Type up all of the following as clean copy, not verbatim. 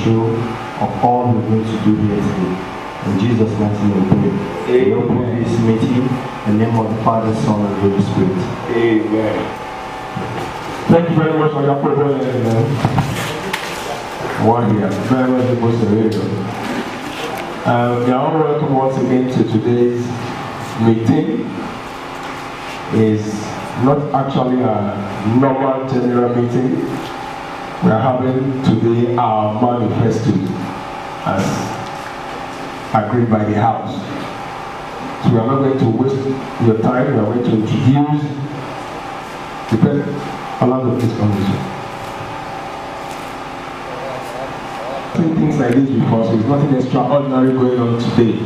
control of all we're going to do here today. In Jesus' mighty name we pray. We open this meeting in the name of the Father, Son, and Holy Spirit. Amen. Thank you very much for your program. One here, very much supposed to read. You are all welcome once again to today's meeting. It's not actually a normal general meeting. We are having today our manifesto as agreed by the House. So we are not going to waste your time. We are going to introduce the person. Allow the please conversation. Things like this before, so it's nothing extraordinary going on today.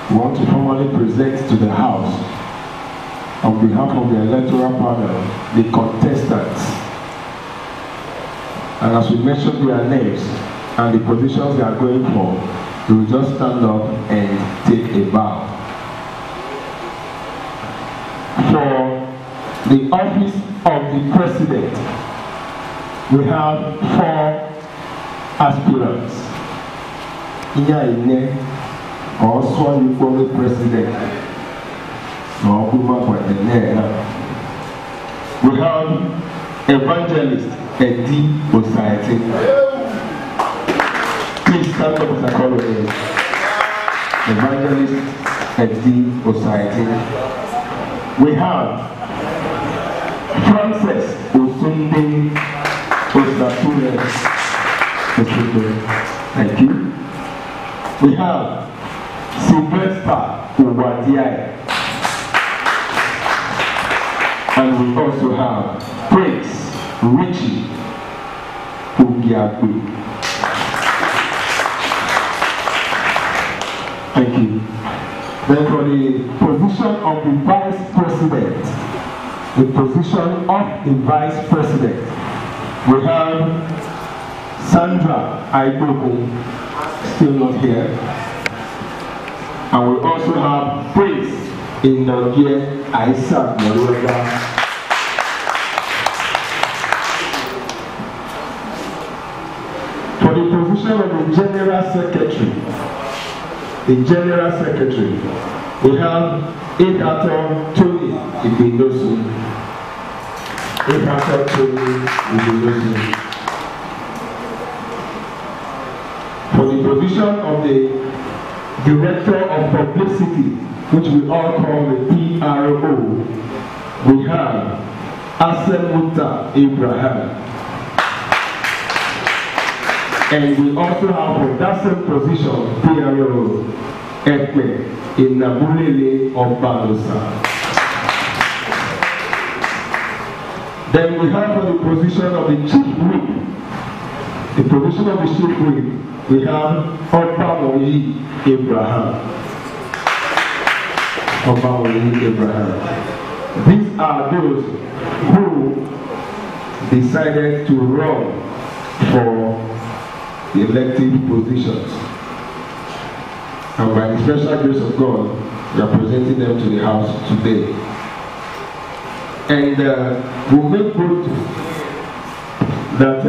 We want to formally present to the House, on behalf of the electoral panel, the contestants. And as we mention their names and the positions they are going for, we will just stand up and take a bow. For the office of the President, we have 4 aspirants. EAAN, also the former President. We have Evangelist Uwadiae. Please stand up as I call him. Evangelist Uwadiae. We have Francess Osunde, Osasu. Thank you. We have Sylvester Uwadiae. And we also have Richie Ugiagbe. Thank you. Then for the position of the Vice President, we have Sandra Aiboko, still not here. And we also have Prince in Nigeria, Isaac Moruega. For the position of the General Secretary, we have Edator Tony Ibinosu. For the position of the Director of Publicity, which we all call the PRO, we have Asemuta Abraham. And we also have for that same position, PRO Ekme in Nabulele of Balosa. Then we have for the position of the Chief Whip. The position of the Chief Whip, we have Obamoyi Abraham. These are those who decided to run for the elective positions. And by the special grace of God, we are presenting them to the House today. And we'll make good that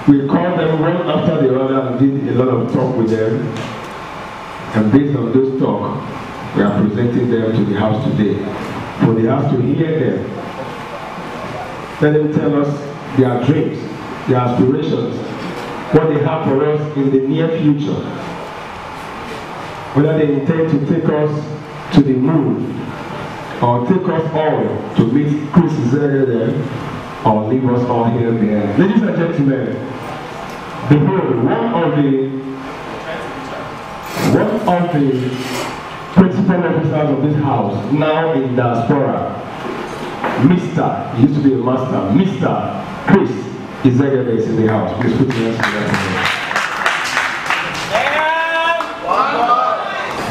we call them one after the other and did a lot of talk with them. And based on those talk, we are presenting them to the House today. For the House to hear them, let them tell us their dreams, their aspirations, what they have for us in the near future. Whether they intend to take us to the moon, or take us all to meet Chris there, or leave us all here there. Ladies and gentlemen, behold, one of the principal officers of this house, now in diaspora, Mr. He used to be a master, Mr. Chris Ugiagbe is in the house. Please put your hands together.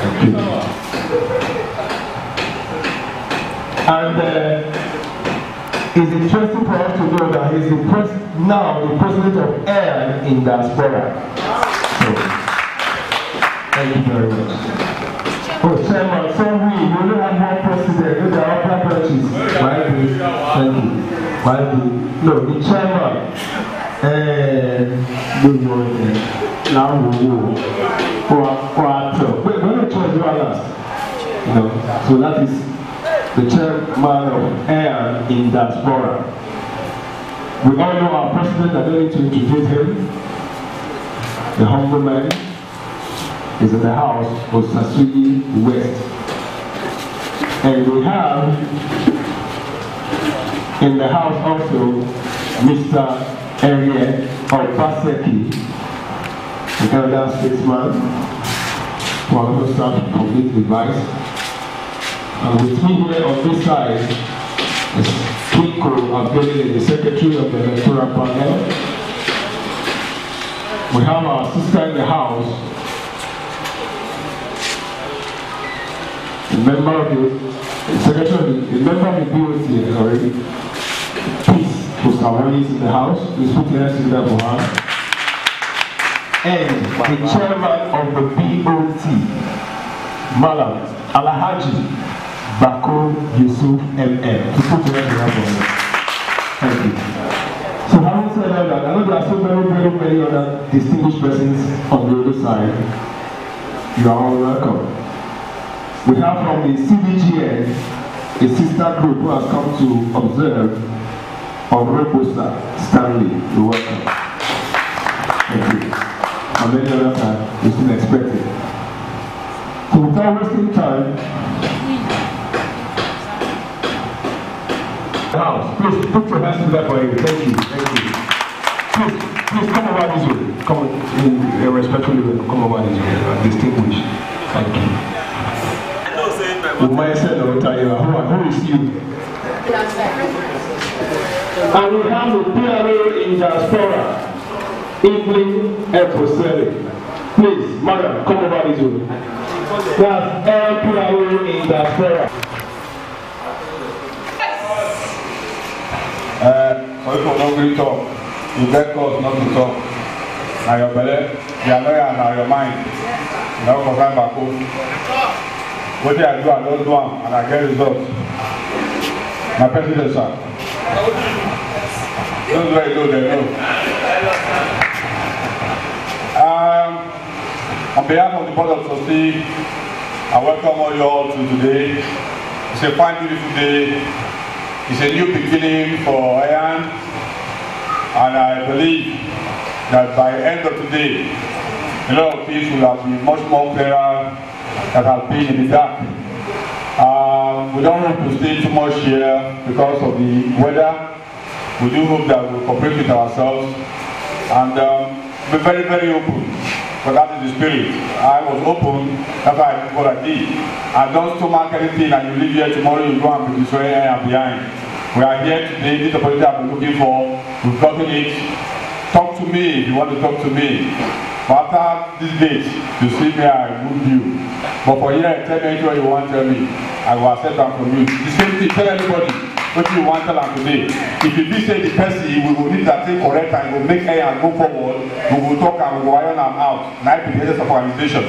Thank you. And it's interesting for us to know that he's now the president of EAAN in diaspora. So, thank you very much. Oh, Chairman, so we don't have one president, we have other branches. Why do? Thank you. No, the chairman, good morning. Now we so that is the chairman of EAAN in diaspora. We all know our president. I don't need to introduce him. The humble man is in the house, Osasu West. And we have in the house also Mr. Evbakore, the elder statesman, who also served for this device. And with me here on this side is Uwadiae, the secretary of the electoral panel. We have our sister in the house, a member of the secretary, a member of the BOT already. Peace, Osasu is in the house. Please put your hands together for her. And the chairman of the BOT, Malam Alhaji Bako Yusuf MM. Please put your hands together for her. Thank you. So having said all that, I know there are so very many other distinguished persons on the other side. You are all welcome. We have from the CDGN a sister group who has come to observe Robusta Stanley. You're welcome. Thank you. And many others are still expected. So without wasting time, house, please put your hands together for him. Thank you. Thank you. Please come over this way. Come in respectfully. Come over this way. Distinguished. Thank you. Who is you? And we have the PRO in diaspora, Evelyn Evbakore. Please, madam, come over this way. That's PRO in diaspora. So if you don't really talk, you get cause not to talk. Now your belly, your lawyer, now your mind. Now for time back home. What I do, I don't do them, and I get results. My president, sir. Those very good, they know. On behalf of the Board of Trustees, I welcome all you all to today. It's a fine, beautiful day. It's a new beginning for EAAN, and I believe that by the end of today, a lot of things will have been much more clearer than have been in the dark. We don't want to stay too much here because of the weather. We do hope that we'll cooperate with ourselves and be very open, but that is the spirit. I was open, that's why I did what I did. I don't stomach anything and you leave here tomorrow, you go and be destroying and behind. We are here today, this opportunity I've been looking for, we've gotten it. Talk to me if you want to talk to me. But after this date, you see me, I move you. But for here, tell me anything you want to tell me. I will accept that from you. The same thing, tell everybody what you want to tell them today. If you be say the person, we will need that thing correct and we will make A and go forward, we will talk and we will iron them out. Now be the essence of organization.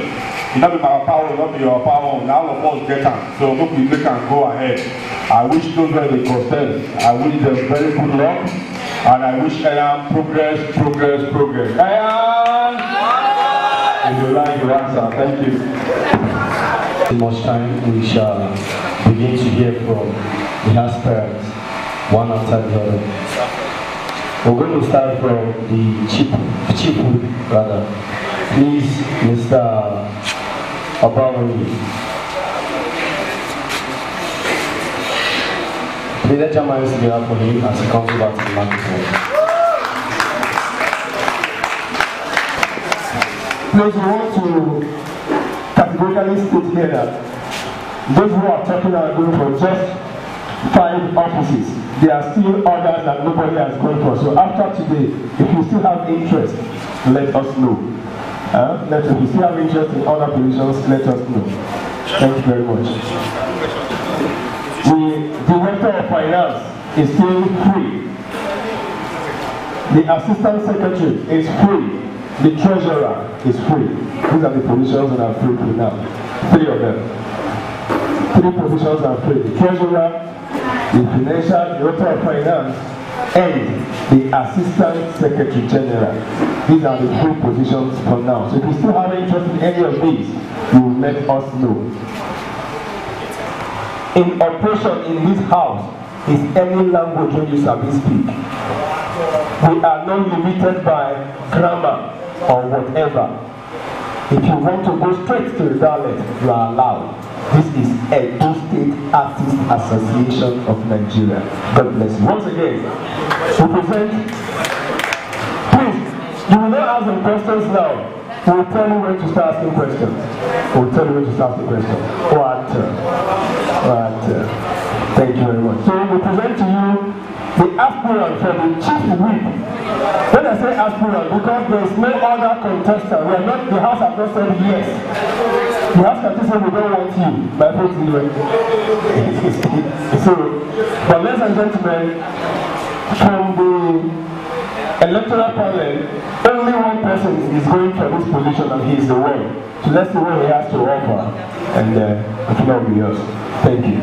It not be my power, it not be your power. Now all of us get them. So hope we make and go ahead. I wish those were the concerns. I wish them very good luck. And I wish EAAN progress. EAAN! If you like your answer, thank you. In much time, we shall begin to hear from the aspirants, one after the other. We're going to start from the chief rather. Please, Mr. Uwadiae. Please let your minds together for him as he comes back to the microphone. Please, we want to categorically state here that those who are talking are going for just 5 offices. There are still others that nobody has gone for. So after today, if you still have interest, let us know. If you still have interest in other positions, let us know. Thank you very much. The Director of Finance is still free. The Assistant Secretary is free. The Treasurer is free. These are the positions that are free now. 3 of them. 3 positions are free. The Treasurer, the Financial Director of Finance, and the Assistant Secretary General. These are the full positions for now. So if you still have interest in any of these, you will let us know. In operation in this house is any language when you sabi speak. We are not limited by grammar or whatever. If you want to go straight to the dialect, you are allowed. This is Edo State Artists Association of Nigeria. God bless you. Once again, to present, please, you will not ask them questions now. We will tell you when to start asking questions. We will tell you when to start asking questions. Thank you very much. So we present to you the aspirant for the chief whip. When I say aspirant, because there is no other contestant. We are not, the house has not said yes. The house can say we don't want you. By vote anyway. So, but ladies and gentlemen, from the electoral panel, only one person is going for this position and he is the one. So let's see what he has to offer. And I think that will be yours. Thank you.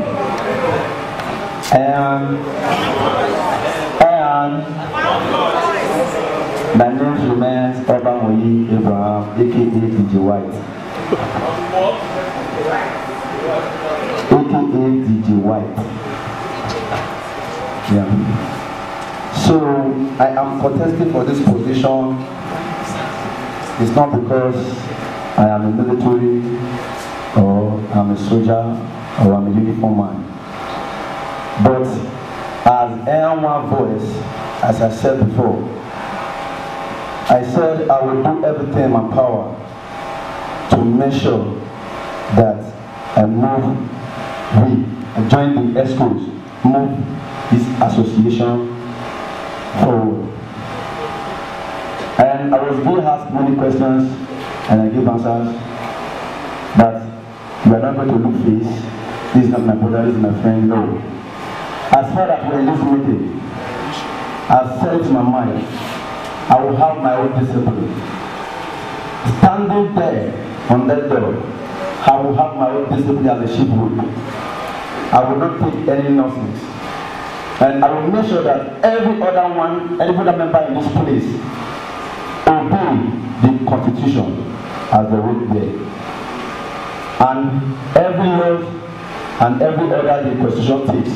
My name remains Uwadiae Evbakore, aka DJ White. aka DJ White. Yeah. So I am contesting for this position. It's not because I am a military or I'm a soldier or I'm a uniform man. But as EAAN voice, as I said before, I said I will do everything in my power to make sure that I join the ESCOs, move this association forward. And I was being asked many questions and I give answers, but we are not going to look face. This is not my brother, this is my friend, no. As far as we're in this meeting, I've said to my mind, I will have my own discipline. Standing there on that door, I will have my own discipline as a chief whip. I will not take any nonsense. And I will make sure that every other member in this place obey the constitution as the written there. And every law and every order the constitution takes.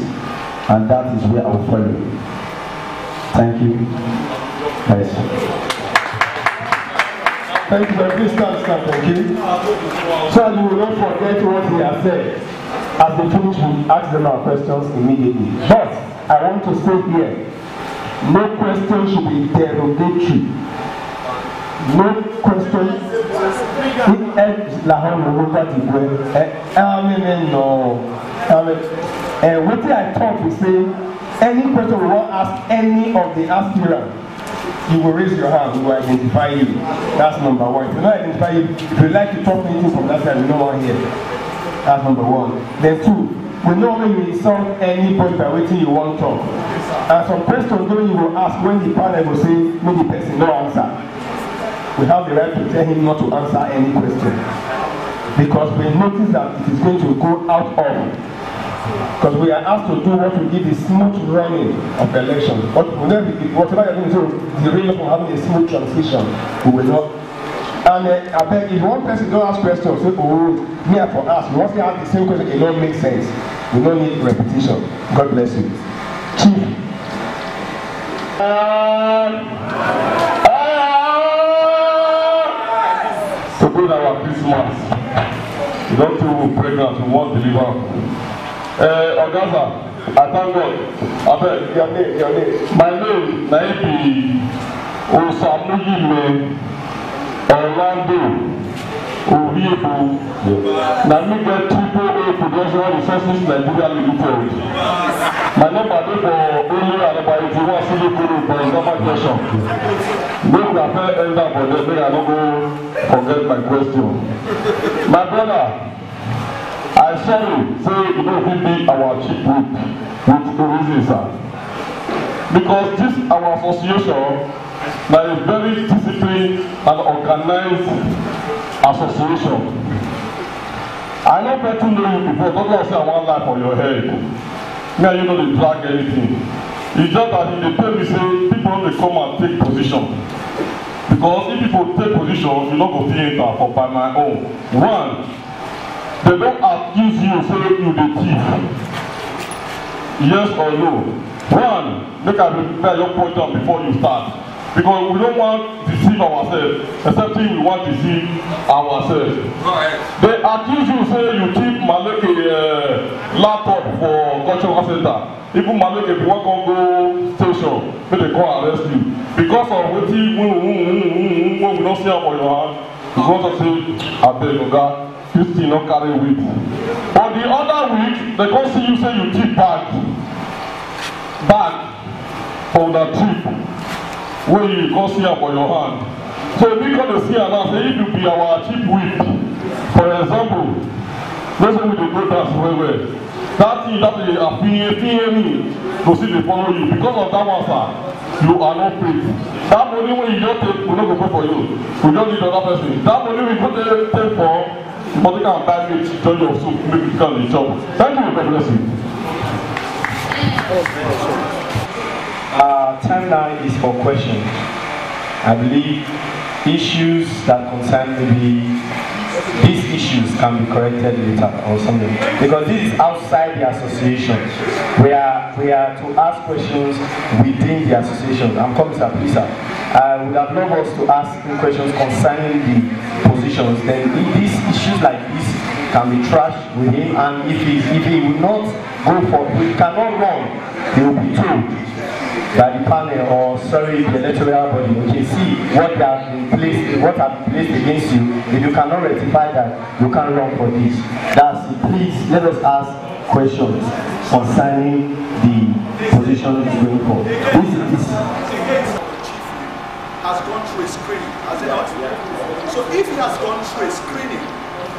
And that is where I will follow. Thank you. Yes. Thank you, please stand, thank you. So you will not forget what he has said. As they finish, we ask them our questions immediately. But I want to say here, no question should be derogatory. No question. What I thought we say, any question we want to ask any of the aspirants, you will raise your hand, we will identify you. That's number one. If you don't identify you, if you like to talk anything from that side, we don't want to hear. That's number one. Then two, we know when you insult anybody by waiting you want to talk. And some questions you will ask when the panel will say, maybe the person no answer. We have the right to tell him not to answer any question. Because we notice that it is going to go out of. Because we are asked to do what will give the smooth running of the election. Whatever you're going to do, the reason for having a smooth transition, we will not. And I beg, if one person don't ask questions, say, oh, me I for ask. Once they ask the same question, it don't make sense. We don't need repetition. God bless you. Chief. To go to our Christmas, we don't do pregnant, we won't deliver. Augusta, I thank God. I beg, your name. My name, Naibi Osasu Orlando Uwadiae. Now me get AAA Production Resources Nigeria Limited. My number is for only about 81 Silicon for example question. Make the affair end up for them, make I don't go forget my question. My brother, I sorry, say you don't be our chief whip with a reason, sir. Because this our association now a very disciplined and organized association. I know better know you before, don't say I want life on your head. Now you know they drag anything. It's just that in the time we say people they come and take position. Because if people take position, you don't go enter for by my own. One, they don't accuse you say you the thief. Yes or no? One, make I prepare your point down before you start. Because we don't want to deceive ourselves, except we want to deceive ourselves. They accuse you say you keep Maleke laptop for cultural center. Even Maleke, if you want to go station, they come arrest you. Because of what we don't see on your hand, because of say, I beg you God, this thing not carry weight. But the other week, they come see you say you keep bag for the trip. When you go see her for your hand. So we come to see her now, say if you be our chief whip, for example, let's say we go dance well. That thing that is opinion to see they follow you. Because of that one, sir, you are not paid. That money when you don't take, we don't go pay for you. We don't need another person. That money we go take for, but they can buy me join your soup, make it come in the job. Thank you, God bless you. Time now is for questions. I believe issues that concern maybe these issues can be corrected later or something. Because this is outside the association. We are to ask questions within the association. I'm coming to please, sir. I would have loved us to ask questions concerning the positions. Then if these issues like this can be trashed with him, and if he will not go for, we cannot run, he will be told by the panel or sorry the electoral body, okay, see what has been placed against you. If you cannot rectify that, you can't run for this. That's it. Please let us ask questions concerning the position it's going for. This has gone through a screening, has it not? So if he has gone through a screening,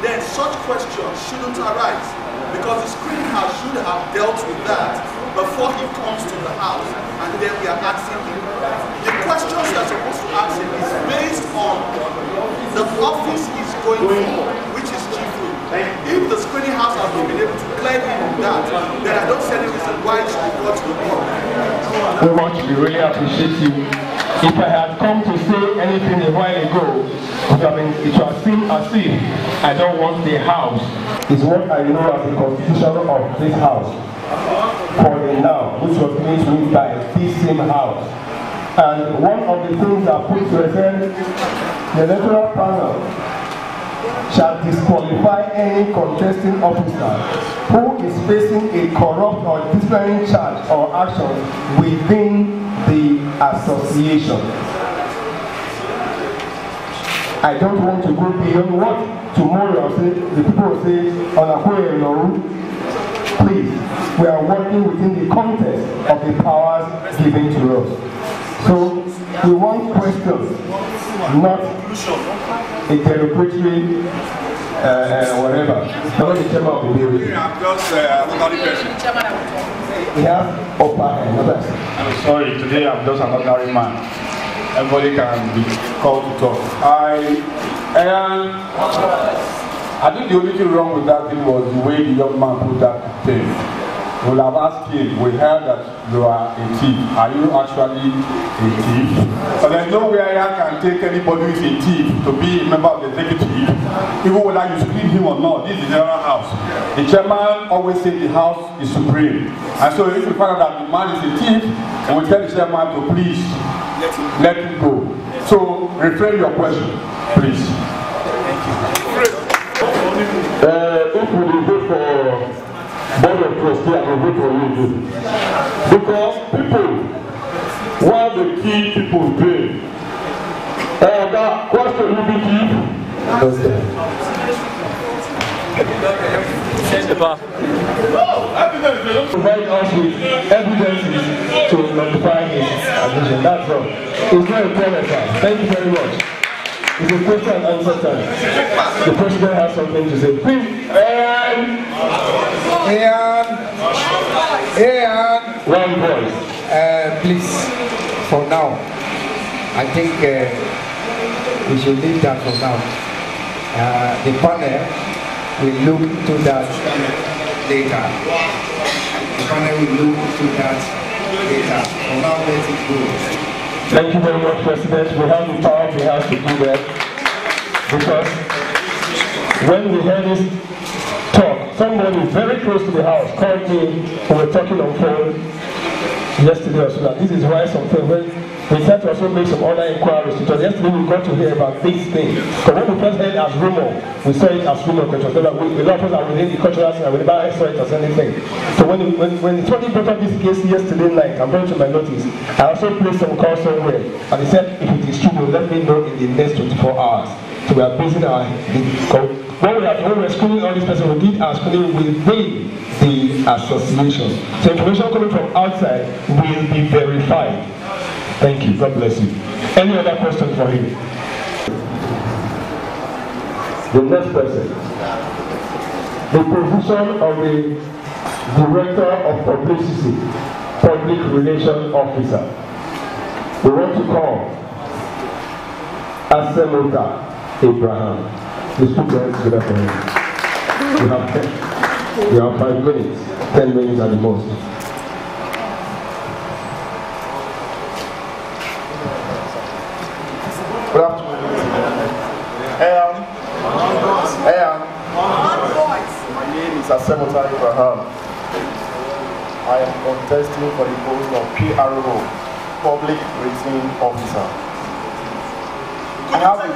then such questions shouldn't arise, because the screening should have dealt with that before he comes to the house, and then we are asking him. The questions we are supposed to ask him is based on the office he's going for, which is chief whip. If the screening house has not been able to clear him on that, then I don't see any reason why it should go to the board. Very much, we really appreciate you. If I had come to say anything a while ago, it was seem as if I don't want the house. It's what I know as the constitution of this house. For the now, which was placed with by this same house. And one of the things that put to the electoral panel shall disqualify any contesting officer who is facing a corrupt or disciplinary charge or action within the association. I don't want to go beyond what tomorrow the people will say on a no. Please, we are working within the context of the powers given to us. So we want questions, not a derogatory whatever. Not the chairman of the building. We have upper. I'm sorry, today I'm just an ordinary man. Everybody can be called to talk. I think the only thing wrong with that thing was the way the young man put that thing. We'll have asked him, we heard that you are a thief. Are you actually a thief? So there's no way I can take anybody who is a thief to be a member of the executive, even whether you screen him or not. This is the general house. The chairman always says the house is supreme. And so if we find out that the man is a thief, and we tell the chairman to please let him go. So reframe your question, please. If we vote for Board of Trustees, I will vote for you. Because people, while the key people pay, that question will be key. Provide us with evidences to notify his admission. That's all. It's not a problem, sir. Thank you very much. It's a question and answer time. The president has something to say. Please, EAAN. One voice. Please, for now, I think we should leave that for now. The panel will look into that later. The panel will look into that later. For now, let it go. Thank you very much, President. We have the power we have to do that. Because when we heard this talk, somebody very close to the house called me. We were talking on phone yesterday or so. That this is why something when we had to also make some other inquiries because yesterday we got to hear about this thing. Because when we first heard it as rumor, we saw it as rumor because a lot of us are within the cultural scene and we never saw it as anything. So when somebody brought up this case yesterday night, I'm going to my notice, I also placed some call somewhere and he said if it is true, they'll let me know in the next 24 hours. So we are basing our when we are screening all these persons, we did our screening within the association. So information coming from outside will be verified. Thank you. God bless you. Any other question for him? The next person. The position of the Director of Publicity, Public Relations Officer. We want to call Asemota Abraham. Please put your hands together for him. We have 5 minutes, 10 minutes at the most. Good afternoon. My name is Asemota Abraham. I am contesting for the post of PRO, Public Relations Officer. I have a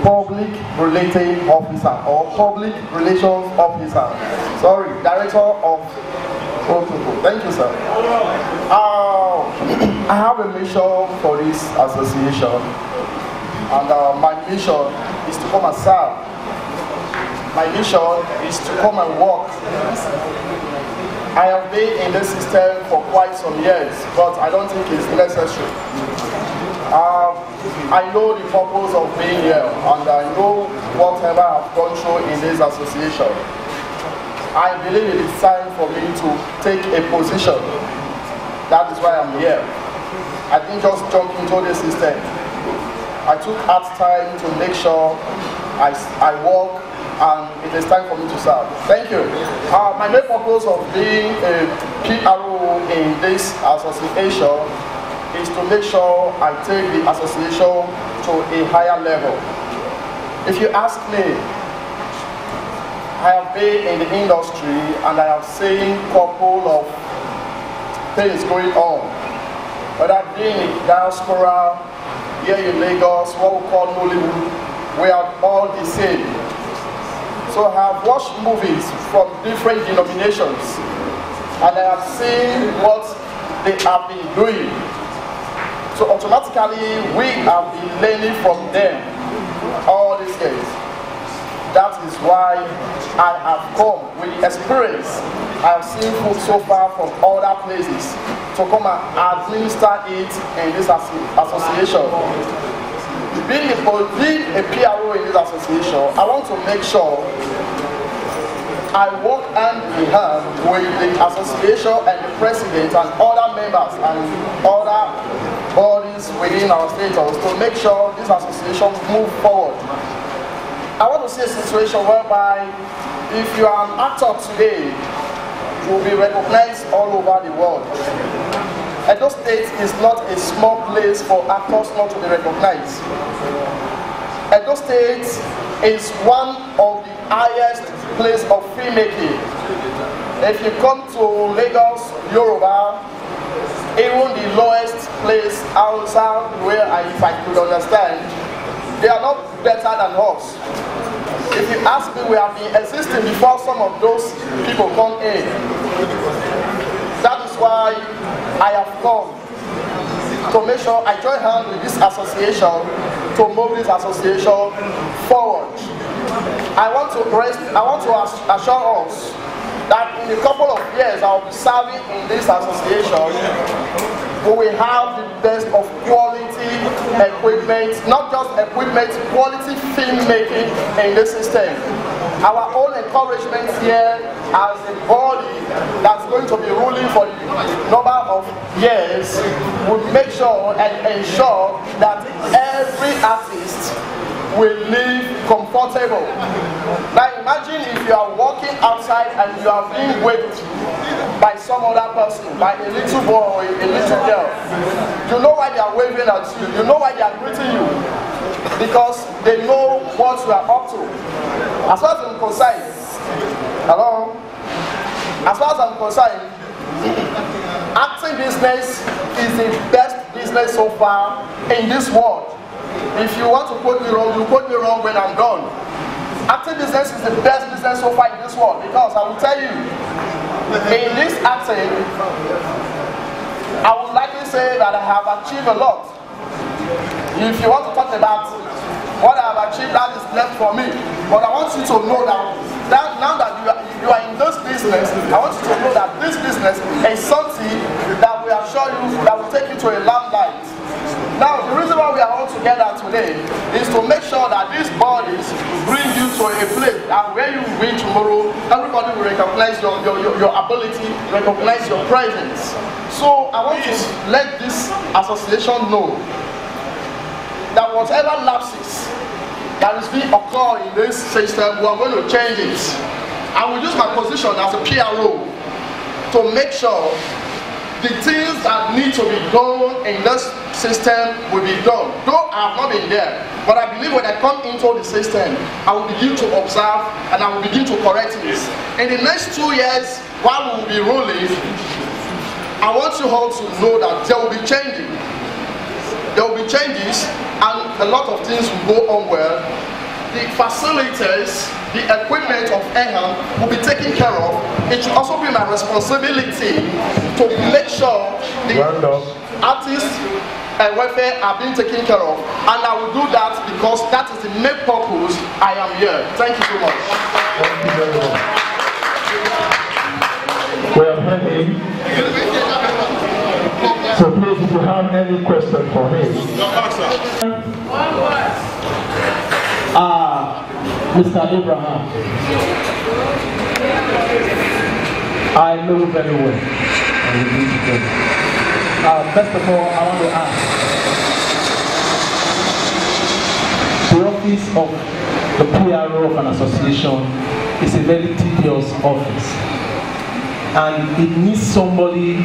Public Relations Officer or Public Relations Officer. Sorry, Director of Protocol. Thank you, sir. I have a mission for this association, and my mission is to come and serve. My mission is to come and work. I have been in this system for quite some years, but I don't think it's necessary. I know the purpose of being here, and I know whatever I've gone through in this association. I believe it is time for me to take a position. That is why I'm here. I didn't just jump into the system. I took hard time to make sure I work, and it is time for me to serve. Thank you. My main purpose of being a PRO in this association is to make sure I take the association to a higher level. If you ask me, I have been in the industry and I have seen a couple of things going on. Whether being in diaspora, here in Lagos, what we call Nollywood, we are all the same. So I have watched movies from different denominations and I have seen what they have been doing. So automatically we have been learning from them all these years. That is why I have come with experience. I have seen food so far from other places to come and administer it in this association. Being a PRO in this association, I want to make sure I work hand in hand with the association and the president and other members and other bodies within our status to make sure this association move forward. I want to see a situation whereby if you are an actor today, you will be recognized all over the world. Edo State is not a small place for actors not to be recognized. Edo State is one of the highest places of filmmaking. If you come to Lagos, Yoruba, even the lowest place outside where if I could understand, they are not better than us. If you ask me, we have been existing before some of those people come in. That is why I have come to make sure I join hands with this association to move this association forward. I want to assure us that in a couple of years I will be serving in this association. We will have the best of quality equipment, not just equipment, quality filmmaking in this system. Our own encouragement here as a body that's going to be ruling for a number of years will make sure and ensure that every artist will live comfortable. Now imagine if you are walking outside and you are being whipped. by some other person, by a little boy, a little girl, you know why they are waving at you, you know why they are greeting you, because they know what you are up to. As far as I'm concerned, hello? As far as I'm concerned, acting business is the best business so far in this world. If you want to quote me wrong, you quote me wrong when I'm done. Acting business is the best business so far in this world, because I will tell you, in this acting, I would likely say that I have achieved a lot. If you want to talk about what I have achieved, that is left for me. But I want you to know that now that you are in this business, I want you to know that this business is something that we assure you that will take you to a limelight. Now, the reason why we are all together today is to make sure that these bodies bring you to a place and where you will be tomorrow, everybody will recognize your ability, recognize your presence. So I want to let this association know that whatever lapses that is being occurring in this system, we are going to change it. I will use my position as a PRO to make sure the things that need to be done in this system will be done. Though I have not been there, but I believe when I come into the system, I will begin to observe and I will begin to correct this. In the next 2 years, while we will be rolling, I want you all to know that there will be changing. There will be changes and a lot of things will go on well. The facilities, the equipment of EAAN will be taken care of. It should also be my responsibility to make sure the artists and welfare are being taken care of. And I will do that because that is the main purpose I am here. Thank you so much. Thank you very much. We have heard him. So please, if you have any question for him. Mr. Abraham, I know you very well. First of all, I want to ask, the office of the PRO of an association is a very tedious office, and it needs somebody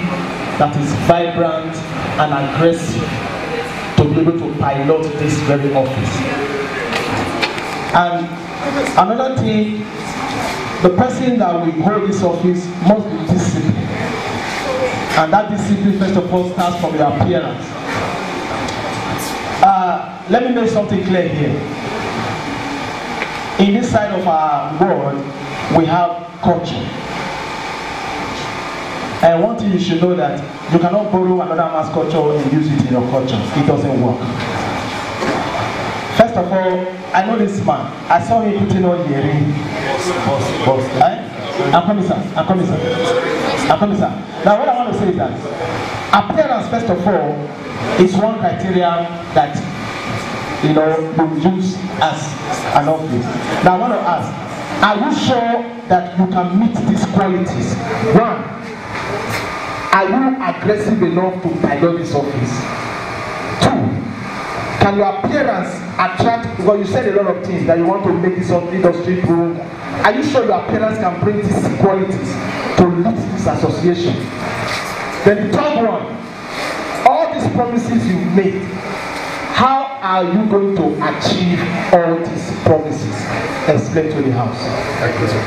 that is vibrant and aggressive to be able to pilot this very office. And another thing, the person that will hold this office must be disciplined. And that discipline, first of all, starts from your appearance. Let me make something clear here. In this side of our world, we have culture. And one thing you should know that you cannot borrow another man's culture and use it in your culture. It doesn't work. First of all, I know this man. I saw him putting on earring. I'm coming, sir. I'm coming, sir. I'm coming, sir. Now, what I want to say is that appearance, first of all, is one criteria that we use as an office. Now, I want to ask: are you sure that you can meet these qualities? One, are you aggressive enough to pilot this office? Two, can your appearance attract, because you said a lot of things that you want to make this industry grow. Are you sure your appearance can bring these qualities to lead this association? Then the third one, all these promises you made, how are you going to achieve all these promises? Explain to the house. Thank you, sir.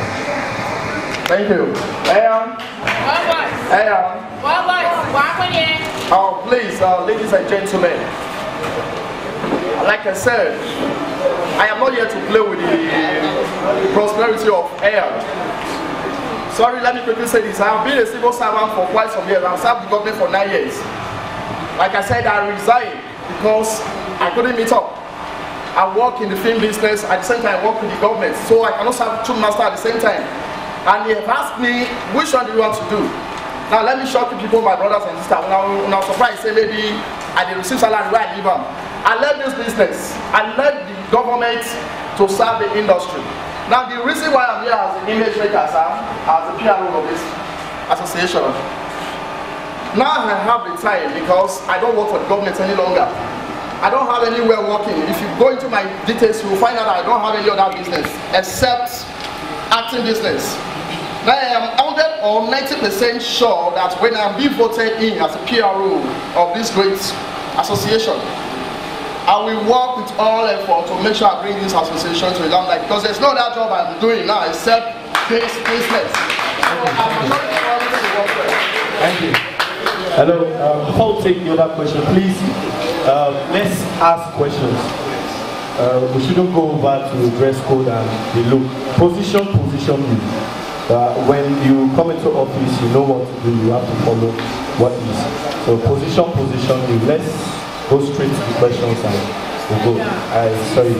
Thank you. Oh, please, ladies and gentlemen, like I said, I am not here to play with the prosperity of EAAN. Sorry, let me quickly say this. I have been a civil servant for quite some years. I've served the government for 9 years. Like I said, I resigned because I couldn't meet up. I work in the film business, at the same time I work with the government, so I cannot serve two masters at the same time. And they have asked me, which one do you want to do? Now let me shock the people, my brothers and sisters. When I was surprised, say maybe I didn't receive salary where I live on. I left this business. I left the government to serve the industry. Now the reason why I'm here as an image maker, sir, as a PRO of this association, now I have the time because I don't work for the government any longer. I don't have anywhere working. If you go into my details, you will find out that I don't have any other business except acting business. Now I am 100 or 90% sure that when I am being voted in as a PRO of this great association, I will work with all effort to make sure I bring this association to a limelight, because there's no other job I'm doing now except this business. Thank you. Hello, before we take the other question, please, let's ask questions. We shouldn't go over to dress code and the look. Position you. When you come into office, you know what to do, you have to follow what is. So position you. Let's go straight to the questions and we'll go. Sorry.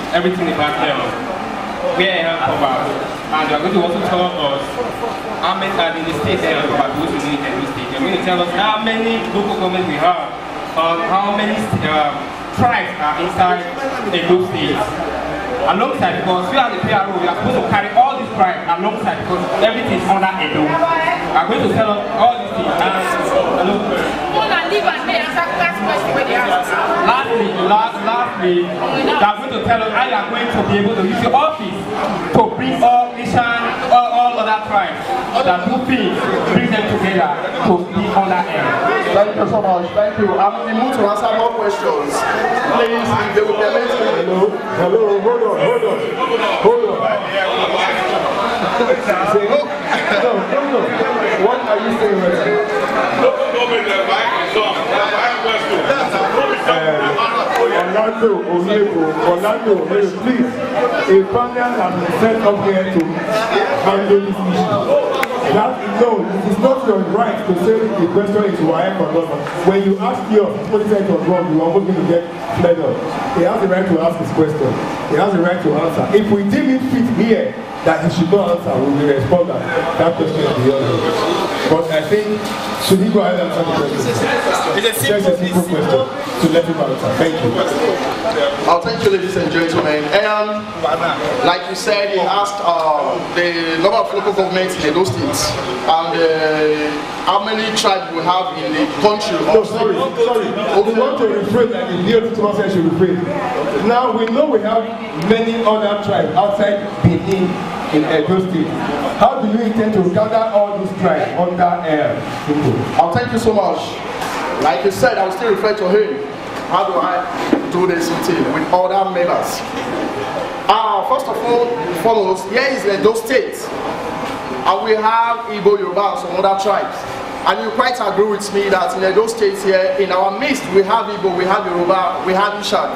Everything about here, where I have come out, and you are going to also tell us how many are in the state there about those who need in the state. You're going to tell us how many local governments we have, how many tribes are inside those states. Alongside, because we are the PRO, we are supposed to carry all these tribes alongside, because everything is under Edo. We are going to tell us all these things. Lastly, they are going to tell us how you are going to be able to use your office to bring all Asian, all other tribes that do things, bring them together to be under Edo. Thank you so much. Thank you. I'm going to move to answer more questions. Please, if they will permit me. Hello, hold on. No. What are you saying right now? Orlando, please. A panel has been set up here to handle this issue. It is not your right to say the question is why or not. When you ask your somebody said it was wrong, you are almost going to get fed up. He has the right to ask his question. He has the right to answer. If we deem it fit here that he should not answer, we will respond that question is beyond him. But I think, should he go ahead and answer the question? It's a simple question to let him answer. Thank you. Thank you, ladies and gentlemen. And like you said, he asked the number of local governments in those states and how many tribes we have in the country. No, sorry. We want to rephrase that the DOT said should rephrase. Now we know we have many other tribes outside Benin in Edo State. How do you intend to gather all these tribes under people? Thank you so much. Like you said, I will still refer to him. How do I do this meeting with other members? First of all, foremost, here is Edo State. And we have Igbo, Yoruba, and some other tribes. And you quite agree with me that in Edo State here, in our midst, we have Igbo, we have Yoruba, we have Ishan.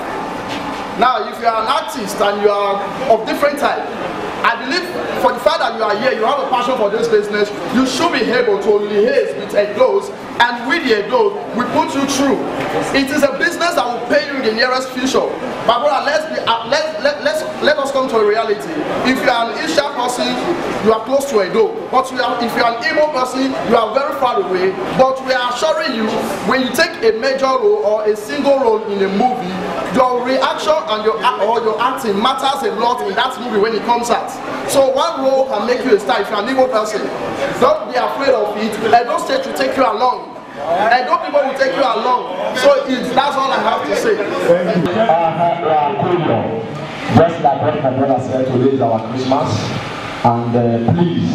Now, if you are an artist and you are of different type, I believe for the fact that you are here, you have a passion for this business, you should be able to liaise with Edos, and with the Edos, we put you through. It is a business that will pay you in the nearest future. But brother, let us come to a reality. If you are an Isha person, you are close to Edo. But if you are an Igbo person, you are very far away. But we are assuring you, when you take a major role or a single role in a movie, your reaction and your acting matters a lot in that movie when it comes out. So one role can make you a star if you're an Igbo person. Don't be afraid of it. Edo State will take you along. Edo people will take you along. So that's all I have to say. Just like what my brother said, today is our Christmas. And please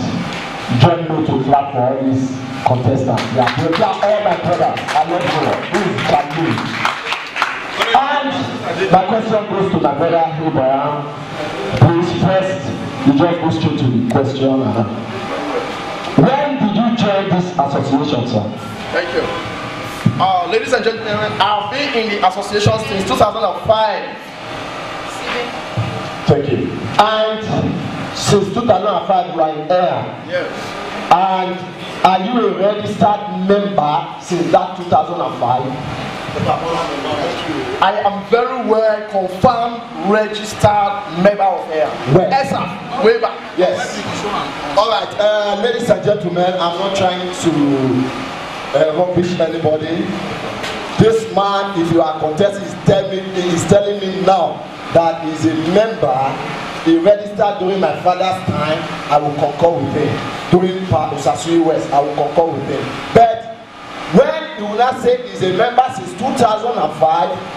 join me to clap for all these contestants. They are all my brothers. I love you. Please clap me. And my question goes to my brother Abraham. Please first, you just go straight to the question. When did you join this association, sir? Thank you. Ladies and gentlemen, I've been in the association since 2005. Thank you. And since 2005, you are in air. Yes. And are you a registered member since that 2005? I am very well confirmed registered member of air. Well. ESA, way back. Yes. All right, ladies and gentlemen, I'm not trying to rubbish anybody. This man, if you are contesting, is telling me now that he's a member. He registered during my father's time. I will concur with him. During Osasu West, I will concur with him. But when not say he's a member since 2005.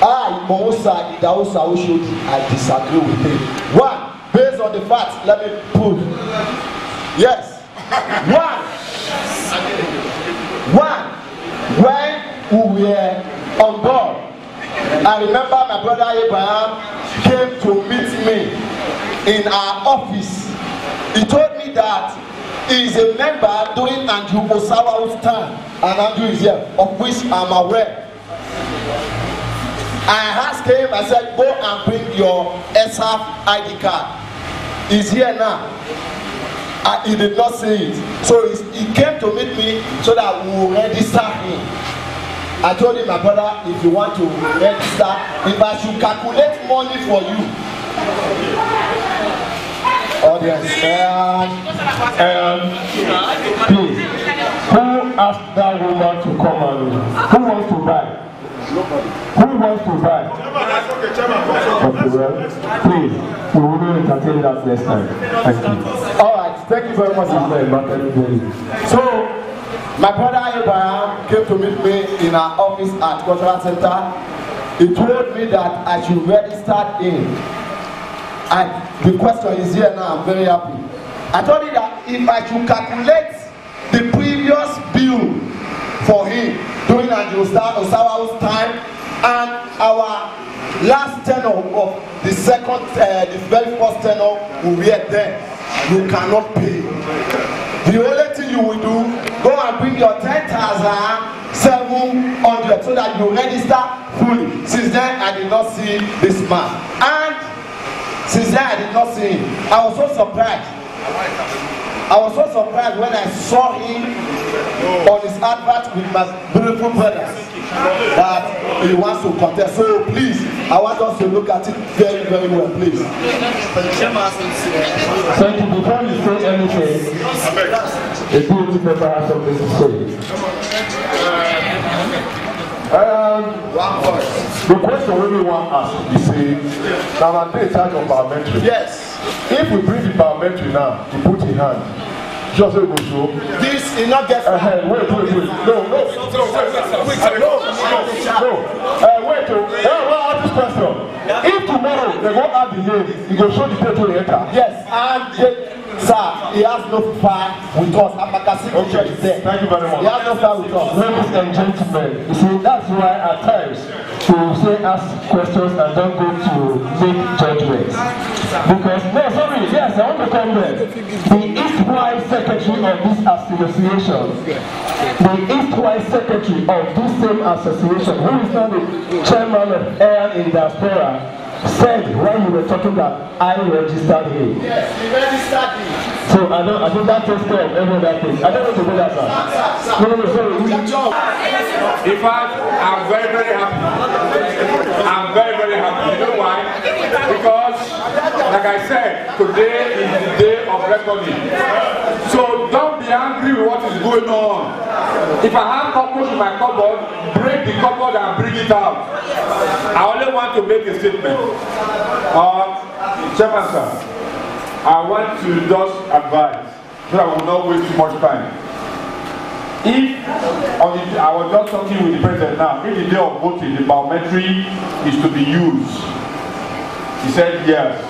I, Mosa Idausa Oshodi, I disagree with him. One, based on the facts, let me prove. Yes. One, when we were on board, I remember my brother Abraham came to meet me in our office. He told me that he is a member during Andrew Osawa's time, and Andrew is here, of which I'm aware. I asked him, I said, go and bring your ESA ID card. He's here now. He did not see it. So he came to meet me so that we will register him. I told him, my brother, if you want to register, if I should calculate money for you. Audience. Please, who asked that woman to come and who wants to buy? Nobody. Who wants to buy? Okay, well, please, we will not entertain that next time. Thank you. All right, thank you very much. So, my brother Abraham came to meet me in our office at Cultural Center. He told me that I should register in. And the question is here now, I'm very happy. I told him that if I should calculate the previous bill for him during Osawa's time and our last tenor of the very first tenor we were there, you cannot pay. The only thing you will do, go and bring your 10,700 so that you register fully. Since then, I did not see this man. And since then, I did not see him. I was so surprised. I was so surprised when I saw him on his advert with my beautiful brothers that he wants to contest. So please, I want us to look at it very, very well, please. Thank you. Before you say anything, a beautiful member has something to say. The question we want to ask is, now I'm in charge of biometry. Yes. If we bring the biometry now, you put in hand, just so we go show. This is not get wait. No. Wait. This question. If tomorrow they go add the name, you go show the date when they enter. Yes, and sir, he has no fire with us. Okay, thank you very much. He has no fire with us. Ladies and gentlemen, you see, that's why at times we say ask questions and don't go to make judgments. Because, no, sorry, yes, I want to come there. The East-wise secretary of this association, the East-wise secretary of this same association, who is now the chairman of EAAN in diaspora, said when you were talking that I registered him. Yes, he registered him. So I think that takes care of every other thing. I don't want to go that far. No, sorry. In fact, I'm very, very happy. I'm very, very happy. You know why? Because, like I said, today is the day of reckoning. So don't be angry with what is going on. If I have cockroach in my cupboard, break the cupboard and bring it out. I only want to make a statement. Chairman sir, I want to just advise so that we will not waste too much time. If I was just talking with the president now, if the day of voting, the biometry is to be used, he said yes.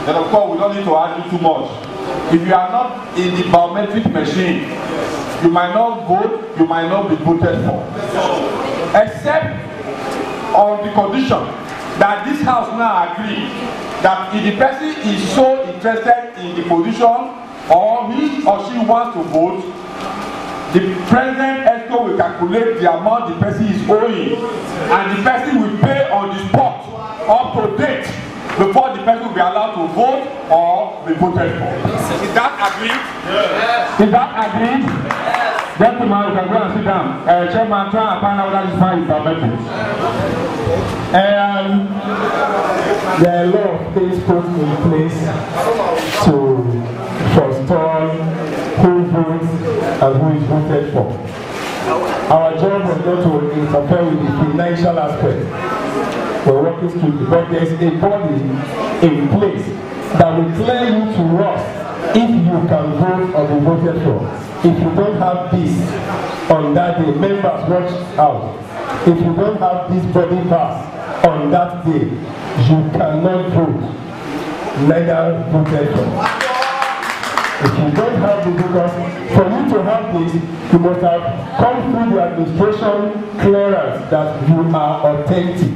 Then of course we don't need to argue too much. If you are not in the biometric machine, you might not vote, you might not be voted for. Except on the condition that this house now agree that if the person is so interested in the position or he or she wants to vote, the president ESCO will calculate the amount the person is owing and the person will pay on the spot up to date before the person will be allowed to vote or be voted for. Is that agreed? Yes. Is that agreed? Yes. Gentlemen, you can go and sit down. Chairman, try and find out what is fine biometrics. There are a lot of things put in place to forestall who votes and who is voted for. Our job was not to interfere with the financial aspect. We're working through it, but there's a body in place that will clear you to us if you can vote or be voted for, if you don't have this on that day, members watch out. If you don't have this body pass on that day, you cannot vote, neither voted for. If you don't have this, because for you to have this, you must have come through the administration clearance that you are authentic.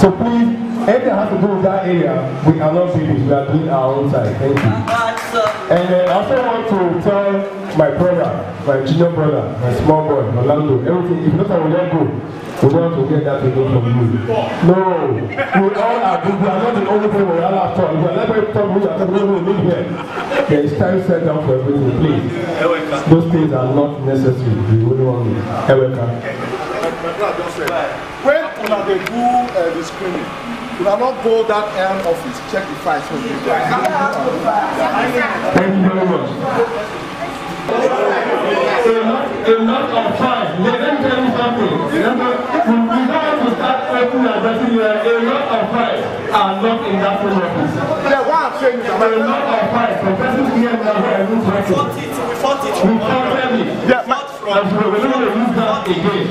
So please, anything that has to do with that area, we are not doing this, we are doing our own side. Thank you. And I also want to tell my brother, my junior brother, my small boy, Orlando, everything, if not I will let go. We don't want to get that again from you. No, we all are good. We are not the only people we all have talk. We are never talking, we are talking, we live here. There is time set down for everything, please. Those things are not necessary. We only want to. When they do the screening, you are not go that EAAN office, check the files. Thank you very much. A lot of time. Let me tell you something. Remember, we don't have to start opening and addressing here. A lot of files are not in that same office. Yeah, what I'm saying is a lot of files. The person here now is we fought it. We fought it. Yeah, we're going to use that again.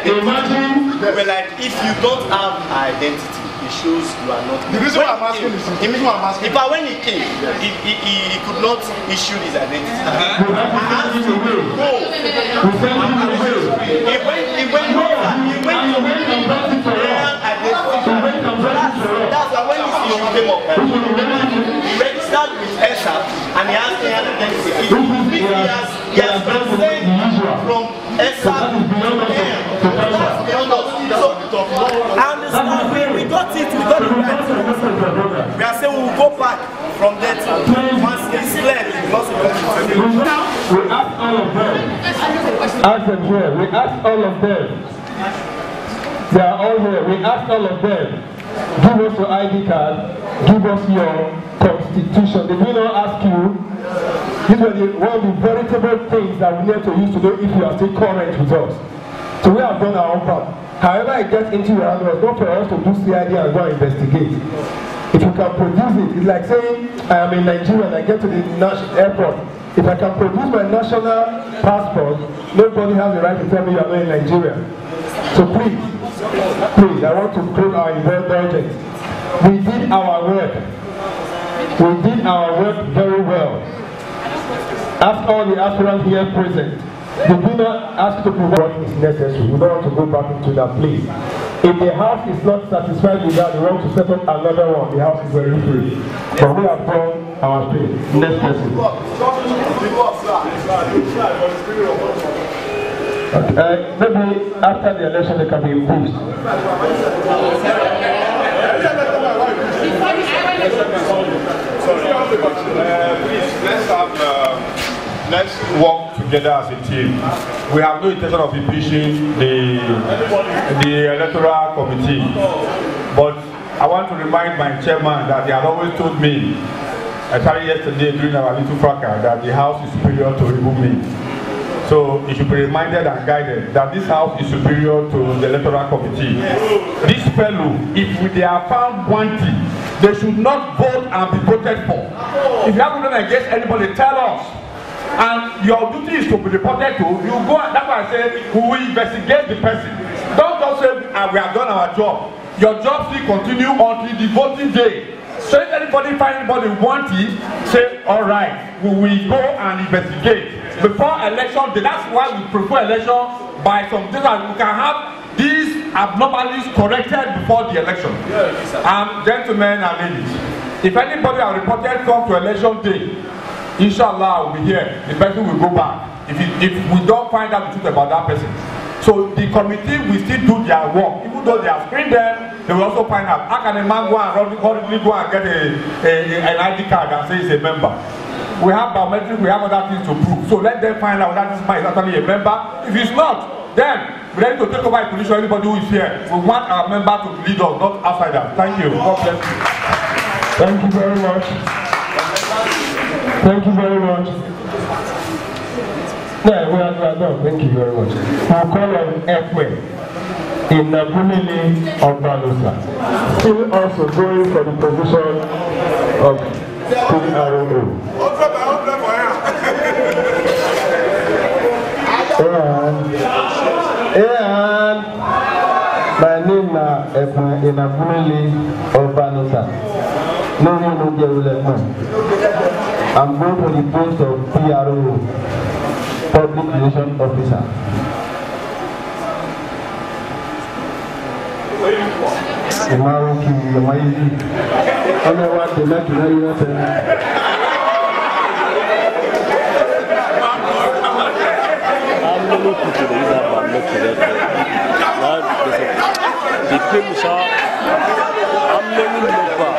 Imagine, like, if you don't have identity, it shows you are not. The reason why I'm asking is the reason why I'm asking. But when he came, he could not issue his identity. We have to send him away. No. We send him away. He went that's why when this issue came up, he registered with ESA and he asked me identity. He has been sent from ESA to EAAN. I understand. We got it. We got it right. We are saying we will go back from there to once it's clear. We ask all of them. Ask them here. We ask all of them. They are all here. We ask all of them. Give us your ID card. Give us your constitution. They will not ask you. These were one of the veritable things that we need to use to know if you are still current with us. So we have done our own part. However, it gets into your hands, it's not for us to do CID and go and investigate. If you can produce it, it's like saying I am in Nigeria and I get to the airport. If I can produce my national passport, nobody has the right to tell me you are not in Nigeria. So please, I want to close our indulgence. We did our work. We did our work very well. Ask all the aspirants here present. They do not ask to prove what is necessary. We don't want to go back into that place. If the house is not satisfied with that, we want to set up another one. The house is very free. But we have done our thing. Next person. Maybe after the election they can be improved. Please, let's work together as a team. We have no intention of impeaching the electoral committee, but I want to remind my chairman that he had always told me, especially yesterday during our little fracas, that the house is superior to even me. So he should be reminded and guided that this house is superior to the electoral committee. This fellow, if they are found wanting, they should not vote and be voted for. If you haven't done against anybody, tell us. And your duty is to be reported to. You go, and that's why I say we will investigate the person. Don't just say we have done our job. Your job still continue until the voting day. So if anybody find anybody wanting, say all right, we will go and investigate before election day. That's why we prefer election by some days, and we can have these abnormalities corrected before the election. Gentlemen and ladies, if anybody has reported come to election day, inshallah, we'll be here. The person will go back if we don't find out the truth about that person. So the committee will still do their work. Even though they have screened them, they will also find out. How can a man go and hurriedly go and get an ID card and say he's a member? We have biometrics, we have other things to prove. So let them find out that this man is actually a member. If he's not, then we're ready to take over a position. Anybody who is here, we want our member to lead us, not outsiders. Thank you. God bless you. Thank you very much. Thank you very much. Yeah, we are done. Thank you very much. We'll call on Ekwe in Nabunili of Balosa. Still also going for the position of PRO. And my name is Inafumili Urbanisa. No, I'm going for the post of PRO, Public Relations Officer. Maruki, Yamayi, I know what the next day you say. I'm looking to the Islam, I'm not to that. The Primus are, I'm learning over.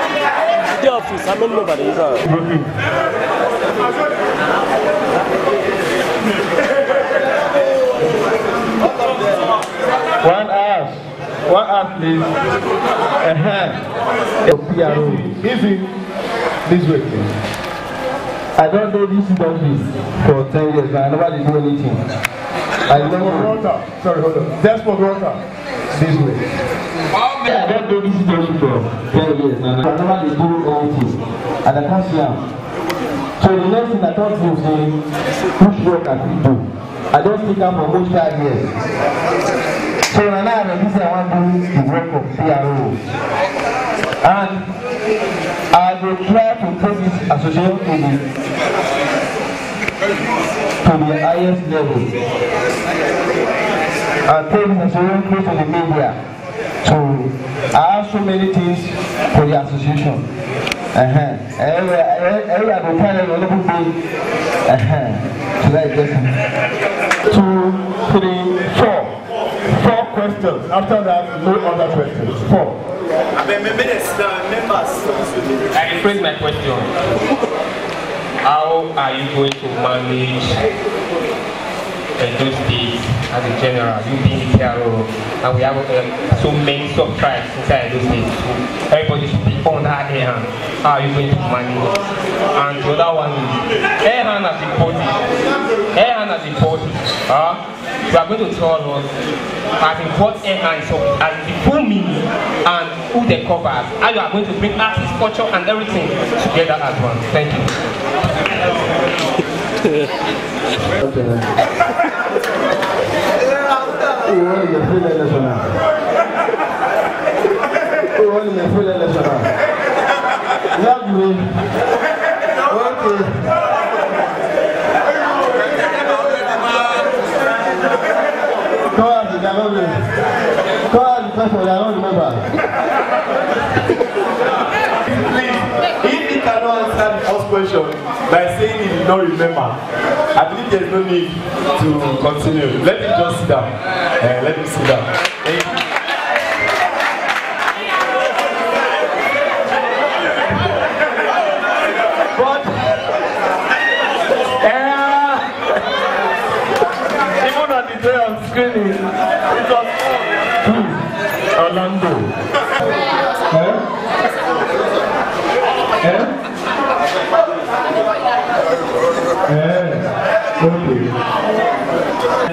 The office, I'm in over the Islam. One hour, please. PRO. Easy. This way, please. I don't know this industry for 10 years, but I never did do anything. I know water. Sorry, hold on. Just for water. This way. I don't know this industry for 10 years, and I never did do anything. And I can't see them. So the next thing I thought you say, which work I could do. I don't think I'm for most 5 years. So now I want to do the work of PRO. And I will try to take this association to the highest level. And take this association close to the media. So I have so many things for the association. Every other time a little bit. So that's just 2, 3, 4. 4 questions. After that, no other questions. 4. I rephrase my question. How are you going to manage those states as a general? You being the PRO, and we have so many sub-tribes inside those states. So everybody should be on that EAAN. How are you going to manage? And the other one is EAAN as a body. EAAN as a body. You are going to tell us as in what EAAN is as the full meaning and who they cover, how you are going to bring artist, culture and everything together as one. Thank you. If he cannot answer the first question by saying he did not remember, I believe there is no need to continue. Let him just sit down. Let him sit down. But even on the day of screening, it was Orlando. Okay.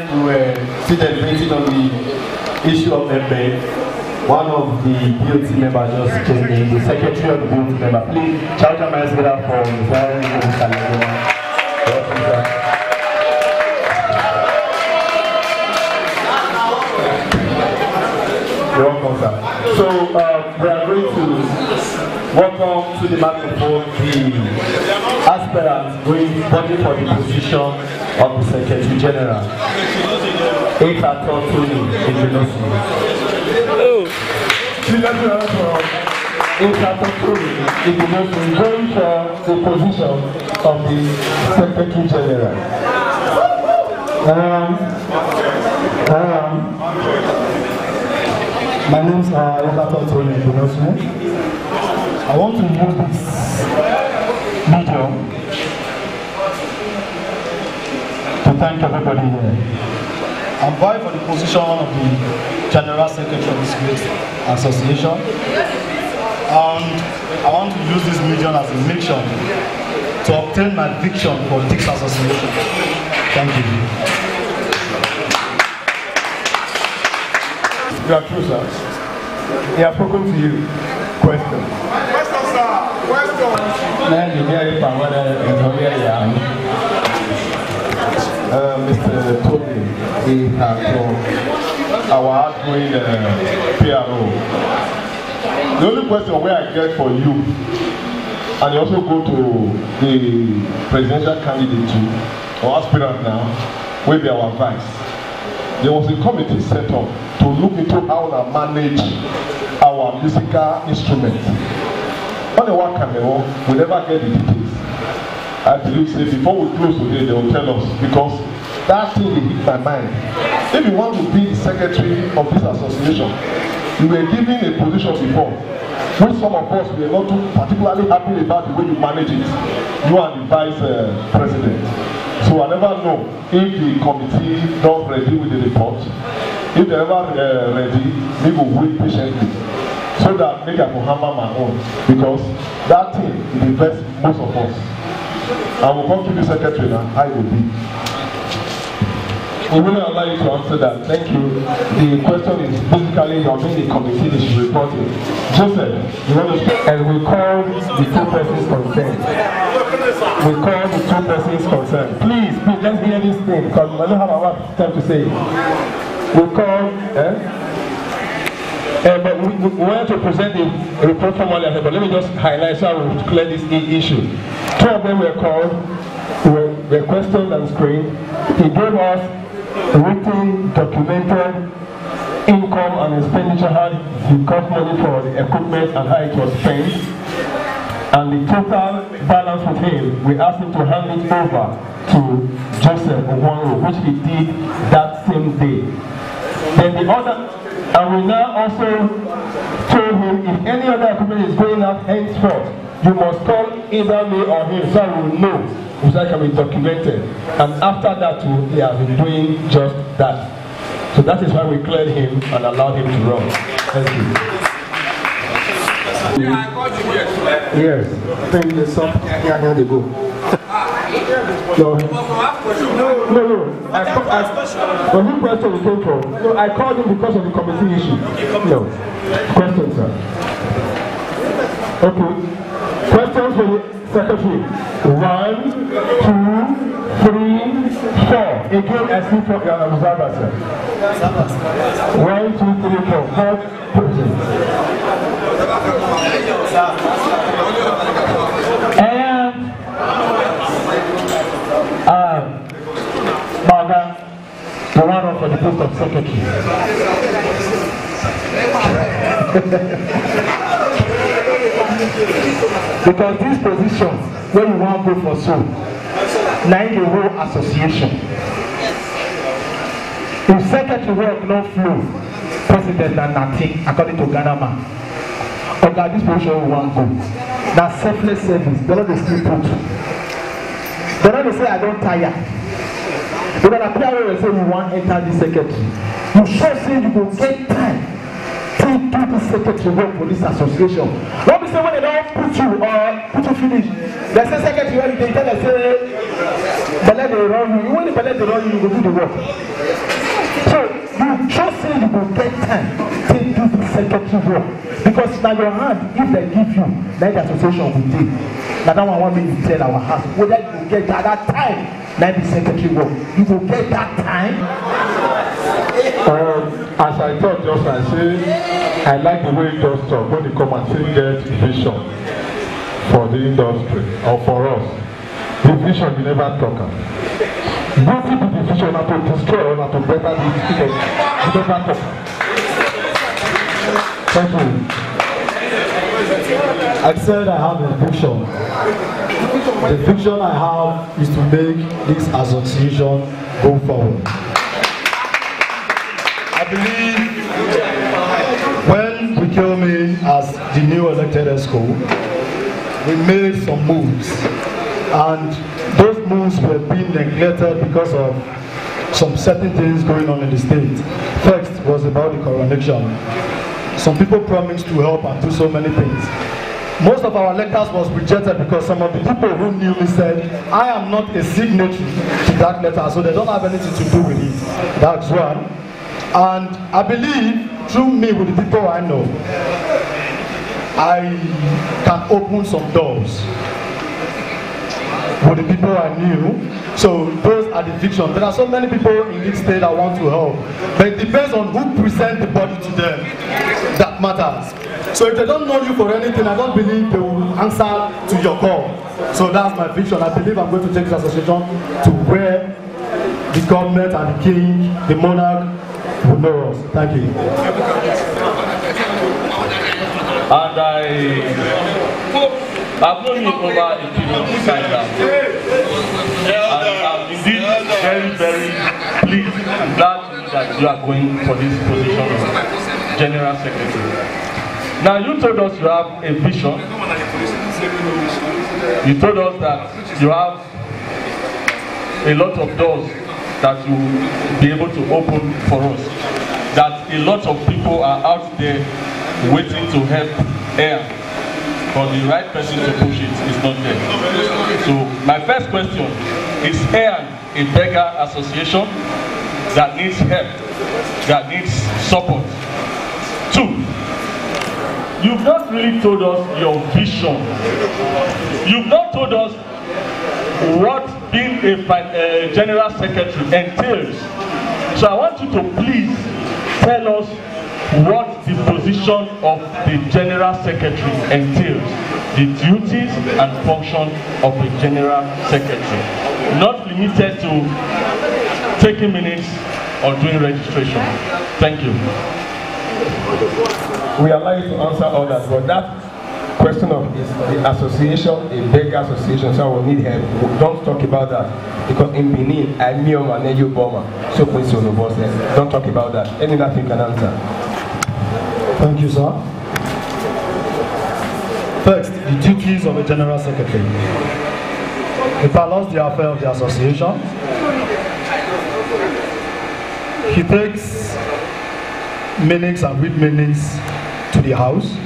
We were still debating on the issue of MBA. One of the BOT members just came in, the secretary of the BOT member. Please, shout out my brother for You're welcome, sir. So we are going to welcome to the microphone the aspirant going voting for the position of the Secretary General. Tony in the Tony going for the position of the Secretary General. My name is Tony in the I want to use this medium to thank everybody here. I'm vying for the position of the General Secretary of this great association. And I want to use this medium as a mission to obtain my vision for this association. Thank you. You are true, sir. He has spoken to you. Question. Mr. Toby, he has our outgoing PRO. The only question where I get for you, and you also go to the presidential candidate too, or aspirant now, will be our vice. There was a committee set up to look into how to manage our musical instruments. On the one camera, we never get the details. I believe say before we close today, they will tell us, because that thing will hit my mind. If you want to be the secretary of this association, you were given a position before, which some of us were not too particularly happy about the way you manage it, you and the vice president. So I never know if the committee not ready with the report. If they're ever ready, we will wait patiently, so that maybe I can hammer my own, because that thing will invest most of us. I will come to the secretary now, I will be. We will allow you to answer that. Thank you. The question is basically you are being the committee that should report it. Joseph, you want to speak? And we call the two persons concerned. We call the two persons concerned. Please, let's hear this thing, because I don't have a lot of time to say it. We call, but we want to present the report formally ahead, but let me just highlight so I will clear this issue. Two of them were called, were questioned and screened. He gave us written, documented income and expenditure, how he got money for the equipment and how it was spent. And the total balance with him, we asked him to hand it over to Joseph Uwadiae, which he did that same day. Then the other, and we now also told him if any other equipment is going out henceforth, you must call either me or him so I will know, which I can be documented. And after that too, he has been doing just that. So that is why we cleared him and allowed him to run. Thank you. Yes, I think there's something here they go. No. But who question we came from? No, I called him because of the committee issue. No. Question, sir. Okay. Questions for the secretary. 1, 2, 3, 4. Again, I see from your observer, sir. 1, 2, 3, 4. 4 persons. And Baga, the one for the post of secretary. Because this position, when you want to go for so, like the whole association. If secretary work not flow, president and nothing, according to Ghana man. Okay, this position we want to go. Now selfless service, they don't still put. They don't say I don't tire. Because the prayer will say you want to enter the secretary. You sure say you will get time to do the secretary work for this association. Don't be saying when they don't put you or put you finish. They say secretary when they tell them say but let they run you. When they let they run you, you go do the work. So you just say you will get time to do the secretary work. Because now your hand, if they give you, then the association will take. Now that one want me to tell our house whether you will get that time. Let the secretary work. You will get that time. As I thought, just I say, I like the way you just talk. When you come and say get vision for the industry or for us, the vision you never talk about. Nothing to the vision not to destroy or not to better the people. You never talk. Thank you. I said I have a vision. The vision I have is to make this association go forward. I believe when we came in as the new elected ESCO, we made some moves, and those moves were being neglected because of some certain things going on in the state. First was about the coronation. Some people promised to help and do so many things. Most of our letters was rejected because some of the people who knew me said, I am not a signatory to that letter, so they don't have anything to do with it. That's one. And I believe, through me with the people I know, I can open some doors with the people I knew. So those are the victims. There are so many people in this state that want to help, but it depends on who presents the body to them. That matters. So if they don't know you for anything, I don't believe they will answer to your call. So that's my vision. I believe I'm going to take this association to where the government and the king, the monarch, will know us. Thank you. And I've known you over a period of time now. And I'm indeed very, very pleased and glad that you are going for this position of General Secretary. Now you told us you have a vision. You told us that you have a lot of doors that you will be able to open for us. That a lot of people are out there waiting to help EAAN, but the right person to push it is not there. So my first question, is EAAN a beggar association that needs help, that needs support? 2, you've not really told us your vision. You've not told us what being a general secretary entails. So I want you to please tell us what the position of the general secretary entails, the duties and function of the general secretary, not limited to taking minutes or doing registration. Thank you. We allow you to answer all that, but that question of is the association a big association, so I will need help. Don't talk about that, because in Benin, I'm and you bomber. So please, don't talk about that. Any that you can answer. Thank you, sir. First, the duties of a general secretary. He follows the affair of the association. He takes meetings and read meetings to the house.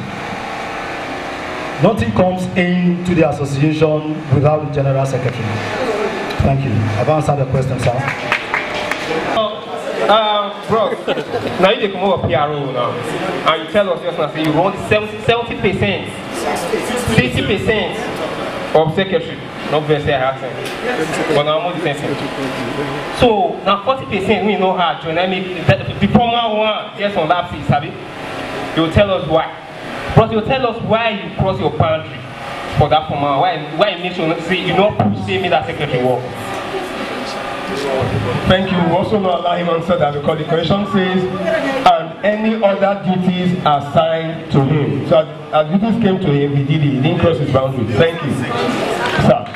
Nothing comes into the association without the general secretary. Thank you. I've answered the question, sir. Bro, now you come over PRO now, and you tell us just now, say you want 70%, 50% of secretary, not very hard, but now more the same. So now 40% we know how dynamic, the former one, just on that piece, Sabi. You will tell us why. But you will tell us why you cross your boundary for that former, why you make sure say you don't push me that secretary work. Thank you. We also not allow him answer that, because the question says, and any other duties assigned to him. So as duties came to him, he did it. He didn't cross his boundary. Thank you. Sir.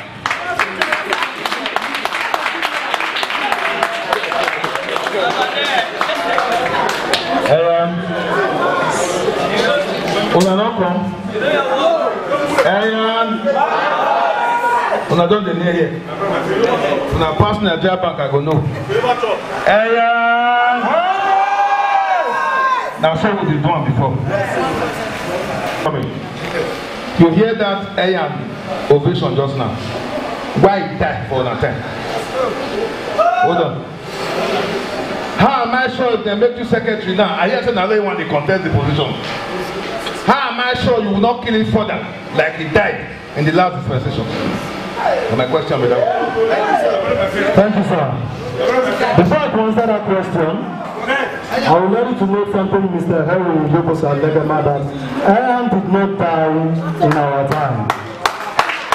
When I don't near here, when I pass Nigeria Bank, I go no. Now show what you done before. You hear that EAAN ovation just now? Why it died for that time? Hold on. How am I sure if they make you secretary now? I hear saying another one they contest the position. How am I sure you will not kill it further like he died in the last dispensation? My question, madam. Thank you, sir. Before I answer that question, I would like to know something, Mr. Harry Ugiagbe, that EAAN did not die in our time.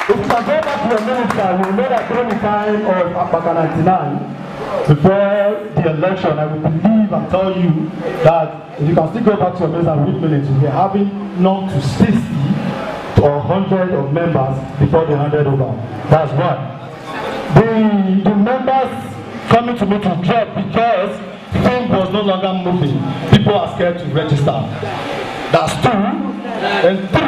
If you can go back to your minister, you will know that during the time of Abaka 99, before the election, I will believe and tell you that if you can still go back to your minister and read minutes, we are having not to 60 or 100 of members before they handed over. That's one. The members coming to me to drop because things was no longer moving. People are scared to register. That's 2. And 3,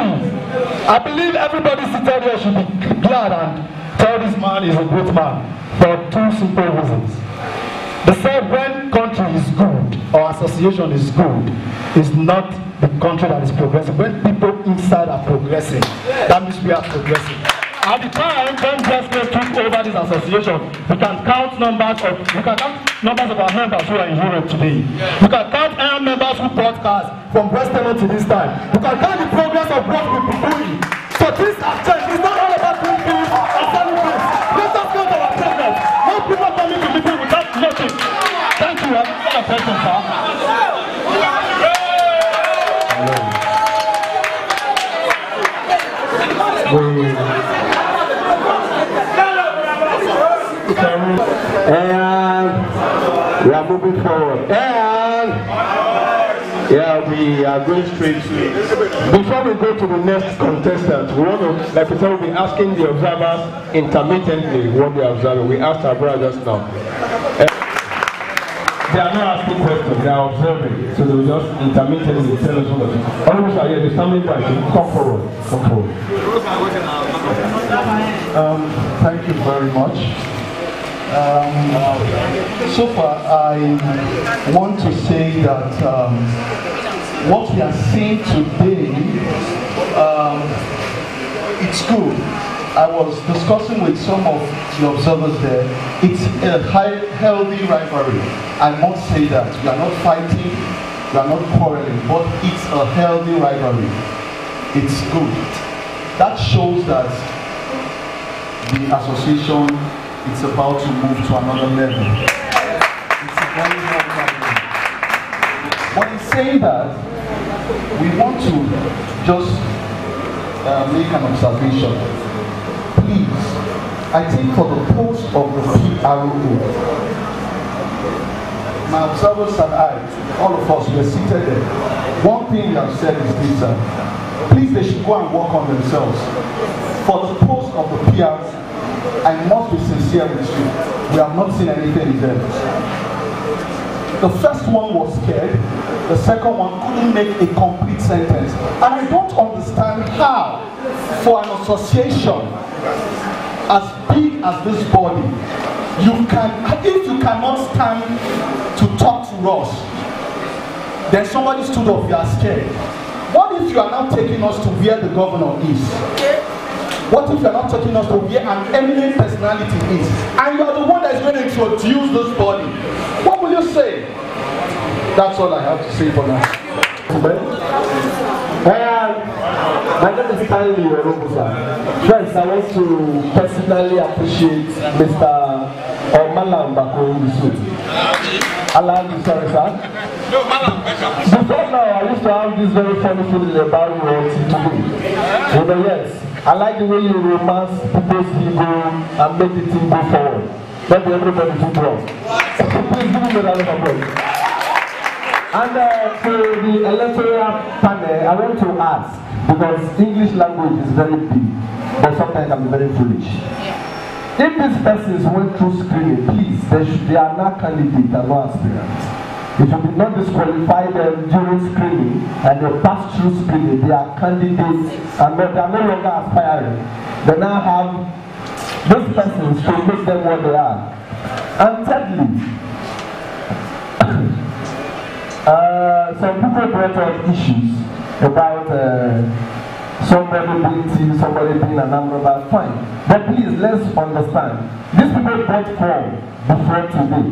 I believe everybody seated here should be glad and tell this man is a great man for 2 simple reasons. They said when country is good or association is good, it's not the country that is progressing. When people inside are progressing, that means we are progressing. At the time when President took over this association, we can count numbers of our members who are in Europe today. We can count our members who brought cars from Western to this time. We can count the progress of what we've been doing. So this changed. It's not all about doing things and selling things. Let us go to our progress. No people coming to people without nothing. Thank you. I'm not a question, sir. And we are moving forward. And yeah, we are going straight to it. Before we go to the next contestant, we want to, like we said, we'll be asking the observers intermittently what they are observing. We asked our brothers now. They are not asking questions, they are observing. So they will just intermittently tell us what it is. All of us are here, they're standing by. Come forward. Come forward. Thank you very much. So far, I want to say that what we are seeing today, it's good. I was discussing with some of the observers there. It's a healthy rivalry. I must say that. We are not fighting, we are not quarreling, but it's a healthy rivalry. It's good. That shows that the association is about to move to another level. It's a very healthy rivalry. But in saying that, we want to just make an observation. Please, I think for the post of the PRO, my observers and I, all of us, we are seated there. One thing we have said is this, please, they should go and work on themselves. For the post of the PRs, I must be sincere with you. We have not seen anything in them. The first one was scared. The second one couldn't make a complete sentence. And I don't understand how, for an association as big as this body, if you cannot stand to talk to us, then somebody stood up, you are scared. What if you are not taking us to where the governor is? What if you are not taking us to where an eminent personality is? And you are the one that is going to introduce this body. What will you say? That's all I have to say for now. My name is Stanley Orobusa. First, I want to personally appreciate Mr. Malam Bakore. Allah, sorry, sir. Before now, I used to have this very funny feeling about what to do. You know, yes, I like the way you romance people's ego and make the thing go forward. Not everybody too wrong. Please give me a round of applause. And for the electoral panel, I want to ask, because English language is very big, but sometimes I'm very foolish. If these persons went through screening, please, they are not candidates and not aspirants. If you did not disqualify them during screening and they pass through screening, they are candidates and they are no longer aspiring. They now have those persons to make them what they are. And thirdly, some people brought up issues about somebody being thief, somebody being an armed robber. Fine. But please, let's understand. These people brought form before today.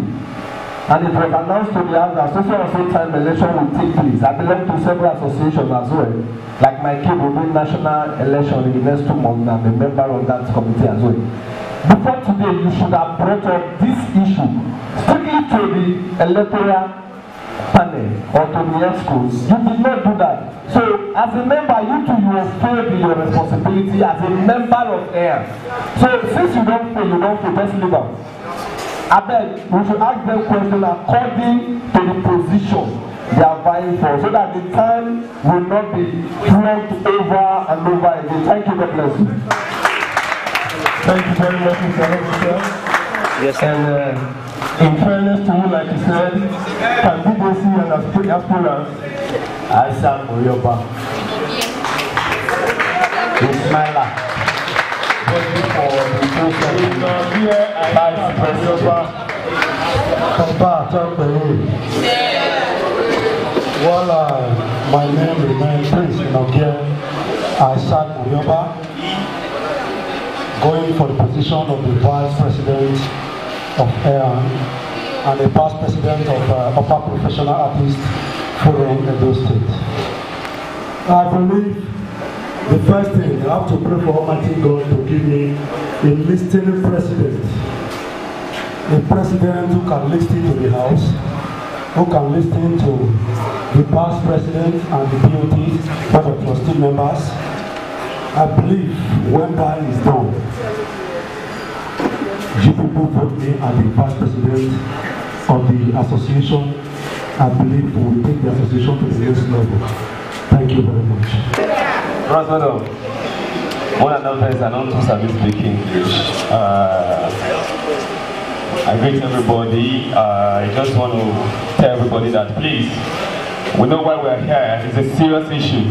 And it was announced to the House that so time election will take place. I belong to several associations as well. Like my kid will do national election in the next 2 months, and I'm a member of that committee as well. Before today, you should have brought up this issue strictly to the electoral panel or to the EXCOs. You did not do that. So as a member, you too, you have failed in your responsibility as a member of EAAN. So since you don't fail, just leave out. I beg, we should ask them questions according to the position they are vying for, so that the time will not be plugged over and over again. Thank you, God bless you. Thank you very much, Mr. Officer. Yes. And in fairness to you, like you said, candidacy and aspirants, Asa Moyoba. Ismaila. Well, my name remains Prince Inogie Isaac Uyoba. going for the position of the Vice President of EAAN and the past President of Upper Professional Artists Forum Edo State. I believe the first thing, I have to pray for Almighty God to give me a listening president. A president who can listen to the House, who can listen to the past president and the BOT, Board of Trustee members. I believe when that is done, you people vote me as the vice president of the association. I believe we will take the association to the next level. Thank you very much. Madam, one of the I don't speak English. I greet everybody. I just want to tell everybody that please, we know why we are here. It's a serious issue.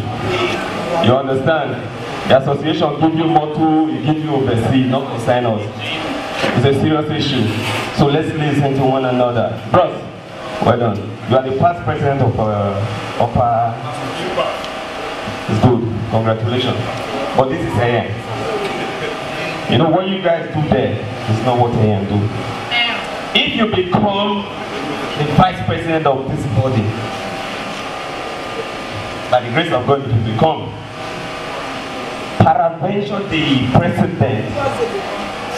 You understand? The association gives you motto, it gives you oversee, not to sign us. It's a serious issue. So let's listen to one another. Bros, well done. You are the past president of Upper. It's good. Congratulations. But this is EAAN. You know what you guys do there is not what EAAN do. If you become the vice president of this body, by the grace of God, you will become. Peradventure, the president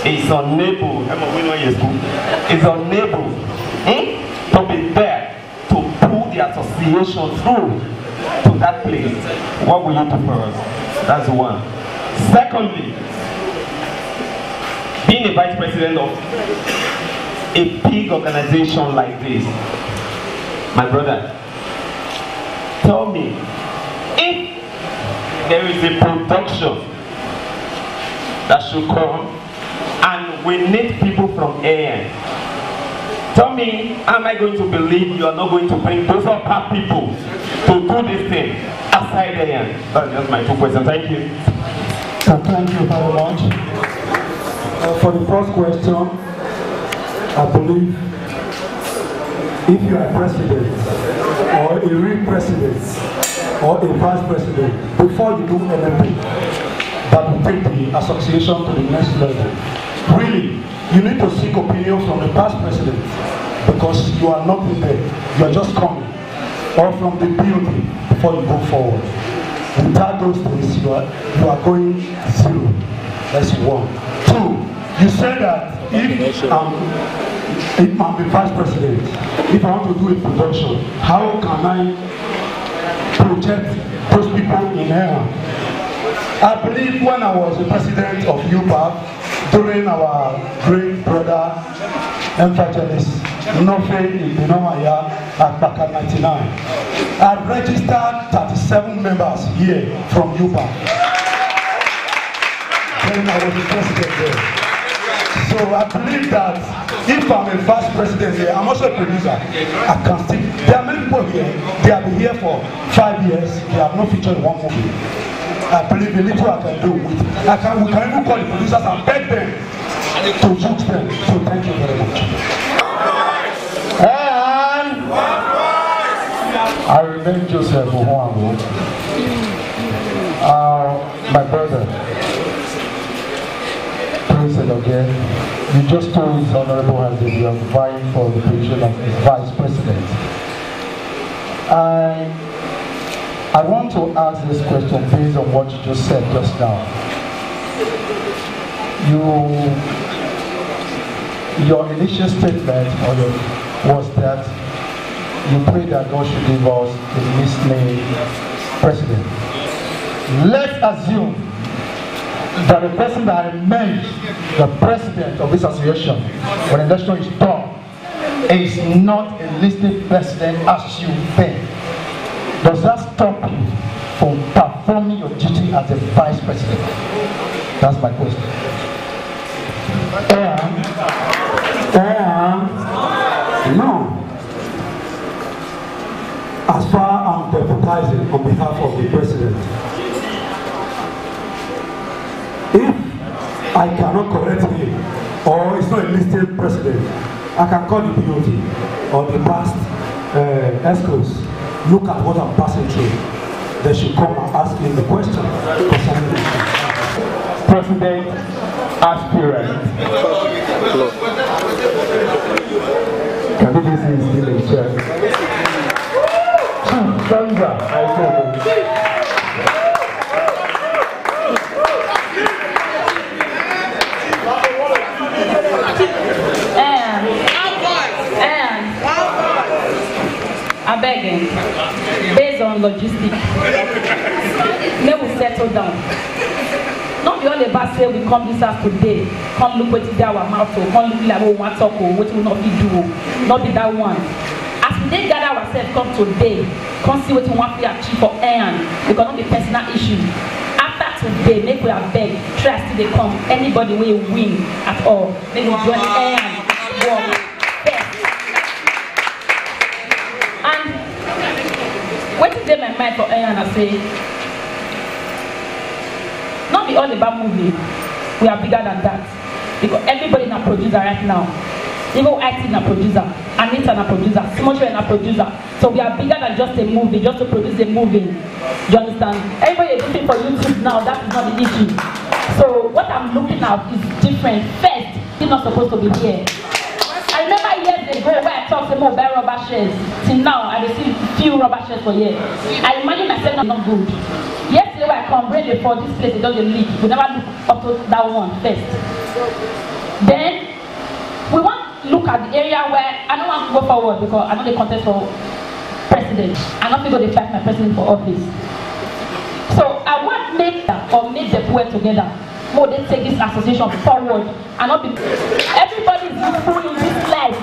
is unable to be there to pull the association through to that place. What will you do for us? That's one. Secondly, being a vice president of a big organization like this, my brother, tell me, if there is a production that should come and we need people from EAAN, tell me, am I going to believe you are not going to bring those upper people to do this thing outside EAAN? That's just my two questions. Thank you. Thank you very much. For the first question, I believe if you are president or a real president or a vice president, before you do anything that will take the association to the next level, really, you need to seek opinion from the past president because you are not in there, you are just coming, or from the building before you go forward. Without those things, you are going zero. That's one. Two, you said that if I'm the vice president, if I want to do a production, how can I project those people in EAAN? I believe when I was the president of UPAC, during our great brother evangelist Nofe Ibenomaya at Baka 99, I registered 37 members here from UPAC. Then I was the president there. So I believe that if I'm a vice president here, I'm also a producer. I can still. There are many people here. They have been here for 5 years. They have not featured one movie. I believe the little I can do with. We can even call the producers and beg them to use them. So thank you very much. And I remain Joseph Uwadiae. My brother. Again, you just told His Honorable Husband you are vying for the position of the Vice President. I want to ask this question based on what you just said just now. Your initial statement was that you pray that God should give us a listening president. Let's assume that the person that remains the president of this association when the election is done is not a listed president as you think. Does that stop you from performing your duty as a vice president? That's my question. No. As far as I'm deputizing on behalf of the president, if I cannot correct him, or it's not a listed president, I can call the BOT or the past ESCOs. Look at what I'm passing through. They should come and ask him the question concerning the President, aspirant. Can you see still in chair? Sandra, I go. I'm begging, based on logistics, may we settle down. Not be all about say we come this house today, come look what is our mouth, or come look like what we want to talk, or what we will not be do, not be that one. As we did gather ourselves, come today, come see what we want to achieve for EAAN, because not the personal issue. After today, make we have beg, try till they come, anybody will win at all. Make we join EAAN, work. What is in my mind for EAAN? I say, not be all about movie. We are bigger than that. Because everybody is a producer right now. Even IT is a producer, Anita is a producer, Simotra is a producer. So we are bigger than just a movie, just to produce a movie. Do you understand? Everybody is looking for YouTube now, that is not the issue. So what I'm looking at is different. First, it's not supposed to be here. I remember years ago where I talked about rubber shares. Till now, I received few rubber shares for years. I imagine myself not good. Yesterday when I come ready for this place, it doesn't leak. We never look up to that one first. Then, we want to look at the area where I don't want to go forward because I know the contest for president. I'm not going to fight my president for office. So, I want to make the poor together. More they take this association forward and not be everybody is useful in this life.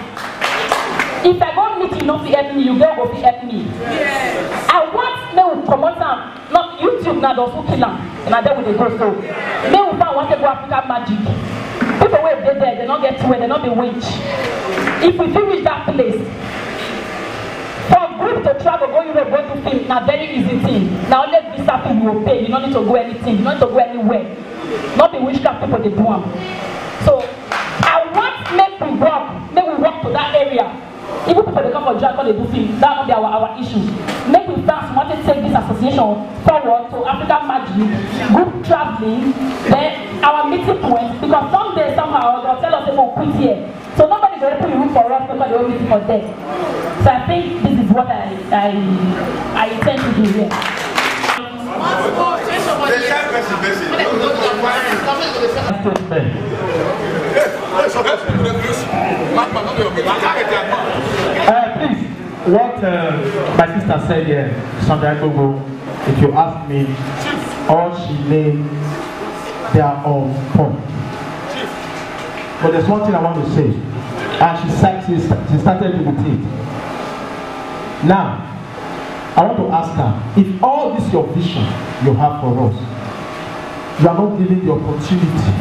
If I go meet you not to help me, you go to help me. Yes. I want me to promote them, not YouTube now those who kill them. And I then with the go so. Me will find want to go African magic. People will be there, they not get to where they not be witch. If we finish that place, for group to travel, go Europe, go to film, now very easy thing. Now let visa people will pay, you don't need to go anything, you don't need to go anywhere. Not the witchcraft people they do them. So I want make we walk to that area. Even people they come for drag, they do film. That will be our issue. Make we dance, want to take this association forward to African magic, group traveling, then our meeting point. Because someday somehow they'll tell us they will quit here. So nobody will open the room for us because they will meet for them. So I think this is what I intend to do here. Please, what my sister said here, Sandra Gogo, if you ask me, all she named, they are on point. But there's one thing I want to say, and she started with it. Now, I want to ask her, if all this your vision you have for us, you are not given the opportunity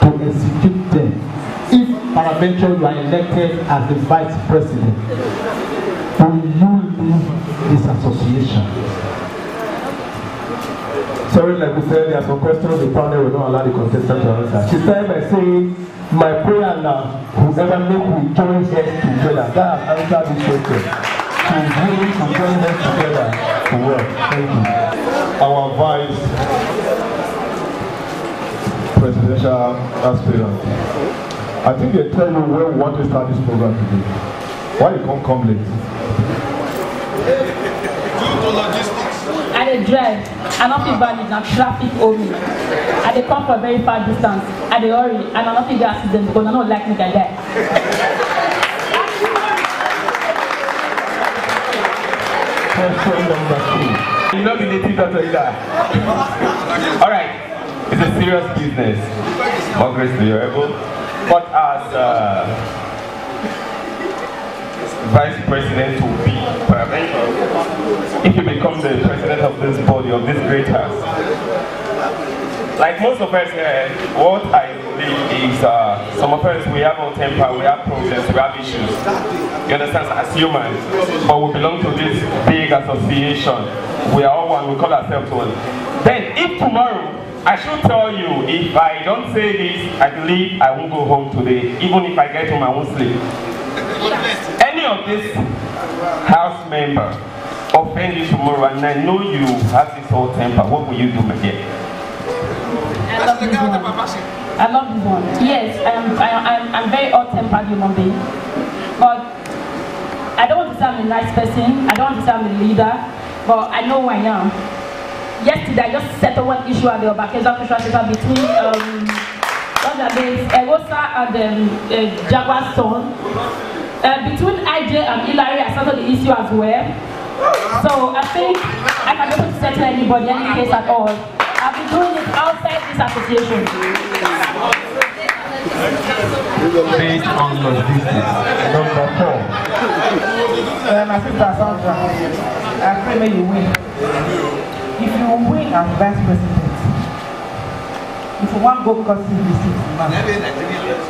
to execute them. If paraventure you are elected as the vice president, will you leave this association? Sorry, like we said, there are some questions the panel will not allow the contestant to answer. She started by saying, my prayer now, whoever make we join heads together. That has answered this question. She's willing to join heads together to work. Thank you. Our vice presidential aspirant. I think they tell you where we want to start this program today. Why you can't come late? Due to logistics. I dey drive, I not feel valid, na traffic only. I dey come from a very far distance. I dey hurry, and I not feel get accident because I don't like me like that. Question number 2. You know the native doctor either. Alright, it's a serious business. More grace to your able. But as vice president to be paraventure, if you become the president of this body, of this great house, like most of us here, what I believe is some of us, we have our temper, we have problems, we have issues. You understand, as humans, but we belong to this big association. We are all one, we call ourselves one. Then if tomorrow, I should tell you, if I don't say this, I believe I won't go home today, even if I get home, I won't sleep. Any of this house member offend you tomorrow, and I know you have this whole temper, what will you do, my dear? I love this one. Yes, I'm very hot-tempered human being, but I don't want to say I'm a nice person. I don't want to say I'm a leader, but I know who I am. Yesterday, I just settled one issue at the Obakeza between Egosa and Jaguar's son. Between IJ and Hillary, I settled the issue as well. So I think I can be able to settle anybody, any case at all. I've been doing it outside this association. Based on logistics. Number 4. My sister Sandra, I pray may you win. If you win as vice president, if you want to go cause visit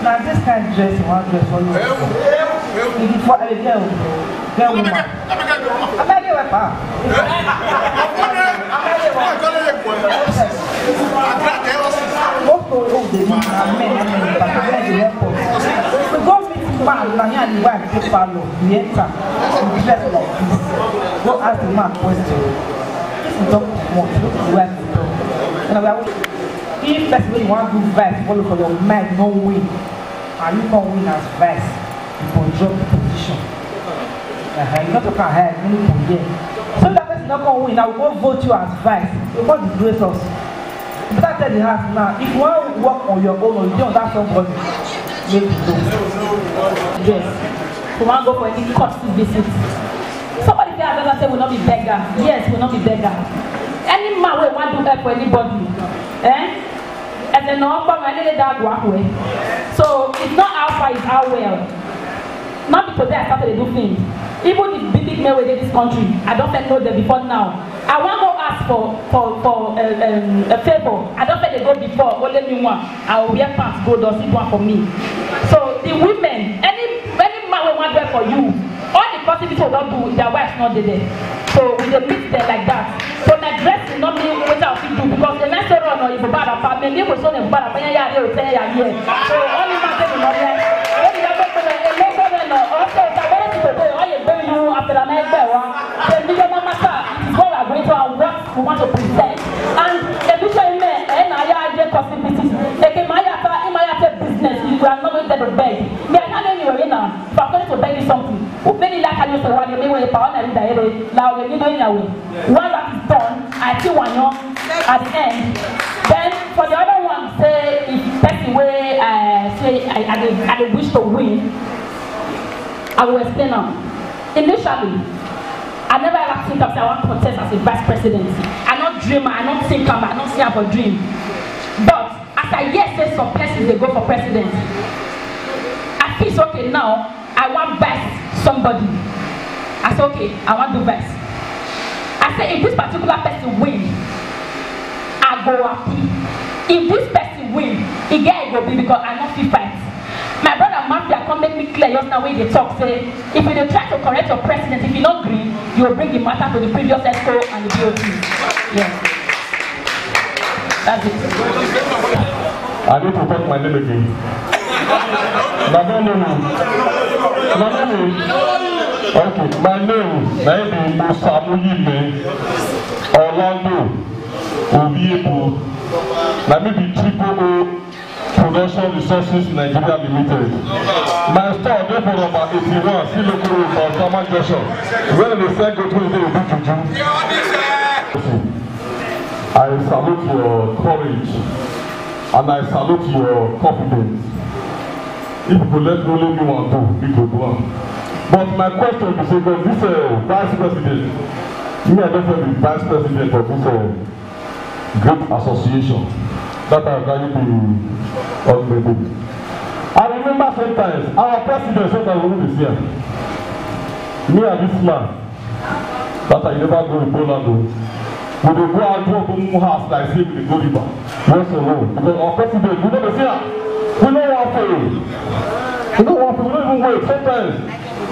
now this kind of dress you want dress for you. If you for a girl woman. I'm not here pa. Most of the men but the airport. So go meet man now here and wife take follow. We enter we dress like this. Go ask the man question. If you talk more, look at the wife you talk. If that's what you want to do vice, follow for your mind, no win. And you can't win as vice, you can drop the position. You not to have many people here. So that person not going to win, I will go vote you as vice. You can't disgrace us. But I tell the house now, if you want to work on your own or you don't have somebody, make it do. Yes. You want to go for any courtesy visit. Somebody there doesn't say will not be beggar. Yes, will not be beggar. Any man will want to do that for anybody. And then no one that way. So it's not how far, it's how well. Not because I started to do things. Even the big men within this country, I don't know them before now. I want to ask for a favor. I don't think they go before, only me one. I will wear pants, go does it one for me. So the women, any man will want to for you. All the possibilities will not do, their wives not there. So we don't meet them like that. So my dress is not me what I do because the next run or if a bad apartment, they will show them bad apartment, they will say here. So only man take the money. Only that also if I want to go, all you bring you after the night there, then we don't matter. It is what we are going to and what we want to present. And the future in me, and I get possibilities. Like in my business, you are not going to beg. Me, I can't anywhere now. If I'm going to beg you something, very like I used to want you may way power and direct. Now when you know in a way. Once that is done, I see one at the end. Then for the other one, say if that's the way say I wish to win, I will explain now. Initially, I never ever think of I want to contest as a vice president. I'm not dreamer, I don't think about, I don't see about dream. But as I hear say some persons they go for president, I feel okay now. I want vice somebody. I say okay, I want to vice. I say if this particular person win, I go happy. If this person win, it go be because I not feel fight. My brother Mafia come make me clear just now when they talk say if you try to correct your president, if you not agree, you will bring the matter to the previous ESCO and the BOT. Yes. That's it. I need to talk my name again. Okay, my name is Osamu Orlando Uwadiae. Now maybe Triple Production Resources Nigeria Limited. My store there for about 81, still local for Osama Joshua. When they say go to the I salute your courage and I salute your confidence. If you let only me one do, people do one. But my question is because this vice president, me I don't be vice president of this great association that are going to be on the book. I remember sometimes our president said that we will be here. Me and this man that I never go to Poland. We will go out to a house like say we go river. Yes or no? Because our president, we don't see her. We don't want to. We don't want to. We don't even wait. Sometimes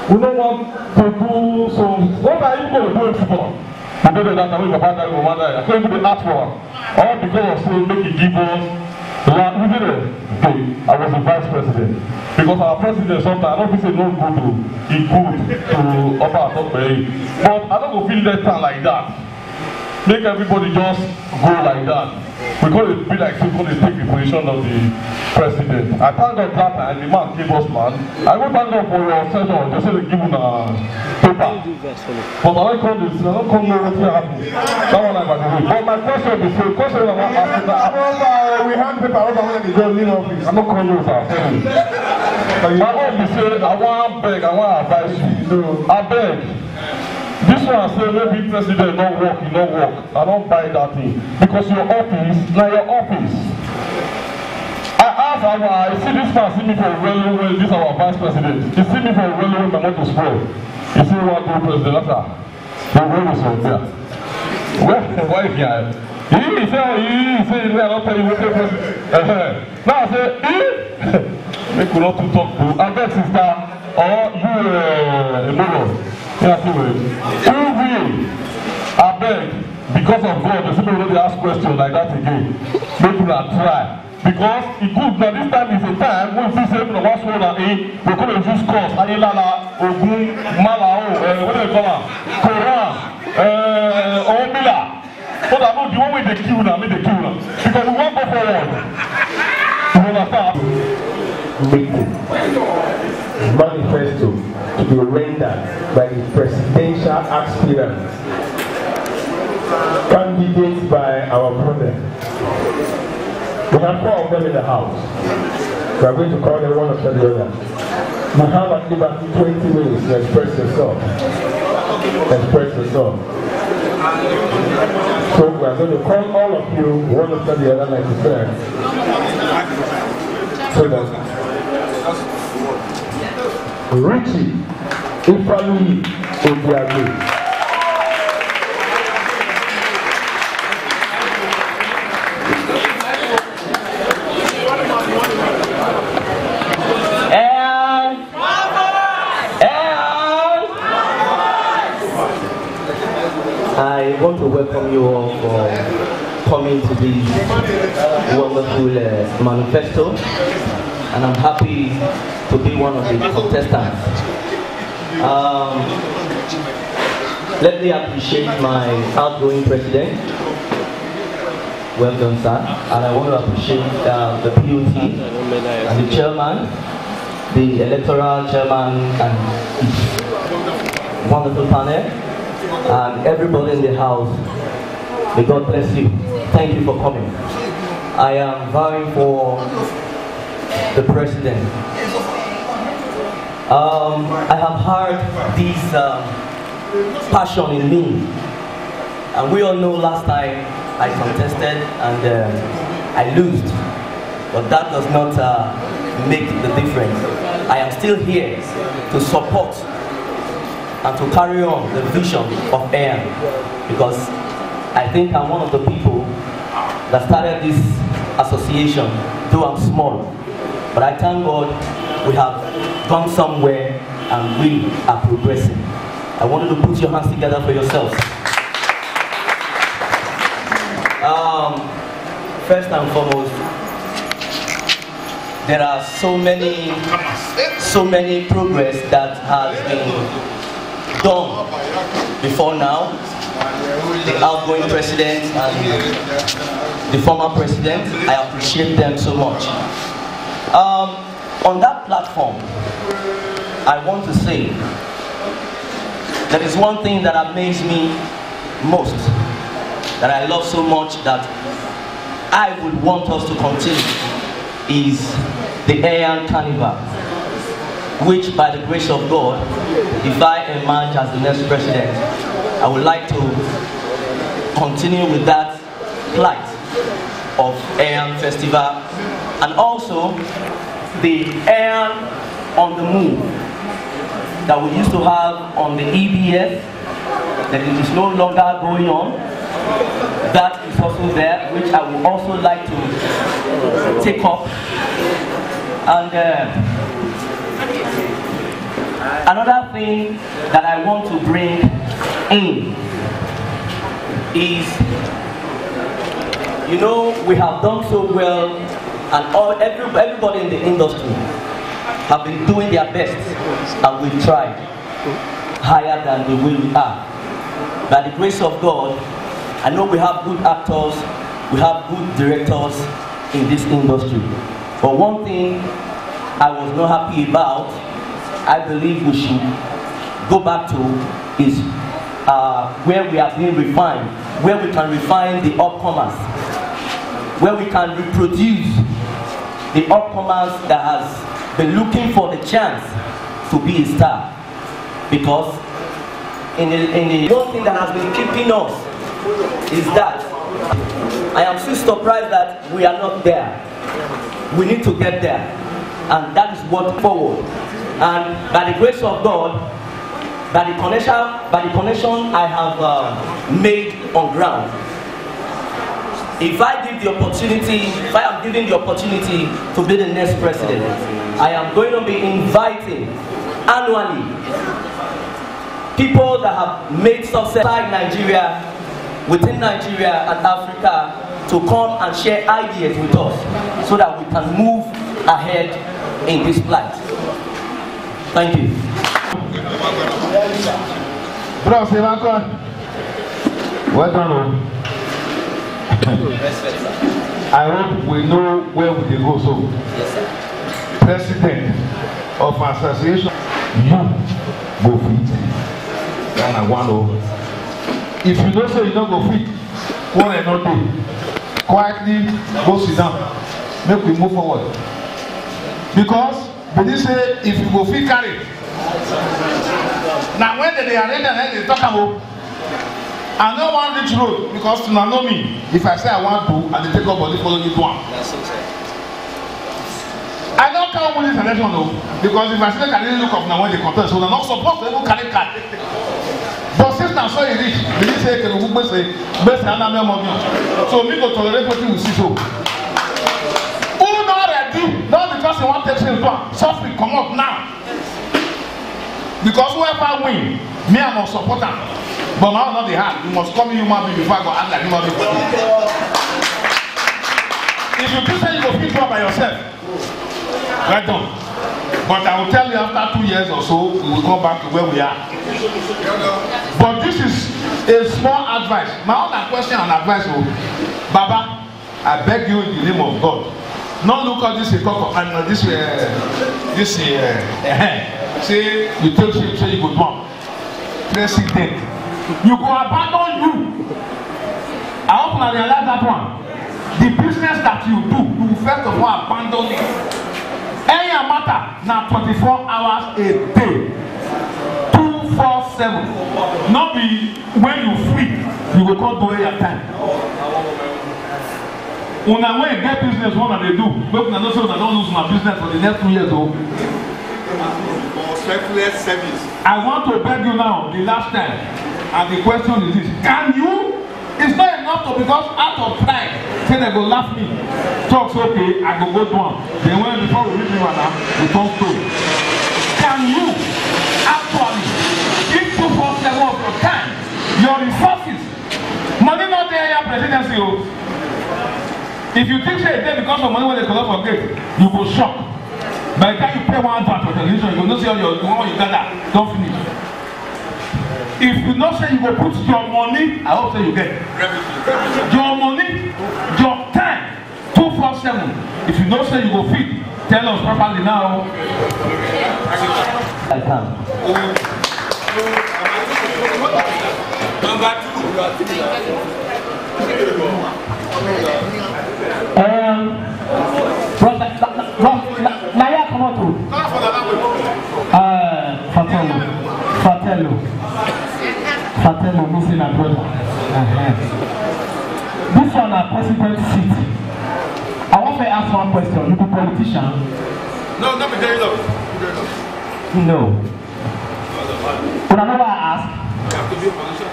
we don't want to do some. What are you going to do it for? I don't know that I'm going to find that woman. I can't even ask for her. All because of saying make it give us. We did it. Okay, I was the vice president. Because our president sometimes I don't feel no good to he good to upper top. But I don't feel that time like that. make everybody just go like that. We're going to be like people to take the position of the president. I thank God that time, the man gave us man. I will thank God for your session. They say they give him a paper. But I don't come this, I don't come know what happened. That one I got to do. But my question is, the question I want to ask is that we hand paper over when they just leave office. I'm not calling you, sir. My own is say, I want to beg, I want to advise you. I beg. This one say maybe president don't work, you don't work. I don't buy that thing. Because your office, now your office. I asked I see this man see me for a railway, this is our vice president. He see me for a railway, my motor spoil. He see what the president after. The railway is there. Well, why here? He say, I don't tell you what the president. Now I say, they could not to talk to. I bet sister, or you, Emmanuel. I beg, because of God, the people don't ask questions like that again. Make people try. Because it could now this time is a time when we say what's one and we're going to use course, Ayilala, Ogun, Malao, what do they call them? Koran, Omila. So that the one way they kill them, make they kill them. Because we won't go forward. You understand? Manifesto to be rendered by the presidential aspirant, candidates by our brother. We have 4 of them in the house. We are going to call them one after the other. You have at least 20 minutes to express yourself. Express yourself. So we are going to call all of you one after the other like you said. So that Richie Ugiagbe I want to welcome you all for coming to this wonderful manifesto, and I'm happy to be one of the contestants. Let me appreciate my outgoing president. Well done, sir. And I want to appreciate the POT and the chairman, the electoral chairman, and wonderful panel. And everybody in the house, may God bless you. Thank you for coming. I am vying for the president. I have heard this passion in me, and we all know last time I contested and I lost, but that does not make the difference. I am still here to support and to carry on the vision of EAAN, because I think I'm one of the people that started this association, though I'm small. But I thank God we have gone somewhere and we are progressing. I want you to put your hands together for yourselves. First and foremost, there are so many progress that has been done before now. The outgoing president and the former president, I appreciate them so much. On that platform, I want to say there is one thing that amazes me most, that I love so much, that I would want us to continue, is the EAAN Carnival, which by the grace of God, if I emerge as the next president, I would like to continue with that plight of EAAN Festival, and also the EAAN on the Move that we used to have on the EBS, that it is no longer going on. That is also there, which I would also like to take up. And another thing that I want to bring in is, you know, we have done so well, and everybody in the industry have been doing their best, and we've tried higher than the way we are. By the grace of God, I know we have good actors, we have good directors in this industry. But one thing I was not happy about, I believe we should go back to, is where we are being refined, where we can refine the upcomers, where we can reproduce the upcomers that has been looking for the chance to be a star. Because in the one thing that has been keeping us is that I am still surprised that we are not there. We need to get there, and that is what forward. And by the grace of God, by the connection I have made on ground, if I give the opportunity, if I am given the opportunity to be the next president, I am going to be inviting annually people that have made success inside Nigeria, within Nigeria and Africa, to come and share ideas with us so that we can move ahead in this plight. Thank you. Bro, well done. I hope we know where we can go. So, President of Association, you go fit. Then one over. If you don't say you don't go fit, one and not day. Quietly go sit down. Make we move forward. Because they say if you go fit carry. Now when they are ready and they talk about, I don't want reach road because to know me. If I say I want to, and they take up body follow you to one. I don't count with this election though, because if I say I look up now when they contest, so they're not supposed to even carry card. But since now so you reach, they say can we say best another money. So me go tolerate what you see so. Who not ready? Not because you want to take one. Softly come up now. Because whoever win, me I'm a supporter. But now not the hard. You must come in human being before I go act like human being. If you do say you go fit one by yourself, right on. But I will tell you after 2 years or so, we will come back to where we are. But this is a small advice. My other question and advice, Baba, I beg you in the name of God, not look at this and this say you tell you say you go down. President, you go abandon you. I hope I realize that one. The business that you do, you will first of all abandon it. Any matter now 24 hours a day, 247. Not be when you free, you will come do your time. When I went get business, what they do? But I don't say I don't lose my business for the next 2 years old. Service. I want to beg you now, the last time, and the question is this: can you? It's not enough to, because out of pride, say they go laugh me. Talks okay, I go down. Then when before we reach me now, we talk stone. Can you actually give 247 of your time, your resources, money not there in your presidency? If you think say it's because of money when they collect for gate, you go shock. By the time you pay one for television, you will not see all your one you gather, don't finish. If you not say you go put your money, I hope say you get your money, your time, 247. If you not say you go feed, tell us properly now. I can. Naya come on to Fratello, missing a brother. This one a president seat. I want to ask one question. You be politician? No, not be very low. No. But I never ask. You have to be a politician.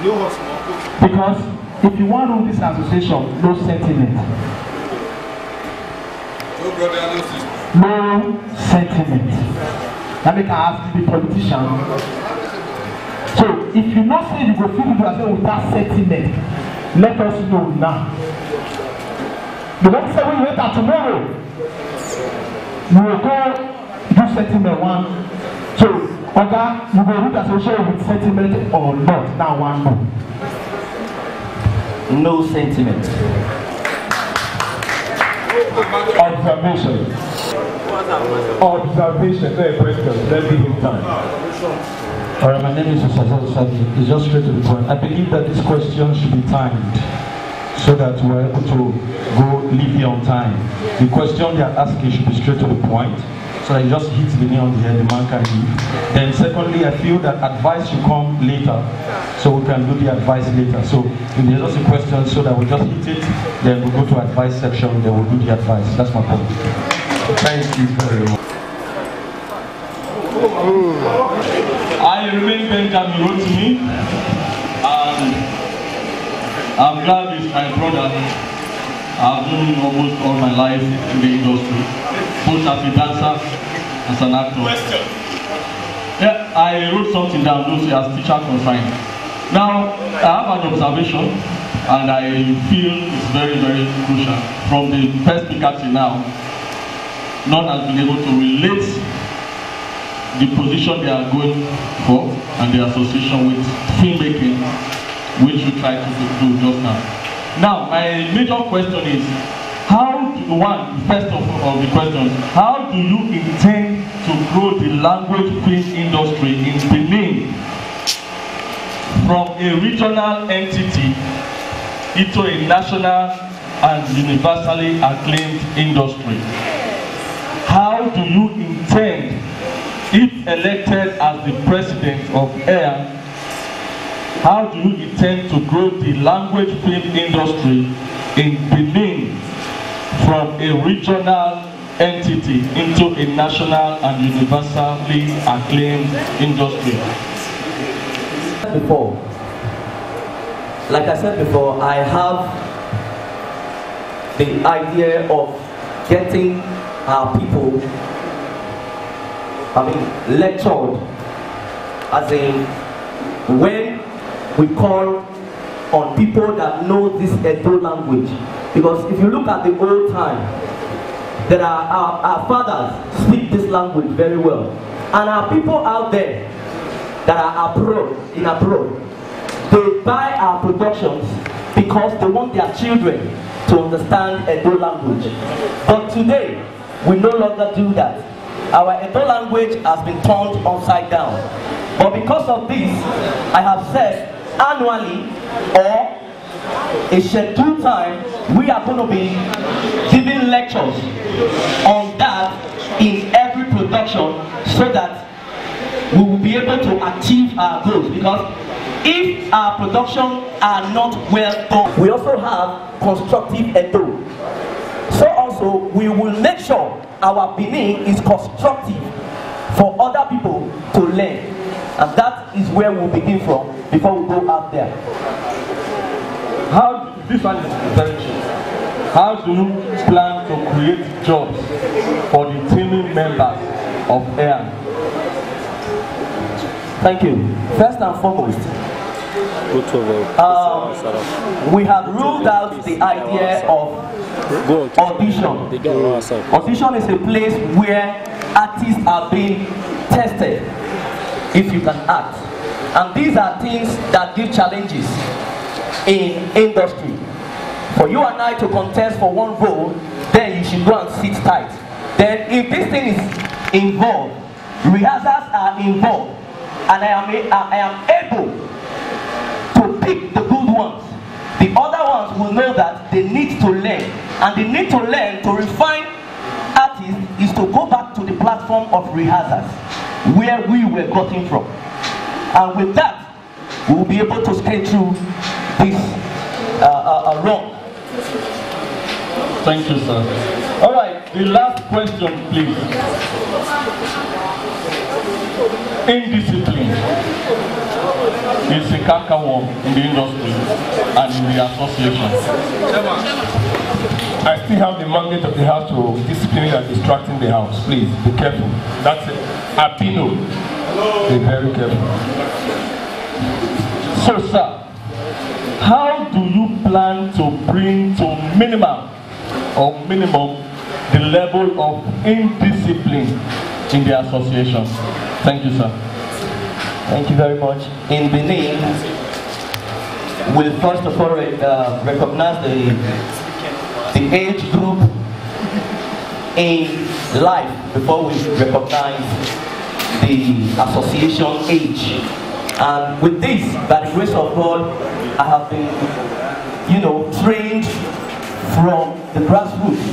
No small. Because if you want to rule this association, no sentiment. No brother, no sister. No sentiment. That make I ask the politician. So if you not say you go feel people are saying without sentiment, let us know now. The don't say when you wait till tomorrow, you will go do sentiment one. So Oga, you go read association with sentiment or not? Now one more. No sentiment. Observation. Observation. No question. Let's give him time. Alright, my name is Osasu. It's just straight to the point. I believe that this question should be timed so that we're able to go leave here on time. The question they are asking should be straight to the point, so that it just hits the nail on the head, the man can leave. Then secondly, I feel that advice should come later, so we can do the advice later. So if there's just a question, so that we just hit it, then we'll go to advice section, then we'll do the advice. That's my point. Thank you very much. I remain Benjamin Rotimi, and I'm glad he's my brother. I've known him almost all my life in the industry, both as a dancer, as an actor. Yeah, I wrote something down, those as teacher consigned. Now, I have an observation, and I feel it's very, very crucial. From the first speaker till now, none has been able to relate the position they are going for and the association with filmmaking, which we tried to do just now. Now, my major question is, first of the questions, how do you intend to grow the language film industry in Benin from a regional entity into a national and universally acclaimed industry? How do you intend, if elected as the president of EAAN, how do you intend to grow the language film industry in Benin from a regional entity into a national and universally acclaimed industry? Like I said before, I have the idea of getting our people, lectured, as in when we call on people that know this Edo language. Because if you look at the old time, there are our fathers speak this language very well. And our people out there that are abroad, they buy our productions because they want their children to understand Edo language. But today, we no longer do that. Our Edo language has been turned upside down. But because of this, I have said annually or a scheduled time, we are going to be giving lectures on that in every production so that we will be able to achieve our goals. Because if our productions are not well done, we also have constructive Edo. So also, we will make sure our Benin is constructive for other people to learn. And that is where we'll begin from before we go out there. This one is very true. How do you plan to create jobs for the teaming members of EAAN? Thank you. First and foremost, we have ruled out the idea of audition. Audition is a place where artists are being tested if you can act. And these are things that give challenges in industry. For you and I to contest for one role, then you should go and sit tight. Then if this thing is involved, rehearsals are involved, and I am able to pick the good ones, the other ones will know that they need to learn. And they need to learn to refine artists is to go back to the platform of rehearsals, where we were gotten from. And with that, we will be able to skate through this run. Thank you, sir. All right, the last question, please. Indiscipline is a cankerworm in the industry and in the association. I still have the mandate of the house to discipline and distracting the house. Please be careful. That's it. Apino. Be very careful. So, sir, how do you plan to bring to minimum the level of indiscipline in the association? Thank you, sir. Thank you very much. In Benin, we first of all recognize the age group in life before we recognize the association age. And with this, by the grace of God, I have been, trained from the grassroots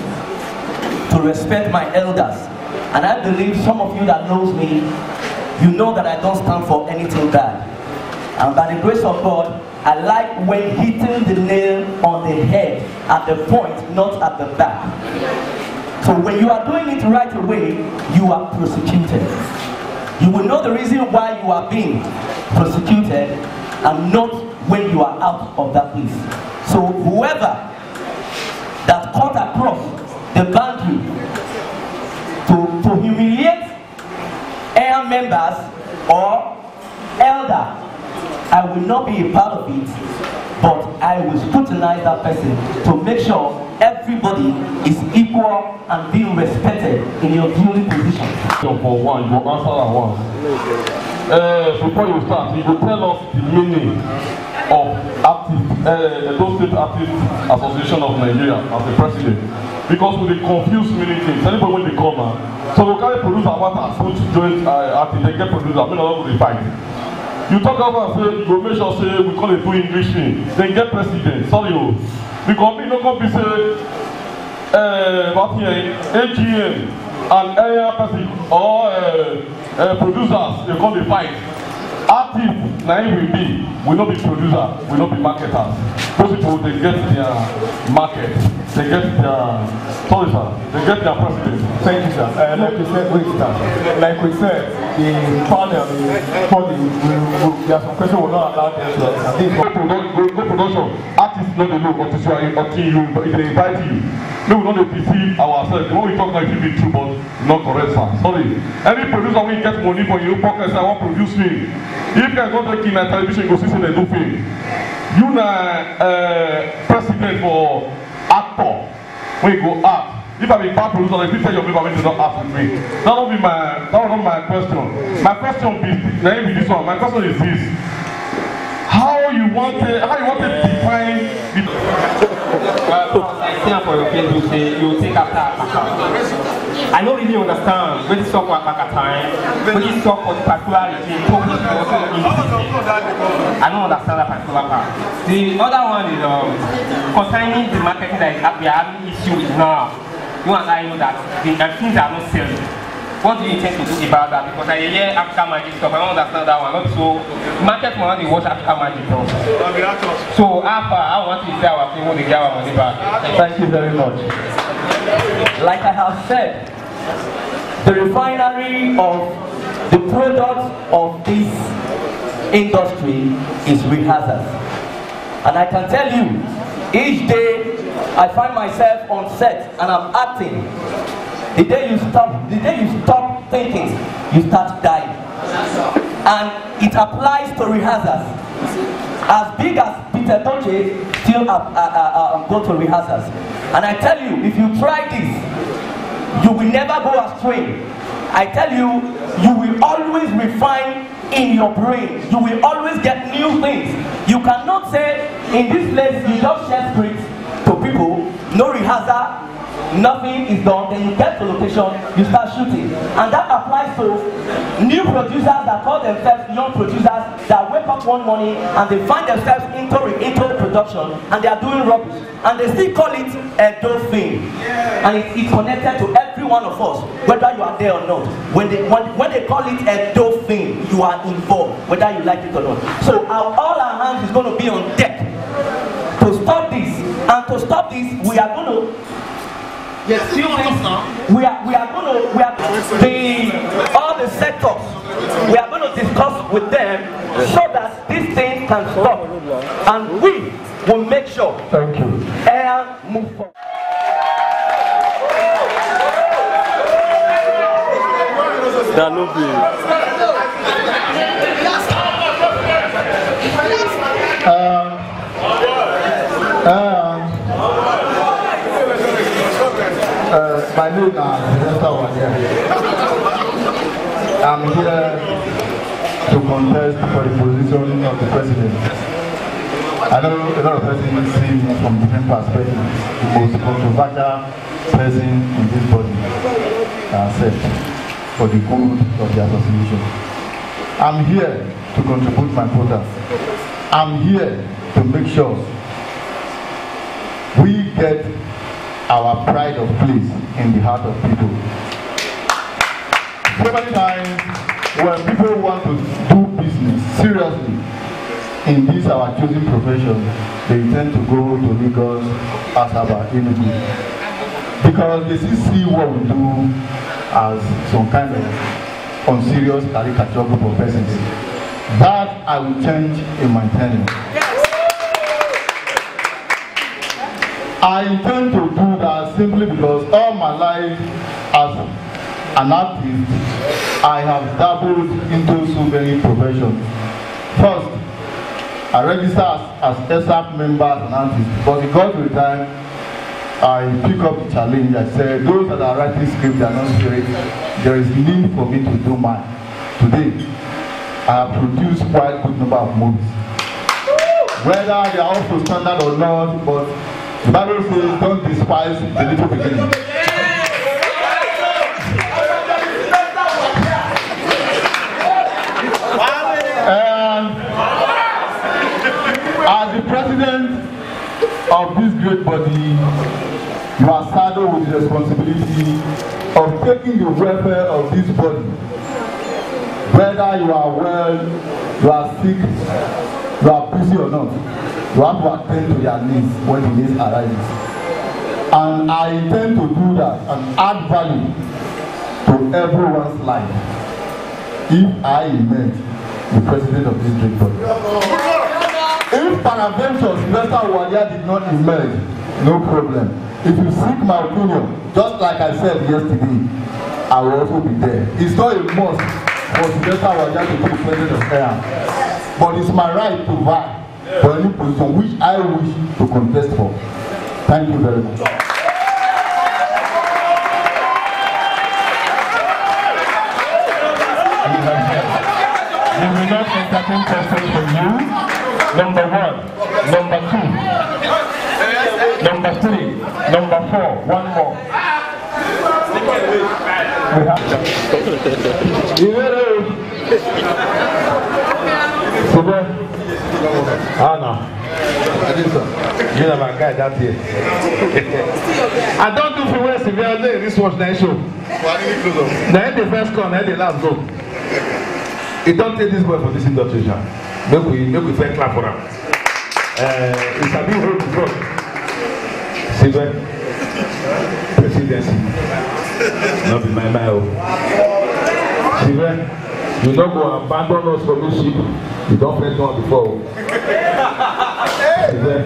to respect my elders. And I believe some of you that knows me, you know that I don't stand for anything bad. And by the grace of God, I like when hitting the nail on the head at the point, not at the back. So when you are doing it right away, you are prosecuted. You will know the reason why you are being prosecuted and not when you are out of that place. So whoever that cut across the boundary to humiliate EAAN members or elder, I will not be a part of it, but I will scrutinize that person to make sure everybody is equal and being respected in your duly position. For one, you will answer at once. Before you start, you will tell us the meaning of those State Artists Association of Nigeria as the president. Because we confuse many things. Anybody when they come out, so we carry producer water, put joint artist, they get producer, we don't go fight. You talk about say you go make sure say we call it do English thing, then get president. Sorry, because we no come be say what here AGM and area person or producers they come dey fight. Artists na it will be. We no be producer, we no be marketers. Those people they get their market, they get their sorry sir, they get their president. Thank you, sir. Like we said, wait, sir. Like we said, the panel, there are some questions we're not allowed to answer. Go production. Artists know the law until you they invite you. No, we don't deceive ourselves. The one we talk now it be true, but not correct, sir. Sorry. Any producer when you get money for your pocket, say I want to produce film. If guys don't take in a television, go see they do film. You na president for actor. When you go act. If I'm a bad producer, if you tell your people to not act with me, that will not my question. My question is this one. My question is this: how you want to define the I stand for your Facebook say you take after I don't really understand when this talk about time, when this talk for the particular regime, I don't understand that particular part. The other one is concerning the marketing that we are having issue with now. You and I know that the things are not selling. What do you intend to do about that? Because I hear African magic stuff, I don't understand that one. Not so market for they watch African magic stuff. So after I want to say our people they get our money back. Thank you very much. Like I have said, the refinery of the product of this industry is rehearsals. And I can tell you, each day I find myself on set and I'm acting. The day you stop thinking, you start dying. And it applies to rehearsals. As big as Peter Doche still go to rehearsals. And I tell you, if you try this, you will never go astray. I tell you, you will always refine in your brain. You will always get new things. You cannot say, in this place, you just share scripts to people, no rehearsal, nothing is done, then you get to location, you start shooting. And that applies to new producers that call themselves young producers that wake up one morning and they find themselves into production and they are doing rubbish. And they still call it a dope thing. And it's connected to every one of us, whether you are there or not. When they call it a dope thing, you are involved, whether you like it or not. So all our hands is going to be on deck to stop this. And to stop this, we are going to yes, all the sectors, we are going to discuss with them so that this thing can stop. And we will make sure. Thank you. EAAN move forward. My name is Sylvester Uwadiae. I'm here to contest for the position of the president. I know a lot of persons see me from different perspectives. The most controversial person in this body except for the good of the association. I'm here to contribute my quota. I'm here to make sure we get our pride of place in the heart of people. So many times when people want to do business seriously in this our chosen profession, they tend to go to Lagos, Asaba, Enugu, because they see what we do as some kind of unserious caricature group of persons. That I will change in my tenure. I intend to do that simply because all my life as an artist, I have dabbled into so many professions. First, I registered as ESAP member as an artist, but it got to the time I pick up the challenge. I said, those that are writing scripts, they are not spirit. There is need for me to do mine. Today, I have produced quite a good number of movies. Whether they are also standard or not, but the Bible says, don't despise the little beginning. And as the president of this great body, you are saddled with the responsibility of taking the welfare of this body. Whether you are well, you are sick, you are busy or not, you have to attend to your needs when the needs arise. And I intend to do that and add value to everyone's life if I emerge the president of this great body. If peradventure Sylvester Uwadiae did not emerge, no problem. If you seek my opinion, just like I said yesterday, I will also be there. It's not a must for Sylvester Uwadiae to be president of EAAN, but it's my right to vie for any position which I wish to contest for. Thank you very much. We will not entertain questions from you. Number 1, number 2, number 3, number 4, one more. We have Anna. You know my guy that here. I don't do for West Severe this was nice show. Now the first call, now the last go. It don't take this boy for this industry. Make we fair clap for him. It's a big road before. Silver presidency. Not be my mile. Silver, you don't go abandon us for this ship. You don't play one before. Silver,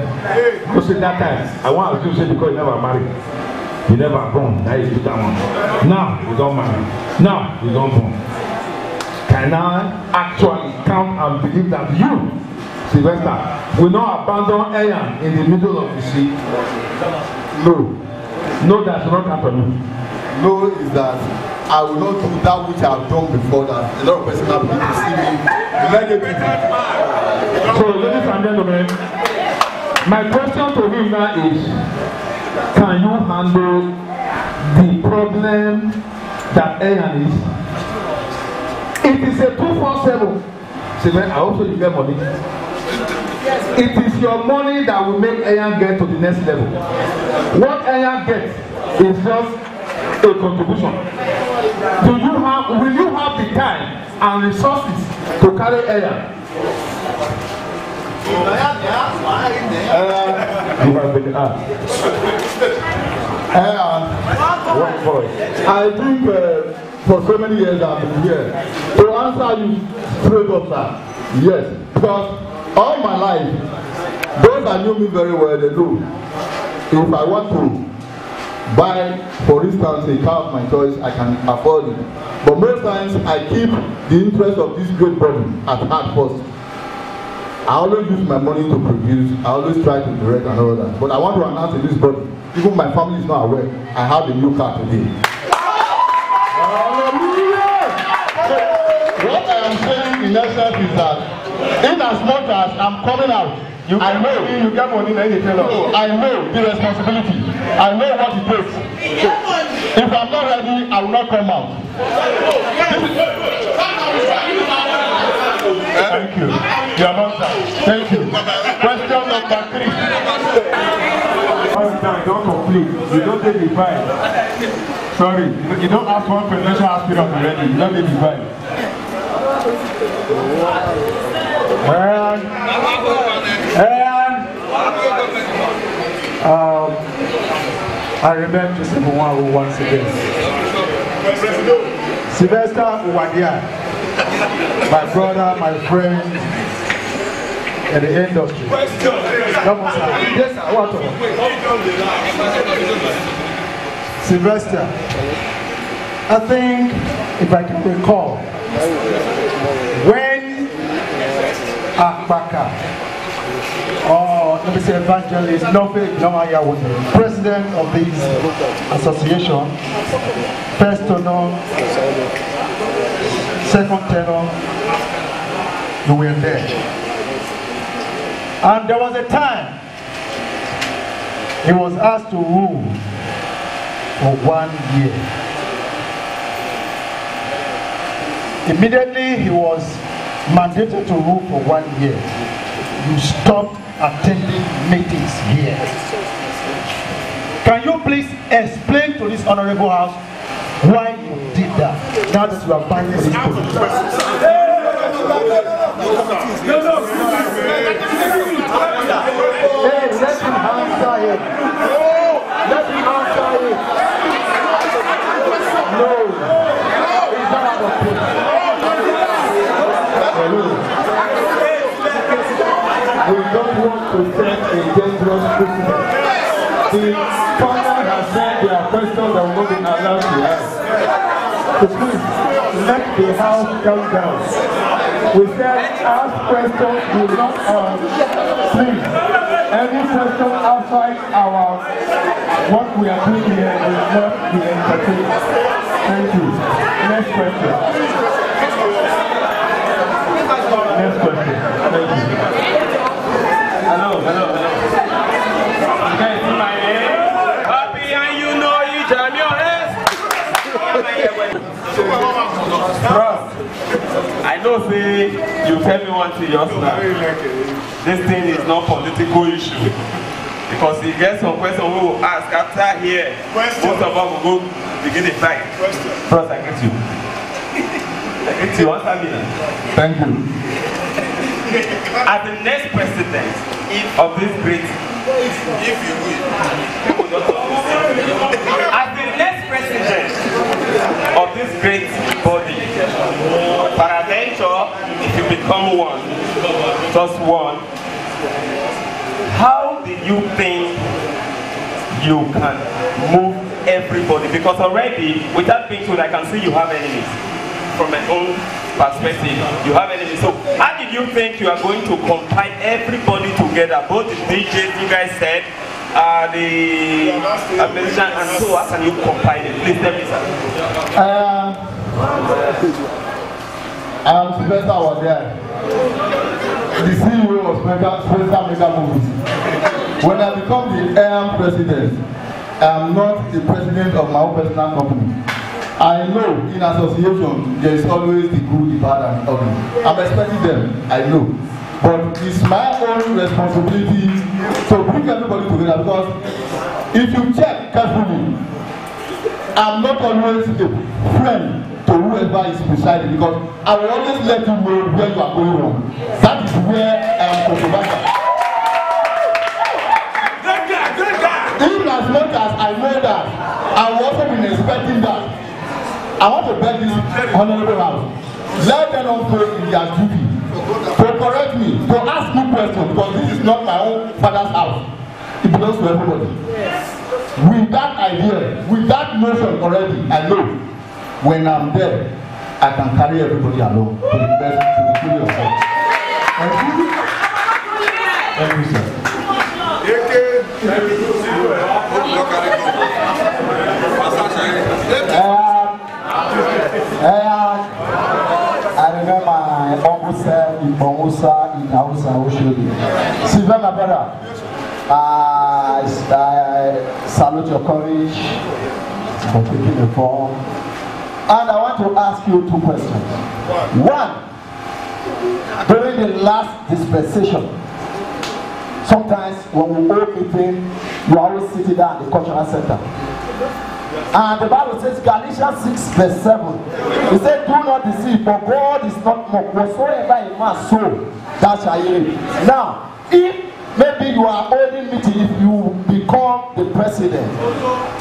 go see that time. I want to say because you never married. You never born. Now you do that one. Now you don't marry. Now you don't born. Can I actually count and believe that you, Sylvester, will not abandon EAAN in the middle of the sea? No. No, that will not happen. No is that I will not do that which I have done before that. A lot of persons have been to see me. So, ladies and gentlemen, my question to him now is, can you handle the problem that EAAN is? It is a 247. See, I also you get money. It is your money that will make EAAN get to the next level. What EAAN gets is just a contribution. Will you have the time and resources to carry EAAN? You have been asked. One voice. I think for so many years I've been here to answer you straight up, sir. Yes, because all my life, those that knew me very well, they know if I want to buy, for instance, a car of my choice, I can afford it. But most times I keep the interest of this great body at heart first. I always use my money to produce. I always try to direct and all that. But I want to announce in this body, even my family is not aware, I have a new car today. What I am saying in essence point is that in as much as I'm coming out, I know you get money, then you tell us. I know the responsibility. I know what it takes. If I'm not ready, I will not come out. Thank you. You are not done. Thank you. Question number 3. Don't complete. You don't take the file. Sorry, you don't ask one presidential aspirant already. You don't take the file. I remember to say one once again. Sylvester Uwadiae, my brother, my friend in the industry. Yes, what? Sylvester, I think, if I can recall, when Akbaka, or let me say evangelist, president of this association, first tenor, second tenor, you were there. And there was a time he was asked to rule for 1 year. Immediately he was mandated to rule for 1 year. You stopped attending meetings here. Can you please explain to this honorable house why you did that? Now that you are buying for this position. Hey, let him answer it. Let him answer it. No, it's not our position. We don't want to set a dangerous precedent. The panel has said there are questions that will not be allowed to ask. So please, let the house come down. We said ask questions, do not please. Any question outside our what we are doing here will not be entertained. Thank you. Next question. Next question. Thank you. Hello. You guys see my name? Happy and you know you jam your hands. I know say you tell me one thing just now. This thing is not political issue. Because he gets some questions we will ask after here. Most of us will go begin the fight. Bros, I get you. Answer me now. Thank you. As the next president of this great, as the next president of this great body, peradventure, if you become one, just one, how do you think you can move everybody? Because already, without being told, I can see you have enemies. From my own perspective, you have enemies. So how did you think you are going to compile everybody together? Both the DJs you guys said, the musician, and so how can you compile it? Please tell me, sir. I'm Sylvester Uwadiae, the CEO of Spencer Mega Movies. When I become the EAAN president, I'm not the president of my own personal company. I know in association there is always the good, the bad, and the ugly. I'm expecting them, I know. But it's my own responsibility to bring everybody together, because if you check carefully, I'm not always a friend to whoever is beside you, because I will always let you know where you are going wrong. That is where I am controversial. Even as much as I know that, I've also been expecting that. I want to beg this honorable house, let them not go in their duty to correct me, to ask me questions, because this is not my own father's house. It belongs to everybody. With that idea, with that notion already, I know when I'm there, I can carry everybody along to the best, to the glory of God. Thank you, sir. I remember my uncle said in Hausa, Osunde. Sylvester Uwadiae, I salute your courage for taking the form. And I want to ask you two questions. One, during the last dispensation, sometimes when we hold meeting, you are always sitting down at the cultural center. And the Bible says, Galatians 6:7, it said, do not deceive, for God is not mocked. Whatsoever a man sow, that shall he reap. Now, if maybe you are holding meeting, if you become the president,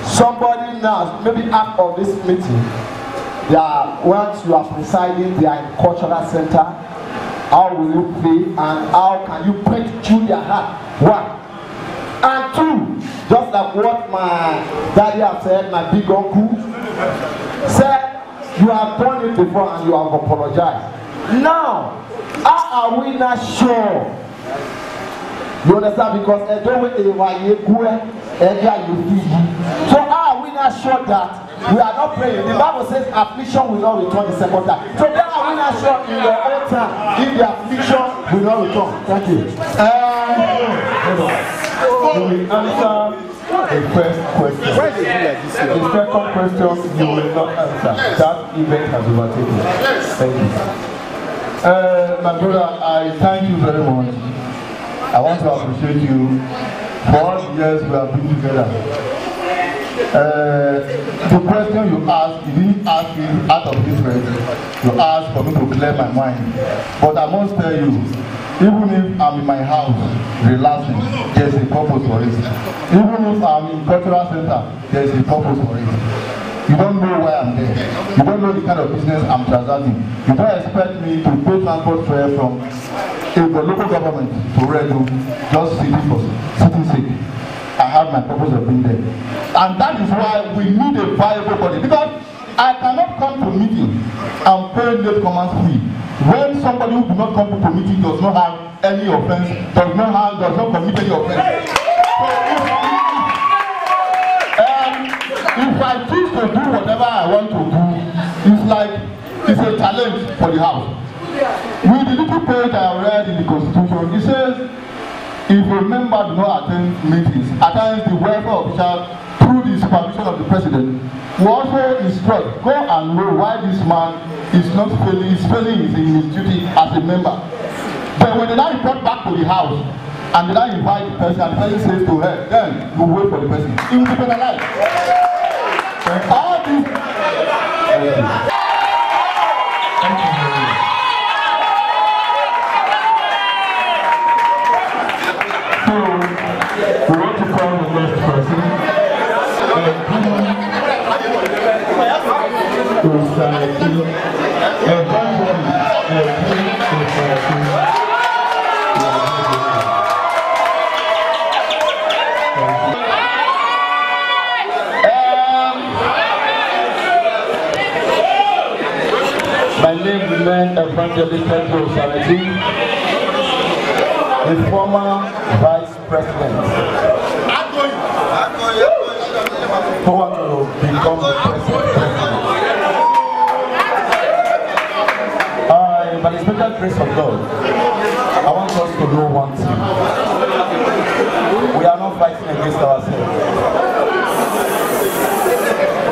somebody now, maybe after this meeting, they are, once you are presiding, they are in cultural center. How will you play and how can you break through their heart? One. And two, just like what my daddy has said, my big uncle said, you have done it before and you have apologized. Now, how are we not sure? You understand? Because so how are we not sure that we are not praying? The Bible says affliction will not return the second time. So then are we not sure in your own time if the affliction will not return? Thank you. You will answer the first question. The second question you will not answer. That event has overtaken. Thank you. My brother, I thank you very much. I want to appreciate you for all the years we have been together. The question you asked, you didn't ask me out of interest. You asked for me to clear my mind. But I must tell you, even if I'm in my house relaxing, there's a purpose for it. Even if I'm in cultural center, there's a purpose for it. You don't know why I'm there. You don't know the kind of business I'm transacting. You don't expect me to pay transport fare from the local government to Redo, just sitting sick. I have my purpose of being there. And that is why we need a viable body. Because I cannot come to a meeting and pay late command fee when somebody who do not come to a meeting does not have any offense, does not commit any offense. So if I choose to do whatever I want to do, it's a challenge for the house. With the little page I read in the Constitution, it says, if a member do not attend meetings, attends the welfare official through the supervision of the president, we also instruct, go and know why this man is not failing in his duty as a member. But when they now report back to the house, and they now invite the person, and the person says to her, then you wait for the person. He will be penalized. All this. So, we want to call the next person. My name remains Evangelist Osasu, the former Vice President. Who want to become the President. By the special grace of God, I want us to know one thing. We are not fighting against ourselves.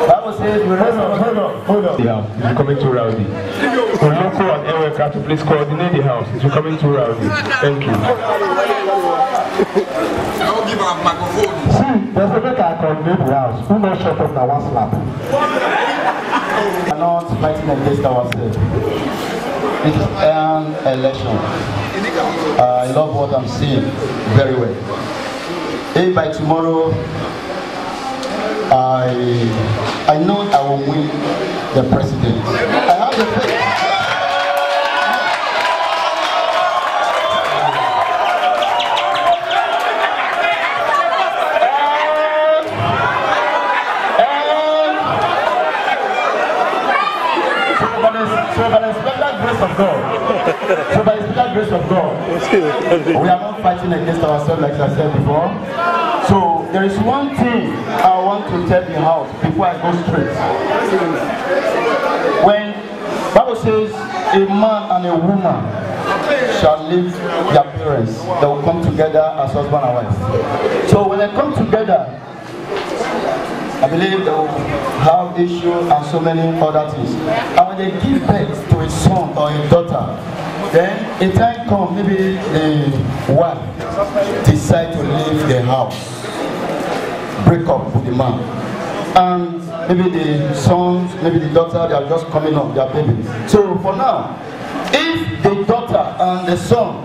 Bible says we hold on. The house is becoming too rowdy. Oloko and Erica to please coordinate the house. It's becoming too rowdy. Thank you. See, there's a way I coordinate the house. Who not shut up now one slap? We are not fighting against ourselves. It's an election. I love what I'm seeing very well. If by tomorrow I know I will win the president. I have the faith. So by the special grace of God, we are not fighting against ourselves like I said before. So there is one thing I want to tell the house before I go straight. When Bible says a man and a woman shall leave their parents. They will come together as husband and wife. So when they come together, I believe they will have issues and so many other things. And when they give birth to a son or a daughter, then a time comes, maybe the wife decide to leave the house, break up with the man. And maybe the sons, maybe the daughter, they are just coming up, they are babies. So for now, if the daughter and the son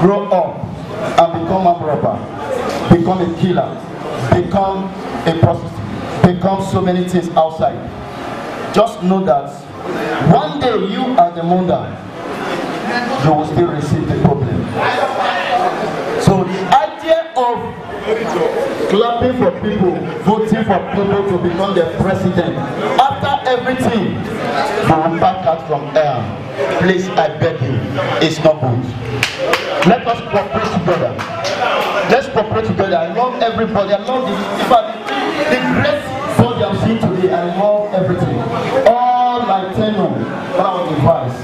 grow up and become a robber, become a killer, become a prostitute, become so many things outside, just know that one day you are the mother, you will still receive the problem. So the idea of clapping for people, voting for people to become the president, after everything, you will back out from air. Please, I beg you, it's not good. Let us cooperate together. Let's cooperate together. I love everybody. I love the great body I'm seeing today. I love everything. All my tenure, when I was in vice.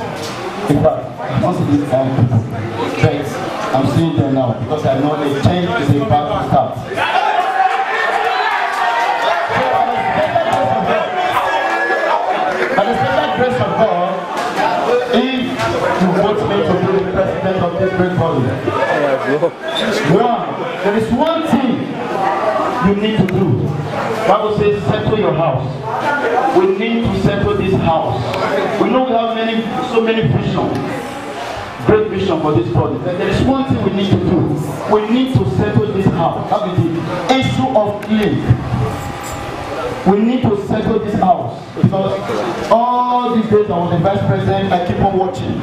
In fact, I must see these people. But I'm seeing them now because I know the change is about to start. By the special grace of God, if you vote me to be the president of this great body, there is one thing you need to do. The Bible says, settle your house. We need to settle this house. We know we have so many visions, great vision for this body. But there is one thing we need to do. We need to settle this house. That is the issue of claim. We need to settle this house because all these days I was the vice president, I keep on watching.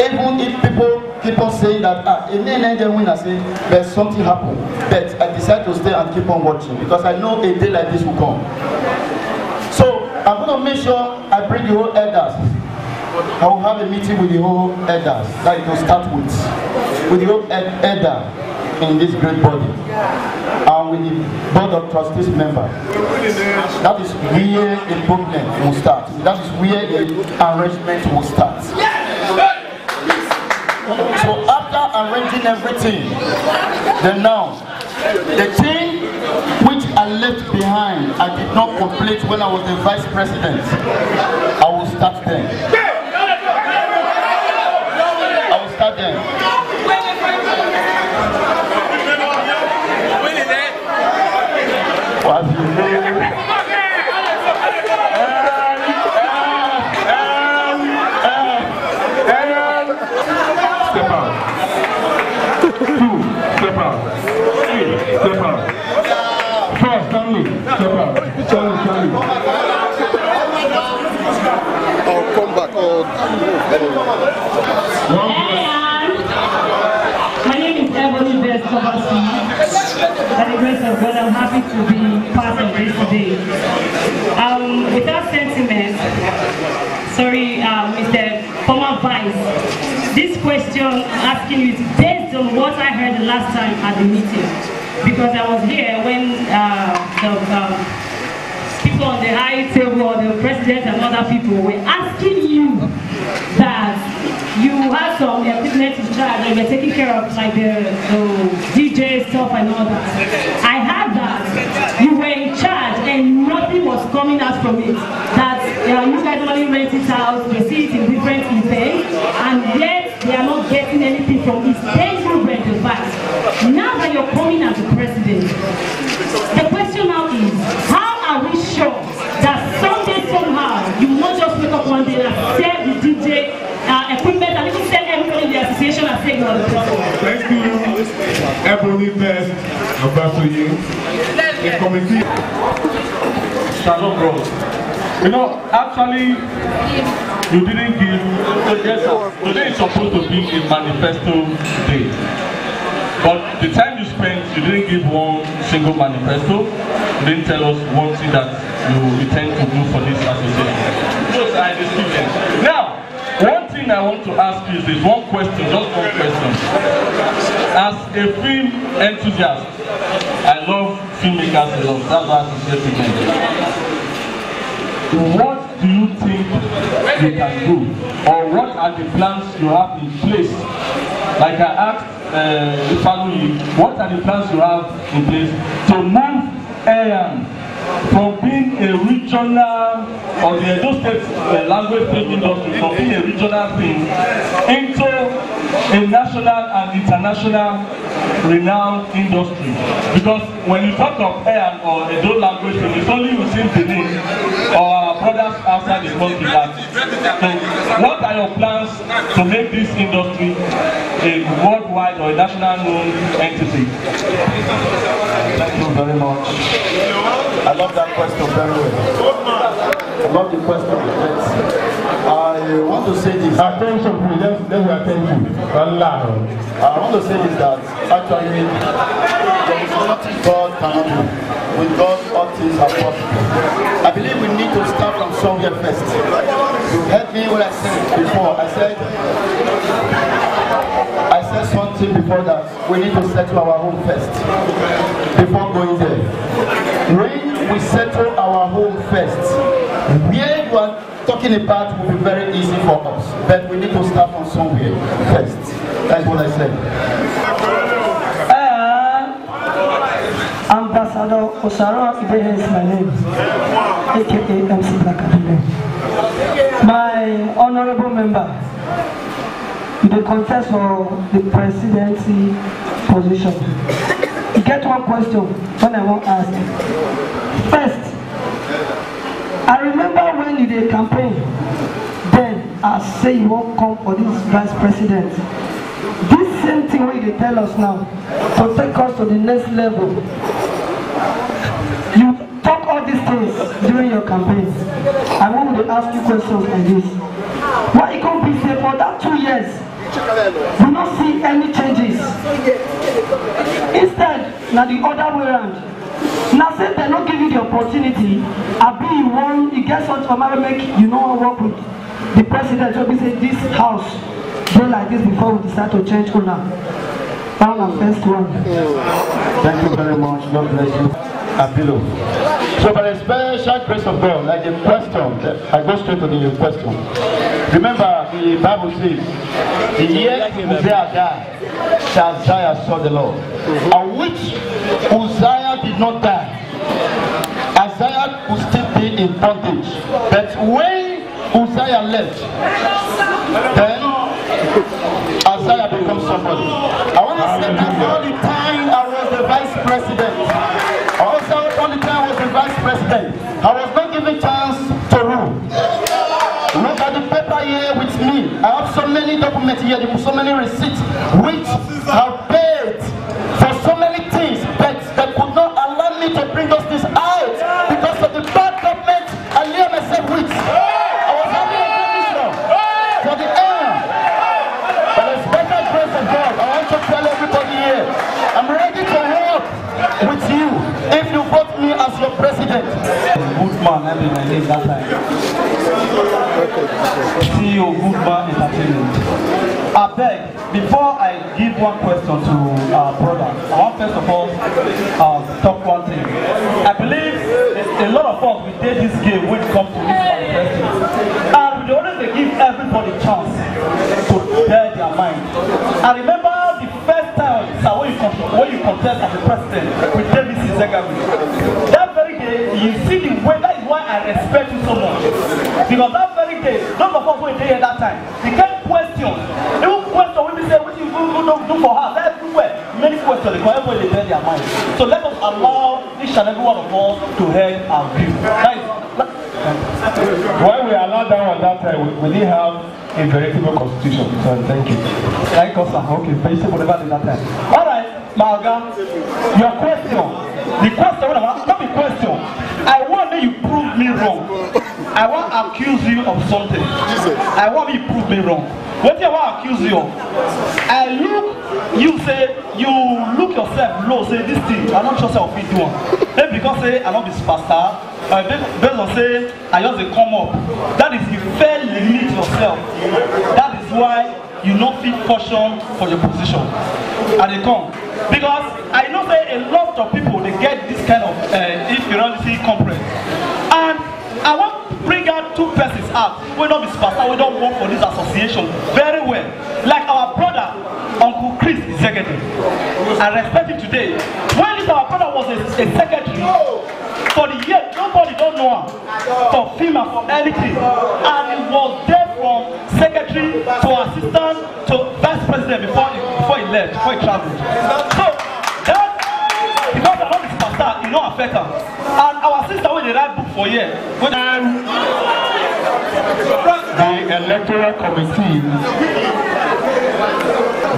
Even if people keep on saying that in the end they win, I say there's something happened. But I decide to stay and keep on watching because I know a day like this will come. So I'm going to make sure I bring the whole elders. I will have a meeting with the whole elders, like to start with the whole elder in this great body, and with the board of trustees member. That is where the problem will start. That is where the arrangement will start. So after arranging everything, then now the thing which I left behind, I did not complete when I was the vice president, I will start then. I will start then. Step out. 2, step out. 3, step out. 4, Stanley, step out. Stanley. I'll come back. My name is Osasu. By the grace of God, I'm happy to be part of this today. Without sentiment, sorry, Mr. Former Vice, this question I'm asking you is based on what I heard the last time at the meeting. Because I was here when the people on the high table, the president and other people were asking you that you had some equipment in charge and you were taking care of like the DJ stuff and all that. I heard that you were in charge and nothing was coming out from it. That you guys only rent it out, you see it in different events, and yet they are not getting anything from it. They will rent the facts. Now that you're coming as the president, the question now is, how are we sure that someday somehow you will not just wake up one day and sell the DJ equipment and even sell everybody in the association and say you are the president? Thank you. Everybody best. I'm back to you. The committee. Shalom, bro. You know, actually, you didn't give. Today is supposed to be a manifesto day. But the time you spent, you didn't give one single manifesto. You didn't tell us one thing that you intend to do for this association. Those are the students. Now, one thing I want to ask you is this one question, just one question. As a film enthusiast, I love filmmakers a lot. That's why I associate with them. What what do you think you can do? Or what are the plans you have in place? Like I asked the family, what are the plans you have in place to move EAAN from being a regional or the Edo State language film industry, from being a regional thing into a national and international renowned industry? Because when you talk of EAAN or Edo language film, it's only within Benin or our brothers outside the country. So what are your plans to make this industry a worldwide or a national known entity? Thank you very much. I love that question very well. I love the question. I want to say this. Attention, please. Let's attention. I want to say this, that actually there is nothing God cannot do. With God, all things are possible. I believe we need to start from somewhere first. You heard me when I said before. I said something before that we need to settle our home first before going there. When we settle our home first, where you are talking about will be very easy for us, but we need to start from somewhere first. That's what I said. Ambassador Osasu is my name, aka MC Black. My honorable member, the contest for the presidency position. You get one question when I want to ask. First, I remember when you did campaign, then I say you won't come for this vice president. This same thing what you tell us now, to take us to the next level. You talk all these things during your campaign. I want to ask you questions like this. Why you can't be safe for that 2 years? We don't see any changes. Instead, now the other way around. Now say they don't give you the opportunity, I be you want you get such a make you know work with the president. So we say this house do like this before we decide to change owner. That was the first one. Thank you very much. God bless you. Abilo. So by the special grace of God, like the question, I go straight to the question. Remember, the Bible says, the year Uziah died, Isaiah saw the Lord. On which Uzziah did not die. Isaiah could still be in bondage. But when Uzziah left, then Isaiah becomes somebody. I want to say that all the time I was the vice president. Also, all the time I was the vice president. I was not given chance to rule. Look at the paper here with me. I have so many documents here, so many receipts, which have paid for so many things, but they could not allow me to bring those things out because of the bad government I near myself with. I was having a commission for the air. By the special grace of God, I want to tell everybody here, I'm ready to help with you if you vote me as your president. Good man, I mean my name that time. CEO Goodman Entertainment. I beg, before I give one question to our brother, I want first of all talk one thing. I believe a lot of us we did this game when it comes to this manifesto. And we always give everybody a chance to tell their mind. I remember the first time when you contest as a president with David Ugiagbe. That very day, you see the way, that is why I respect you so much. Because that very day, those of us who were there that time, they get questions. Even questions when we say, what you do for her, everywhere. Many questions, they come everywhere, they tell their mind. So let us allow each and every one of us to hear our view. Why we allowed that one that time, we didn't have a veritable constitution. So thank you. Like us, okay, basically whatever did that time. Alright, Malga, your question. The question, not the question. I want that you prove me wrong. I want to accuse you of something. I want you to prove me wrong. What do I want to accuse you of? I look, you say, you look yourself low, say this thing, I'm not sure if you do. Maybe because say I'm not this pastor, based on say I just come up. That is you fair limit yourself. That is why you not fit caution for your position. And they come. Because I know that a lot of people they get this kind of inferiority complex. And I want to bring out two out, we don't be superstar, we don't work for this association very well. Like our brother, Uncle Chris Executive. I respect him today. When this our brother was a secretary, for the year, nobody don't know him for FEMA, for anything. And he was there from secretary to assistant to vice president before he left, before he traveled. So that, because I'm not the superstar, it don't affect him. And our sister when they write book for year. The electoral committee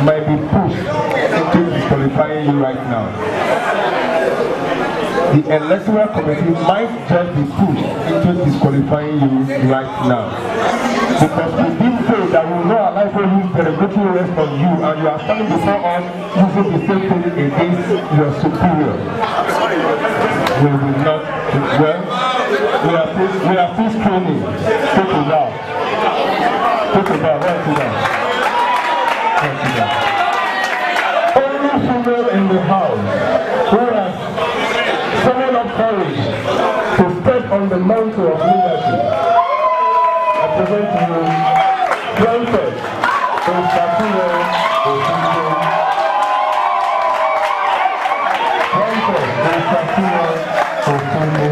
might be pushed into disqualifying you right now. The electoral committee might just be pushed into disqualifying you right now. Because we didn't say that we will not allow for you derogatory rest on you, and you are standing before us using the same thing against your superior. We will not, well, we are still screening. Take it out. Take it out, right to that. Right to that. Only female in the house who has summoned up courage to step on the mantle of leadership. I present to you Francess, Osasu, Osunde. Francess, Osasu, Osunde.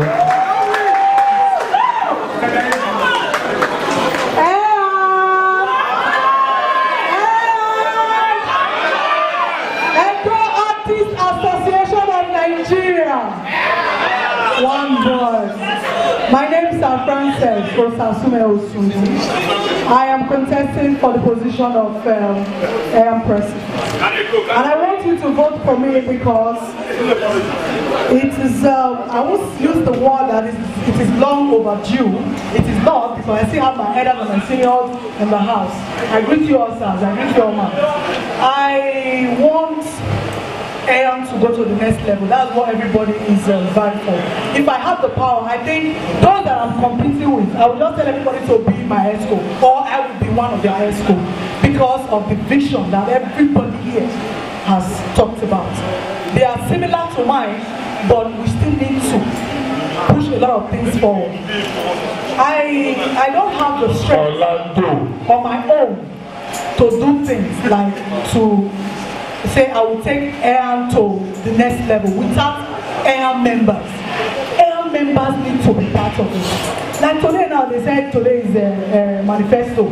One voice. My name is Francess, Osunde. I am contesting for the position of EAAN president. And I want you to vote for me because it is, I won't use the word that it is long overdue. It is not, because I still have my elders and my seniors in the house. I greet you all, sirs. I greet you all, man. I want EAAN to go to the next level. That's what everybody is vying for. If I have the power, I think those that I'm competing with, I will just tell everybody to be my ESCO, or I will be one of their ESCO, because of the vision that everybody here has talked about. They are similar to mine, but we still need to push a lot of things forward. I don't have the strength on my own to do things like to say I will take EAAN to the next level without EAAN members. EAAN members need to be part of it. Like today now, they said today is a manifesto.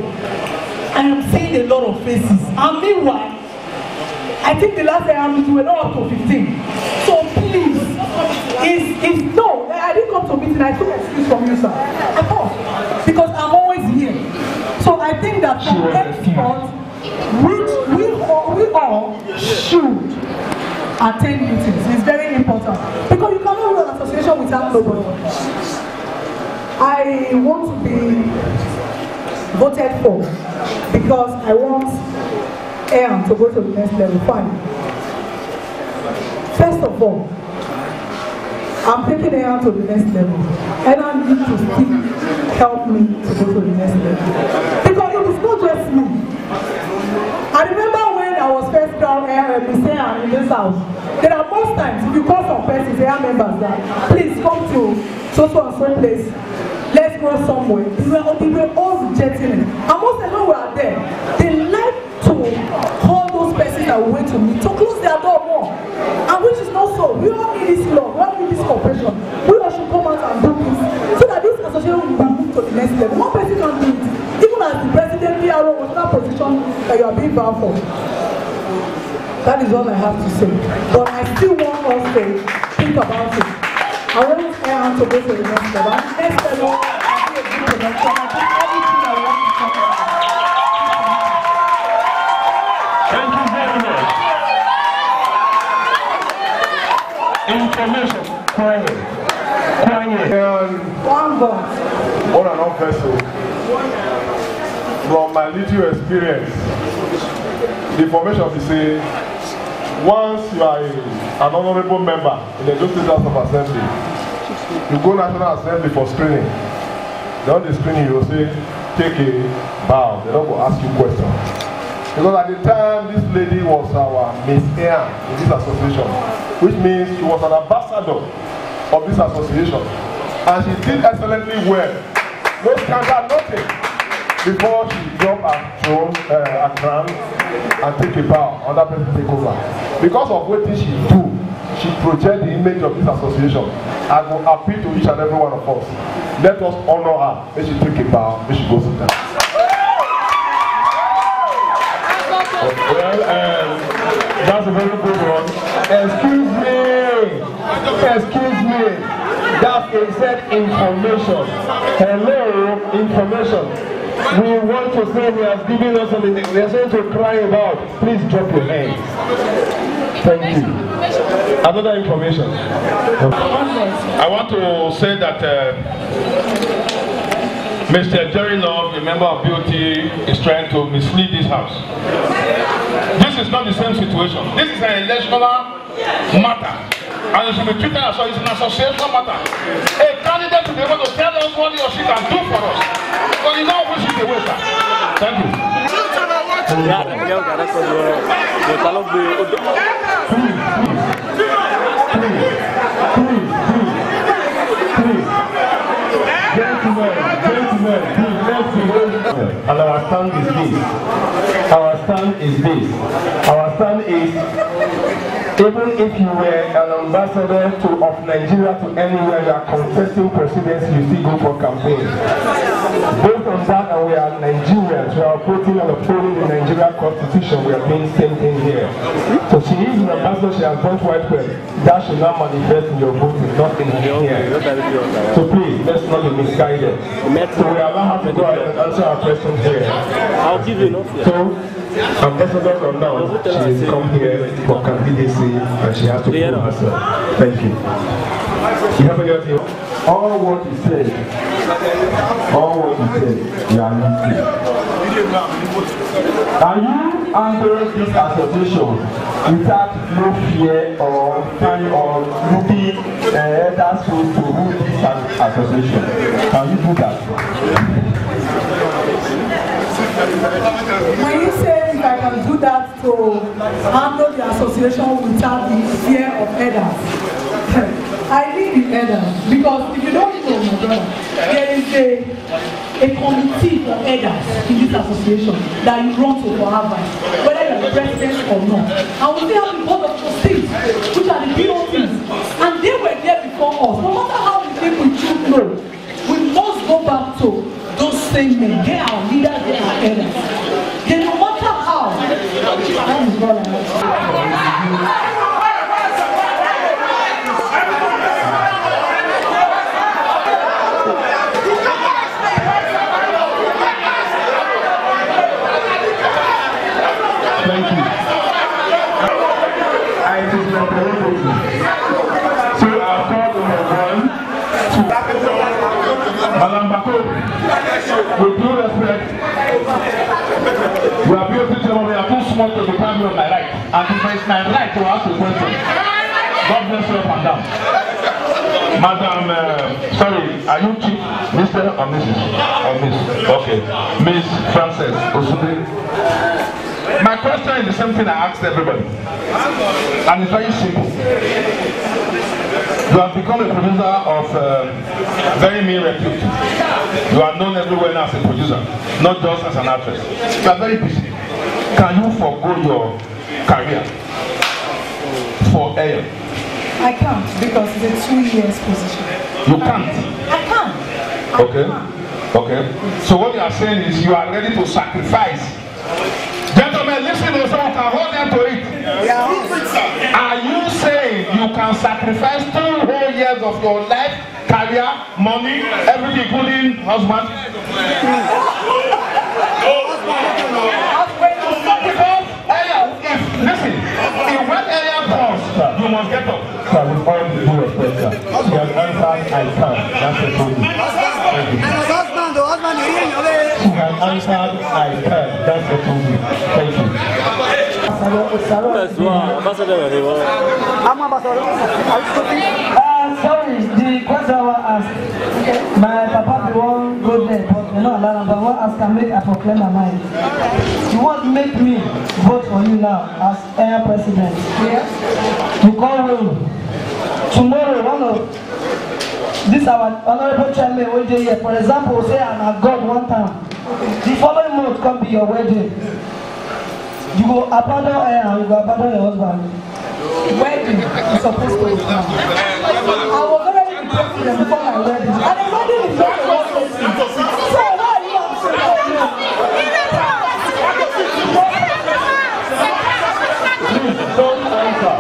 I am seeing a lot of faces. And meanwhile, I think the last EAAN meeting we were not up to 15. So please, no, I didn't come to meeting. I took excuse from you, sir. I thought, because I'm always here. So I think that from henceforth, we all should attend meetings. It's very important because you cannot run an association without nobody. I want to be voted for because I want EAAN to go to the next level. Fine. First of all, I'm taking EAAN to the next level, and I need to still help me to go to the next level because it is not just me. I remember when I was first crowned EAAN in this house, there are most times if you call some persons, EAAN members, that please come to so and so place, let's go somewhere. They were all rejecting it. And most of them who are there, they like to call those persons that we went to meet to close their door more. And which is not so. We all need this law, we all need this cooperation. We all should come out and do this so that this association will be moved to the next level. One person can do it. Even as the president, PRO, whatever position that you are being bound for. That is all I have to say. But I still want us to think about it. I want EAAN to go to the next level. And the next level, I see a good connection. I think everything I want to talk about. Thank you very much. Information. Quiet. One vote. On and off vessel. From my little experience, the information is say, once you are an honorable member in the State House of Assembly, you go National Assembly for screening. Then the screening, you will say, take a bow. They don't go ask you questions. Because at the time, this lady was our Miss EAAN in this association, which means she was an ambassador of this association. And she did excellently well no scandal, nothing. Before she drop her crown and take a bow, another person take over. Because of what she do, she project the image of this association. I will appeal to each and every one of us. Let us honor her. May she take a bow, may she go sit down. Well, that's a very good one. Excuse me. That's a said information. Hello, information. We want to say he has given us something. We are going to cry about. Please drop your hands. Thank you. Another information. I want to say that Mr. Jerry Love, a member of BOT, is trying to mislead this house. This is not the same situation. This is an electoral matter. And it should be treated as it's an associational matter. A candidate should be able to tell us what he or she can do for us. But you know which is the way, sir. Thank you. And our stand is this. Our stand is even if you were an ambassador of Nigeria to anywhere, you are contesting presidency, you still go for campaigns. Based on that, and we are Nigerians, we are voting and upholding the Nigerian constitution, we are doing the same thing here. So she is an ambassador, she has burnt white bread. That should not manifest in your voting, not in here. So please, let's not be misguided. So we allow her to go ahead and answer our questions here. I'll give you enough. So, Ambassador or not, she has come here for candidacy and she has to prove herself. Thank you. You have any idea? All what you said, you are listening. Are you under this association without no fear or kind of looking elders to rule this association? Can you do that? When you say if I can do that to handle the association without the fear of others, I think the others, because if you don't know, my brother, there is a committee for others in this association that you run to for advice, whether you're the president or not. And we still have the board of trustees, which are the BOTs, and they were there before us. No matter how we think we should know, we must go back to those same men. They are leaders, they are elders. They no matter how. That is what I Thank you. I just represent you. So I'll call number one to Madam Bakore. With due respect, we are beautiful gentlemen, we are too small to deprive me of my right. And it is my right to ask a question. God bless you up and down. Madam, sorry, are you chief, Mr. or Mrs.? Or Miss? Okay. Miss Francess, Osunde. My question is the same thing I asked everybody. And it's very simple. You have become a producer of very mean repute. You are known everywhere now as a producer, not just as an actress. You are very busy. Can you forgo your career for EAAN? I can't, because it's a 2 years position. You can't? I can't. Okay. Okay. So what you are saying is you are ready to sacrifice. Gentlemen, listen to someone can hold them to it. Are you saying you can sacrifice 2 whole years of your life, career, money, everything, including husband? Listen, if when EAAN comes, you must get up. Sir, with all the due respect, sir, you have answered, I can. That's the truth. Thank you. She has answered, I can. That's the truth. Thank you. I'm ambassador. Sorry, the question was asked. My papa be one go there, but you know, but what ask can make I proclaim my mind. You want to make me vote for you now as EAAN president? Yes. You call him tomorrow. this our honorable chairman OJ here, for example, say I'm a God one time. The following month can be your wedding. You go abandon her and you go abandon your husband. Wedding is supposed to be now. I was already the president before my wedding. And the wedding is not the one place. So why are you upset? Please don't answer. Please don't answer.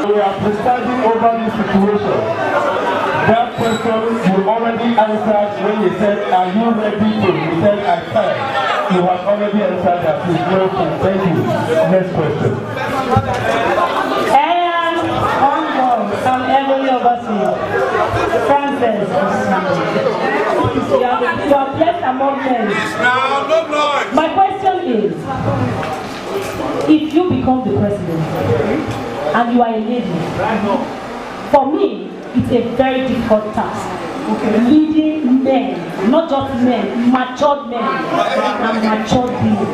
We are presiding over this situation. That question you already answered when you said, are you ready to? You said, I can. You have already answered that. Please welcome. Thank you. Next question. And I'm Emily Osasu. Francess. You are blessed among men. My question is, if you become the president, and you are a lady, for me, it's a very difficult task. Leading men, not just men, matured men and matured beings.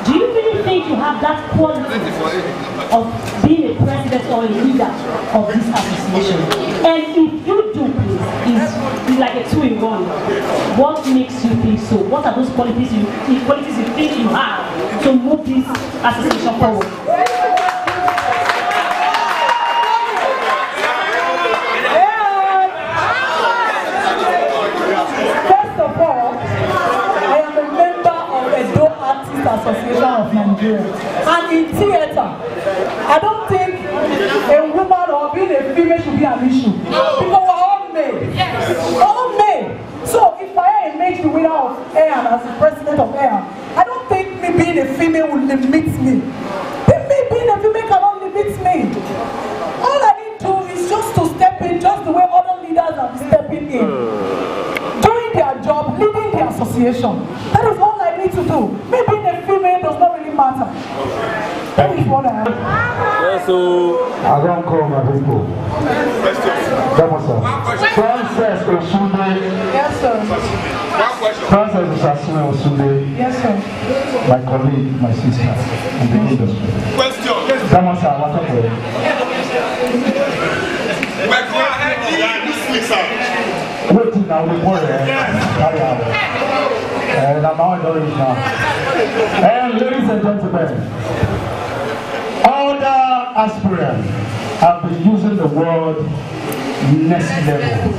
Do you really think you have that quality of being a president or a leader of this association? And if you do, please, it's like a 2-in-1. What makes you think so? What are those qualities you think you have to move this association forward? Association of Nigeria, and in theater, I don't think a woman or being a female should be an issue because we're all male. All male. So if I make the winner of EAAN as the president of EAAN, I don't think me being a female will limit me. Me being a female cannot limit me. All I need to do is just to step in, just the way other leaders are stepping in, doing their job, leading the association. That is all I need to do. Me being a female does not really matter. That is what I have. Yes, so I don't call my people. Francess Osunde. Yes, sir. Francess Osunde. Yes, sir. My colleague, my sister in the industry. Question. Damasa, what's up with waiting now, the boy, and I'm out of now. And ladies and gentlemen, other aspirants have been using the word next level,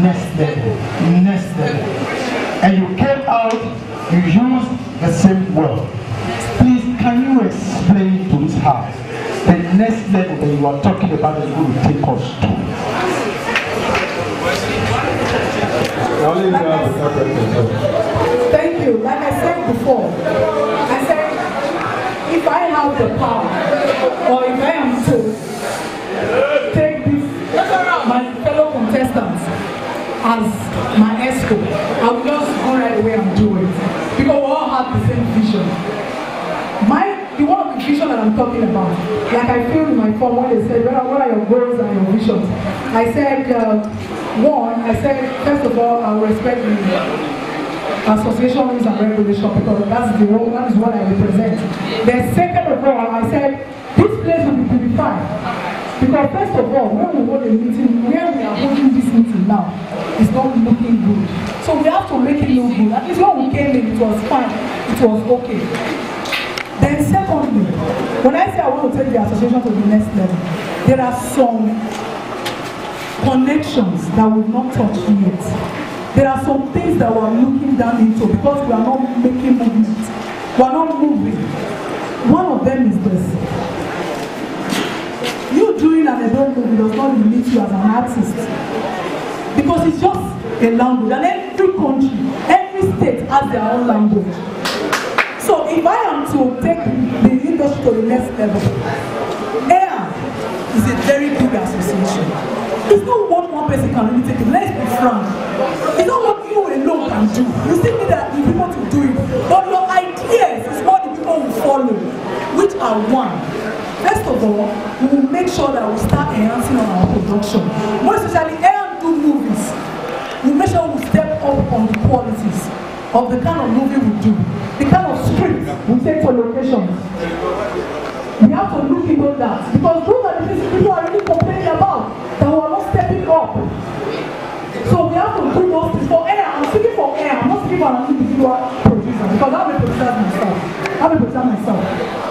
next level, next level. And you came out, you used the same word. Please, can you explain to this house the next level that you are talking about is going to take us to? Thank you. Like I said before, I said if I have the power, or if I am to take this, my fellow contestants as my escort, I will just go right away and do it. Because we all have the same vision. The one of the vision that I'm talking about, like I feel in my form when they said, what are your goals and your visions? I said, first of all, I will respect the association rules and regulations because that is what I represent. Then second of all, I said, this place will be purified. Because first of all, when we hold a meeting, where we are holding this meeting now, it's not looking good. So we have to make it look good. At least when we came in, it was fine. It was okay. Then secondly, when I say I want to take the association to the next level, there are some connections that we've not touched yet. There are some things that we're looking down into because we are not making movement. We are not moving. One of them is this. You doing an adult movie does not limit you as an artist. Because it's just a language. And every country, every state has their own language. So if I am to take the industry to the next level, EAAN is a very big association. It's not what one person can really take it. Let's be frank. It's not what you alone can do. You still need the people to do it. But your ideas is what the people will follow, which are one. First of all, we will make sure that we start enhancing on our production. More especially EAAN do movies. We make sure we step upon the qualities of the kind of movie we do, the kind of script we take for locations. We have to look into that because those are the things people are really complaining about, that we are not stepping up. So we have to do those things for air. I'm speaking for air. I'm not speaking for an individual producer because I'm a producer myself.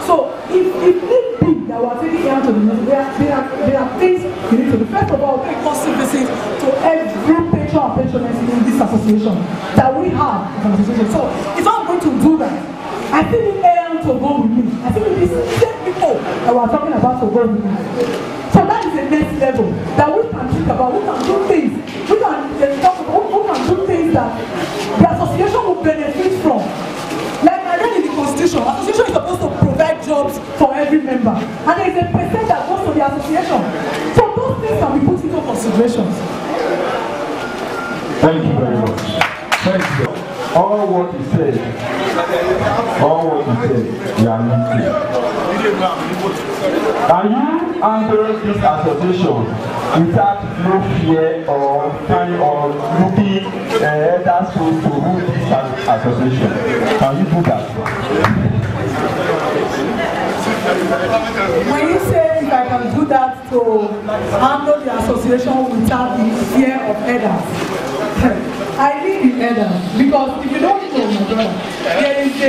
So if need be that we are taking air to the music, there are things you need to do. First of all, take positive visit to every patron and patroness in this association that we have as an association. So if I'm going to do that, I think need EAAN to go with me. I think these same people that we are talking about to go with me. So that is the next level that we can think about. We can do things. We can do things that the association will benefit from. Like I read in the constitution, association is supposed to provide jobs for every member, and there is a percent that goes to the association. So those things can be put into considerations. Thank you very much. Thank you. All what you said, you are listening. Can you handle this association without no fear or kind of looking elders to rule this association? Can you do that? When you say if I can do that to handle the association without the fear of elders, I need the elders because if you don't know, my brother, there is a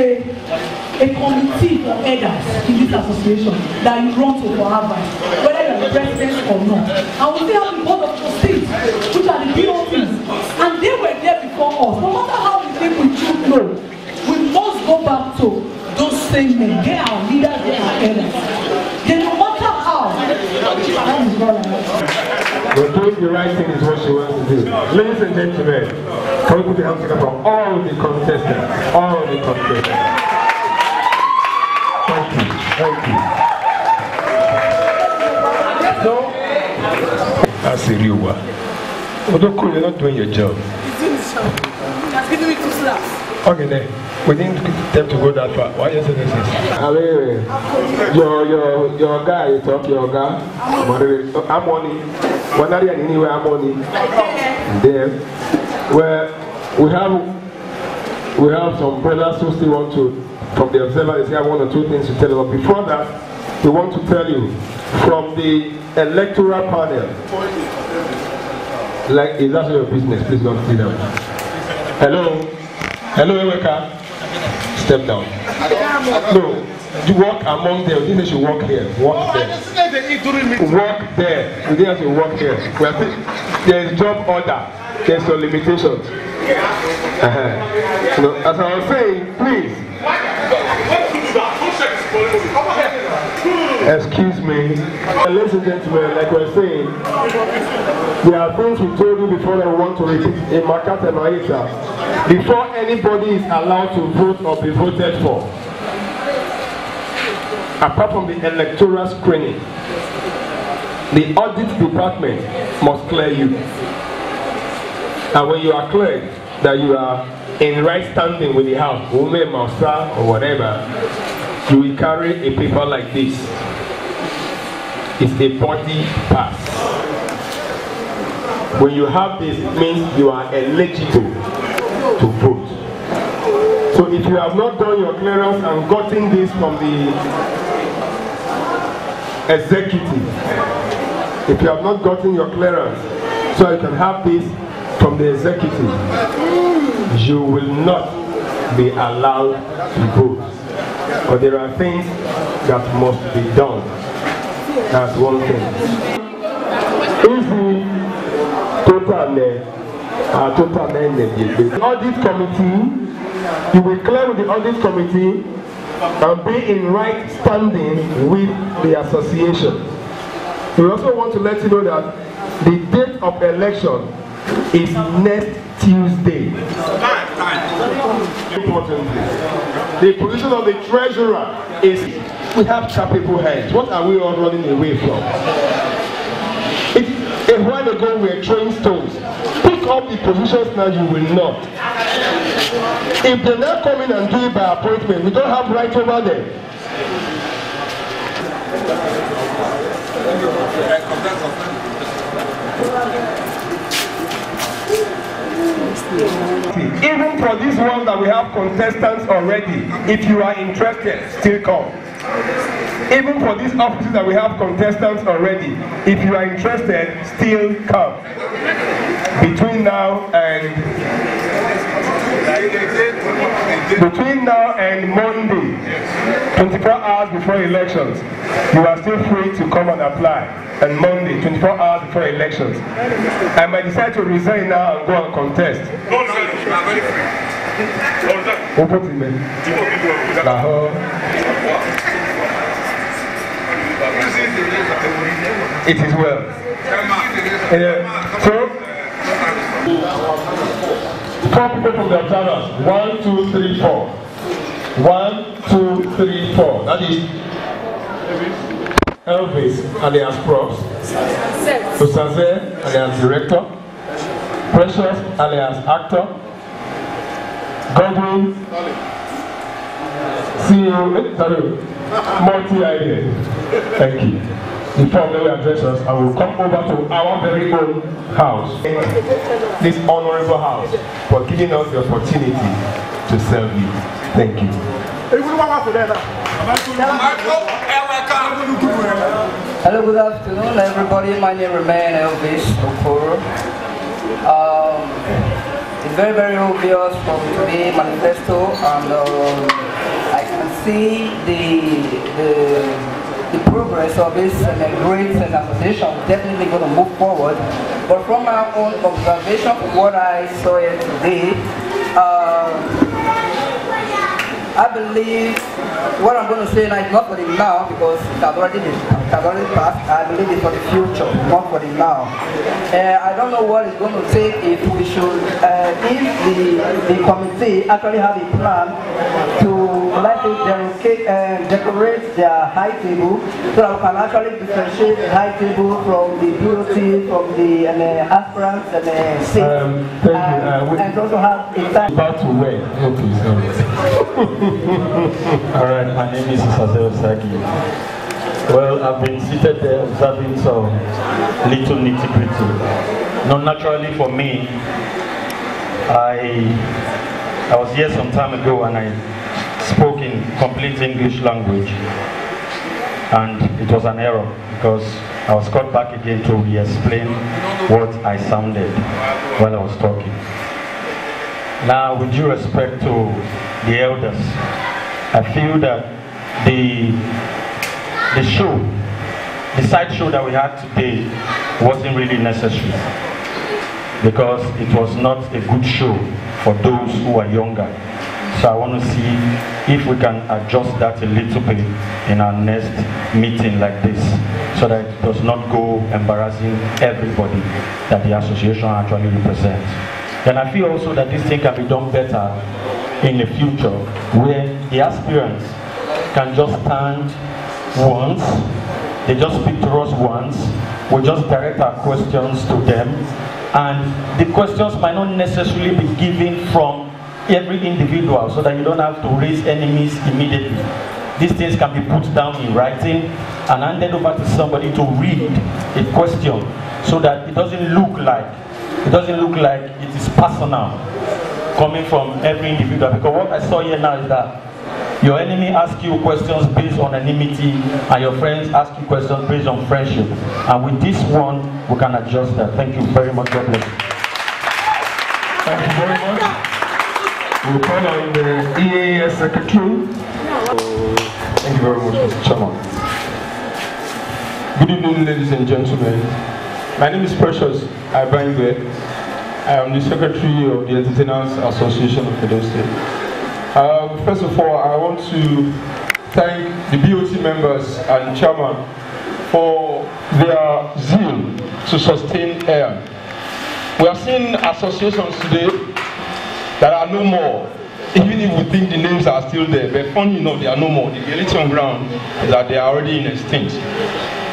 committee for elders in this association that you run to for advice, whether you're the president or not. And we still have the board of trustees, which are the POTs, and they were there before us. No matter how we think we should know, we must go back to those same men. They are leaders, they are elders. Then no matter how, We're doing the right thing is what she wants to do. Ladies and gentlemen, can we put the hands together for all the contestants? All the contestants. Thank you. Thank you. So, that's a real one. Odoko, you're not doing your job. He's doing the job. He has given me 2 slaps. Okay, then. We didn't get them to go that far. Why you say this? I mean, your guy, you talk your guy. I'm on it. When are you anywhere? I'm on it. Then, where we have some brothers who still want to, from the observer, they say I have 1 or 2 things to tell you. But before that, we want to tell you from the electoral panel. Like, is that your business? Please don't sit down. Hello? Hello, Eweka. Step down. No, you walk among them. You should walk here. Walk there. Walk there. You didn't have to walk here. There is job order. There's some limitations. You know, as I was saying, please. Excuse me. Ladies and gentlemen, like we're saying, there are things we told you before that we want to repeat in Makata Maita. Before anybody is allowed to vote or be voted for, apart from the electoral screening, the audit department must clear you. And when you are cleared that you are in right standing with the house, woman, mausa, or whatever, you will carry a paper like this. It's a body pass. When you have this, it means you are eligible to vote. So if you have not done your clearance and gotten this from the executive, if you have not gotten your clearance so you can have this from the executive, you will not be allowed to vote. But there are things that must be done. That's one thing. Easy, the audit committee, you will clear with the audit committee and be in right standing with the association. We also want to let you know that the date of election is next Tuesday. Importantly, the position of the treasurer is we have capable heads. What are we all running away from? A while ago we were throwing stones. Pick up the positions now, you will not. If they're not coming and do it by appointment, we don't have right over them. Even for these ones that we have contestants already, if you are interested, still come. Even for these offices that we have contestants already, if you are interested, still come. Between now and Monday, 24 hours before elections, you are still free to come and apply. And Monday, 24 hours before elections. I might decide to resign now and go and contest. No, you are very free. It is well. So, 4 people from the observers. 1, 2, 3, 4. 1, 2, 3, 4. That is Elvis alias Props, Osasu alias Director, Precious alias Actor, Godwin, CEO, multi-idea. Thank you. Before they will address us, I will come over to our very own house, this honorable house, for giving us the opportunity to serve you. Thank you. Hello, good afternoon, everybody. My name remains Elvis Okoro. It's very, very obvious from today Manifesto, and I can see the progress of this great association. Definitely going to move forward. But from my own observation, from what I saw here today, I believe what I'm going to say now is not for the now, because it has already passed. I believe it's for the future, not for the now. I don't know what it's going to take if we should, if the committee actually have a plan to decorate their high table, so that we can actually differentiate the high table from the BOT, from the aspirants and seats. And also have a time. About to wait. Okay, sorry. Alright, my name is Sylvester Uwadiae. Well, I've been seated there observing some little nitty-gritty. Not naturally for me, I was here some time ago and I spoke in complete English language, and it was an error because I was called back again to re-explain what I sounded while I was talking. Now, with due respect to the elders, I feel that the side show that we had today wasn't really necessary, because it was not a good show for those who are younger. So I want to see if we can adjust that a little bit in our next meeting like this, so that it does not go embarrassing everybody that the association actually represents. Then I feel also that this thing can be done better in the future, where the aspirants can just stand once, they just speak to us once, we just direct our questions to them, and the questions might not necessarily be given from every individual, so that you don't have to raise enemies immediately. These things can be put down in writing and handed over to somebody to read a question, so that it doesn't look like it is personal coming from every individual. Because what I saw here now is that your enemy asks you questions based on enmity, and your friends ask you questions based on friendship. And with this one, we can adjust that. Thank you very much. God bless you. Thank you very much. We'll call on the EAAN Secretary. Thank you very much, Mr. Chairman. Good evening, ladies and gentlemen. My name is Precious Uwadiae. I am the Secretary of the Entertainers Association of Edo State. First of all, I want to thank the BOT members and chairman for their zeal to sustain EAAN. We have seen associations today that are no more, even if we think the names are still there, but funny enough, they are no more. The reality on ground is that they are already in extinct.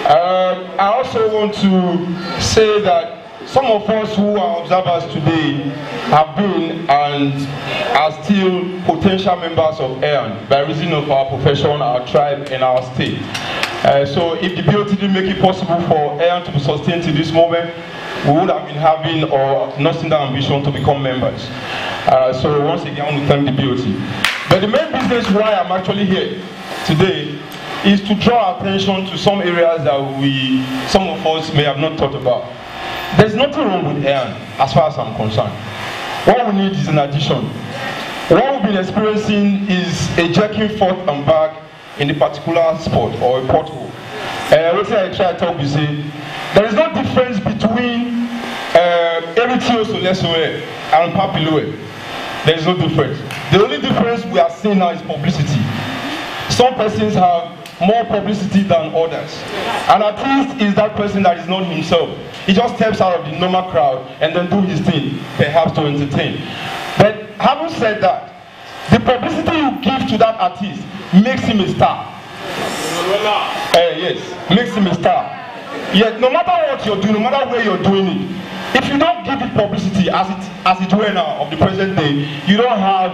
I also want to say that some of us who are observers today have been and are still potential members of EAAN by reason of our profession, our tribe, and our state. So if the BOT didn't make it possible for EAAN to be sustained to this moment, we would have been having or nursing that ambition to become members. So once again, I want to thank the BOT. But the main business why I'm actually here today is to draw attention to some areas that some of us may have not thought about. There's nothing wrong with EAAN as far as I'm concerned. What we need is an addition. What we've been experiencing is a jerking forth and back in a particular spot or a pothole. What I try to talk is there is no difference between Eritio Solesoe and Papiloe. There is no difference. The only difference we are seeing now is publicity. Some persons have more publicity than others. An artist is that person that is not himself. He just steps out of the normal crowd and then do his thing, perhaps to entertain. But having said that, the publicity you give to that artist makes him a star. Yes, makes him a star. Yet, no matter what you're doing, no matter where you're doing it, if you don't give it publicity as it were now of the present day, you don't have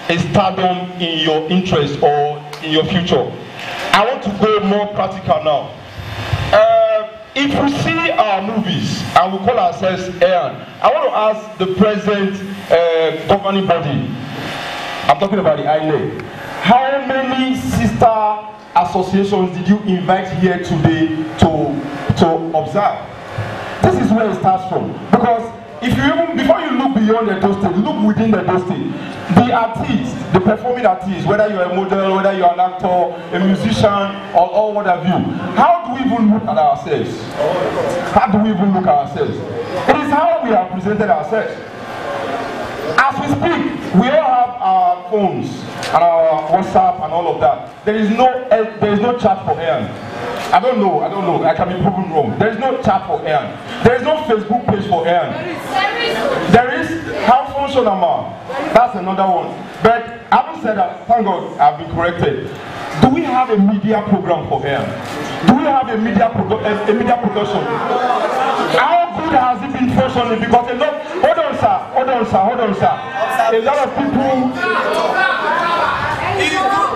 a stardom in your interest or in your future. I want to go more practical now. If we see our movies and we call ourselves EAAN, I want to ask the present governing body, I'm talking about the INEC, how many sister associations did you invite here today to observe? This is where it starts from. Because if you even, before you look beyond the state, look within the state. The artist, the performing artist, whether you're a model, whether you're an actor, a musician, or what have you, how do we even look at ourselves? How do we even look at ourselves? It is how we have presented ourselves. As we speak, we all have our phones and our WhatsApp and all of that. There is no chat for EAAN. I don't know, I can be proven wrong. There is no chat for EAAN. There is no Facebook page for EAAN. There is, how functional am I? That's another one. But having said that, thank God I've been corrected. Do we have a media program for EAAN? Do we have a media production? How good has it been functioning? Because a lot, hold on sir. A lot of people.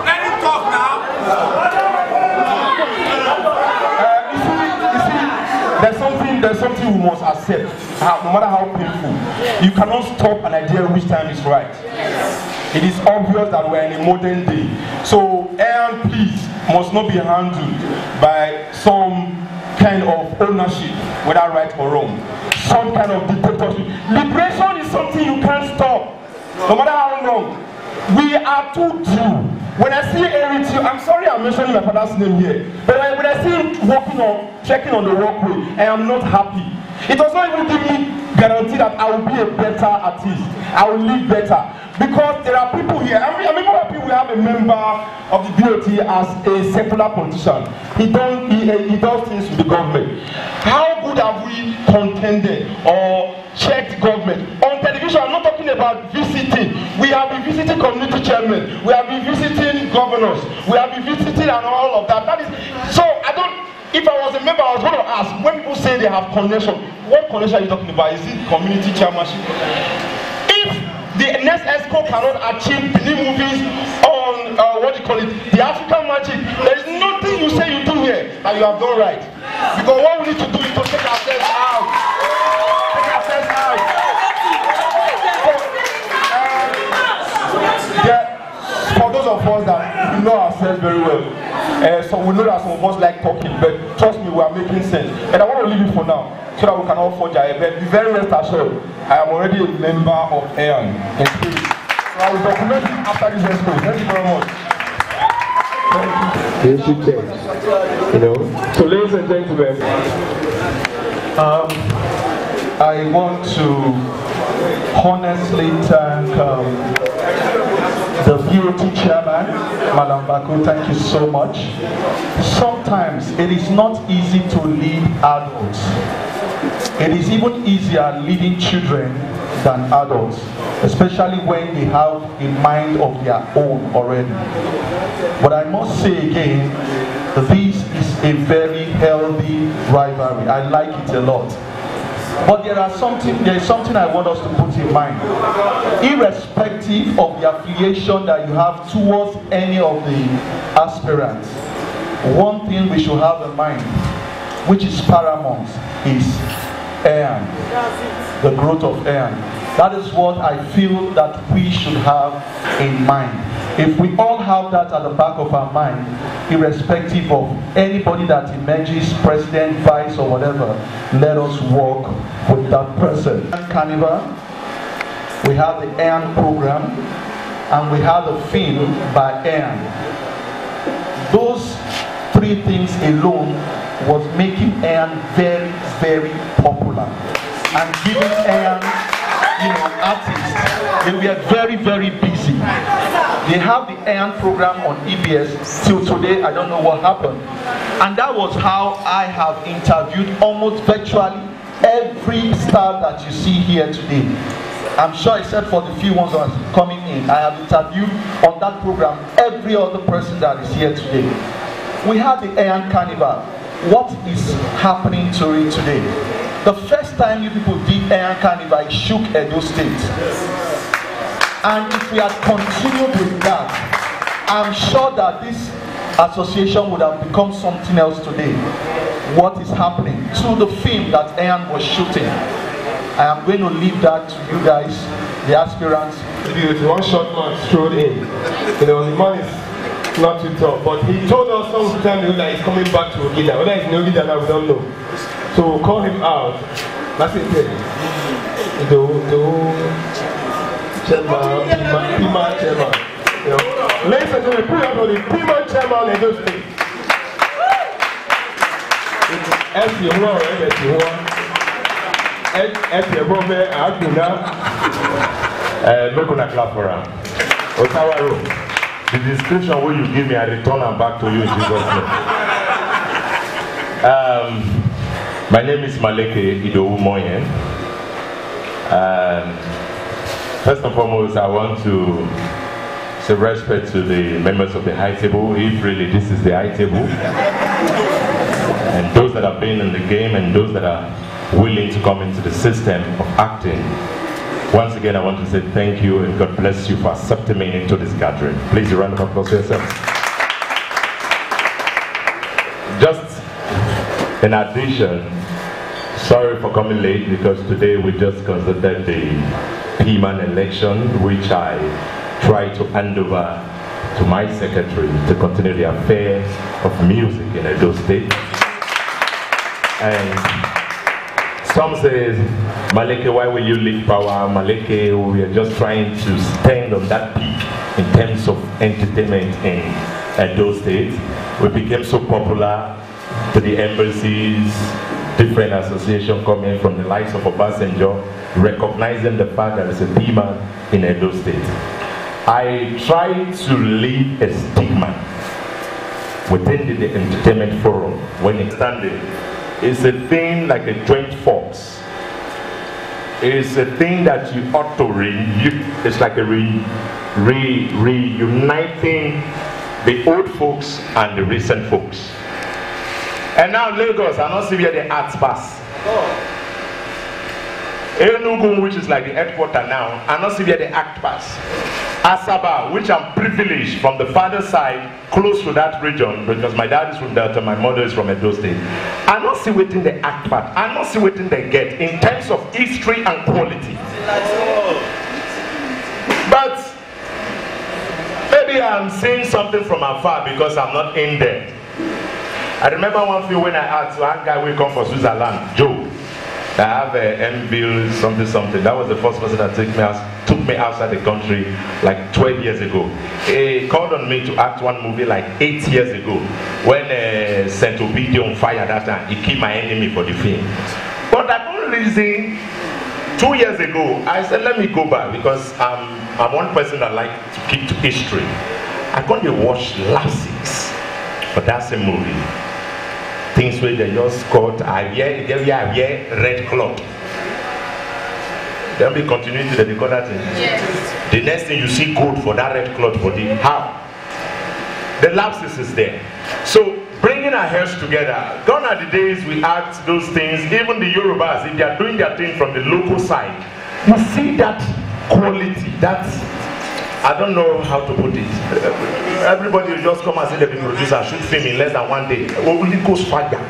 Let him talk now. There's something we must accept, no matter how painful. You cannot stop an idea which time is right. It is obvious that we're in a modern day. So EAAN, please, must not be handled by some kind of ownership, whether right or wrong. Some kind of dictatorship. Liberation is something you can't stop, no matter how long. We are too true. When I see Eritio, I'm sorry I'm mentioning my father's name here, but when I see him trekking on the walkway, I am not happy. It does not even give me guarantee that I will be a better artist. I will live better. Because there are people here, I'm even happy we have a member of the BOT as a secular politician. He does things with the government. How good have we contended or checked government? On television, I'm not talking about visiting. We have been visiting community chairmen. We have been visiting governors. We have been visiting and all of that. So if I was a member, I was going to ask, when people say they have connection, what connection are you talking about? Is it community chairmanship? If the next ESCO cannot achieve the movies on, the African magic, there is nothing you say you do here that you have done right. Because what we need to do is to take ourselves out. Take ourselves out. For those of us that we know ourselves very well, so we know that some of us like talking, but trust me, we are making sense. And I want to leave it for now, so that we can all forge ahead. But be very rest assured, I am already a member of EAAN in spirit. So I will document it after this expo. Thank you very much. They should change. You know. So ladies and gentlemen, I want to honestly thank the BOT chairman, Madam Bako. Thank you so much. Sometimes it is not easy to lead adults. It is even easier leading children than adults, especially when they have a mind of their own already. But I must say again, this is a very healthy rivalry. I like it a lot. But there is something I want us to put in mind. Irrespective of the affiliation that you have towards any of the aspirants, one thing we should have in mind, which is paramount, is EAAN, the growth of EAAN. That is what I feel that we should have in mind. If we all have that at the back of our mind, irrespective of anybody that emerges, president, vice, or whatever, let us work with that person. Carnival, we have the EAAN program, and we have the film by EAAN. Those three things alone was making EAAN very, very popular and giving EAAN, artists. They were very, very busy. They have the EAAN program on EBS till today. I don't know what happened. And that was how I have interviewed almost virtually every star that you see here today. I'm sure, except for the few ones that are coming in, I have interviewed on that program every other person that is here today. We have the EAAN Carnival. What is happening to it today? The first time you people did EAAN Carnival, it shook Edo State. And if we had continued with that, I'm sure that this association would have become something else today. What is happening to the film that EAAN was shooting? I am going to leave that to you guys, the aspirants. One short man strode in. The man is not too tough, but he told us sometime that he's coming back to Ogida. Whether he's in Ogida now, we don't know. So we'll call him out. That's it. The chairman, Pima chairman. Ladies and gentlemen, put up on the Pima chairman in those things. Make una clap for him. Osawaru, the description what you give me, I return them back to you in Jesus' name. My name is Maleke Idowu Moyen. First and foremost, I want to say respect to the members of the high table, if really this is the high table, and those that have been in the game and those that are willing to come into the system of acting. Once again, I want to say thank you and God bless you for accepting me into this gathering. Please, a round of applause for yourselves. Just in addition, sorry for coming late because today we just considered the PMAN election, which I tried to hand over to my secretary to continue the affairs of music in Edo State. And some say, Maleke, why will you leave power? Maleke, we are just trying to stand on that peak in terms of entertainment in Edo State. We became so popular to the embassies, different associations coming from the likes of Obasanjo, recognizing the fact that there's a PMAN in Edo State. I try to leave a stigma within the entertainment forum when it's standing. It's a thing like a joint force. It's a thing that you ought to it's like a reuniting the old folks and the recent folks. And now Lagos, I don't see where the arts pass. Enugu, which is like the headquarters now, I don't see where the act pass. Asaba, which I'm privileged from the father's side, close to that region, because my dad is from Delta, my mother is from Edo State. I don't see within the act part, I don't see within the get in terms of history and quality. But maybe I'm saying something from afar because I'm not in there. I remember one few when I asked one guy will come for Switzerland, Joe. I have a MBill something. That was the first person that took me outside the country like 12 years ago. He called on me to act one movie like 8 years ago when St. Ovidio on fire that time. He killed my enemy for the film. But that one reason, 2 years ago, I said let me go back because I'm one person that like to keep to history. I can't watch Lapsix, but that's a movie. Things where they just caught, I wear red cloth. Then we continue to the decoder thing. Yes. The next thing you see gold for that red cloth for the how. The lapses is there. So bringing our heads together, gone are the days we act those things, even the Yorubas, if they are doing their thing from the local side, you see that quality, that I don't know how to put it. Everybody will just come and say the producer should film in less than 1 day. Only goes fire.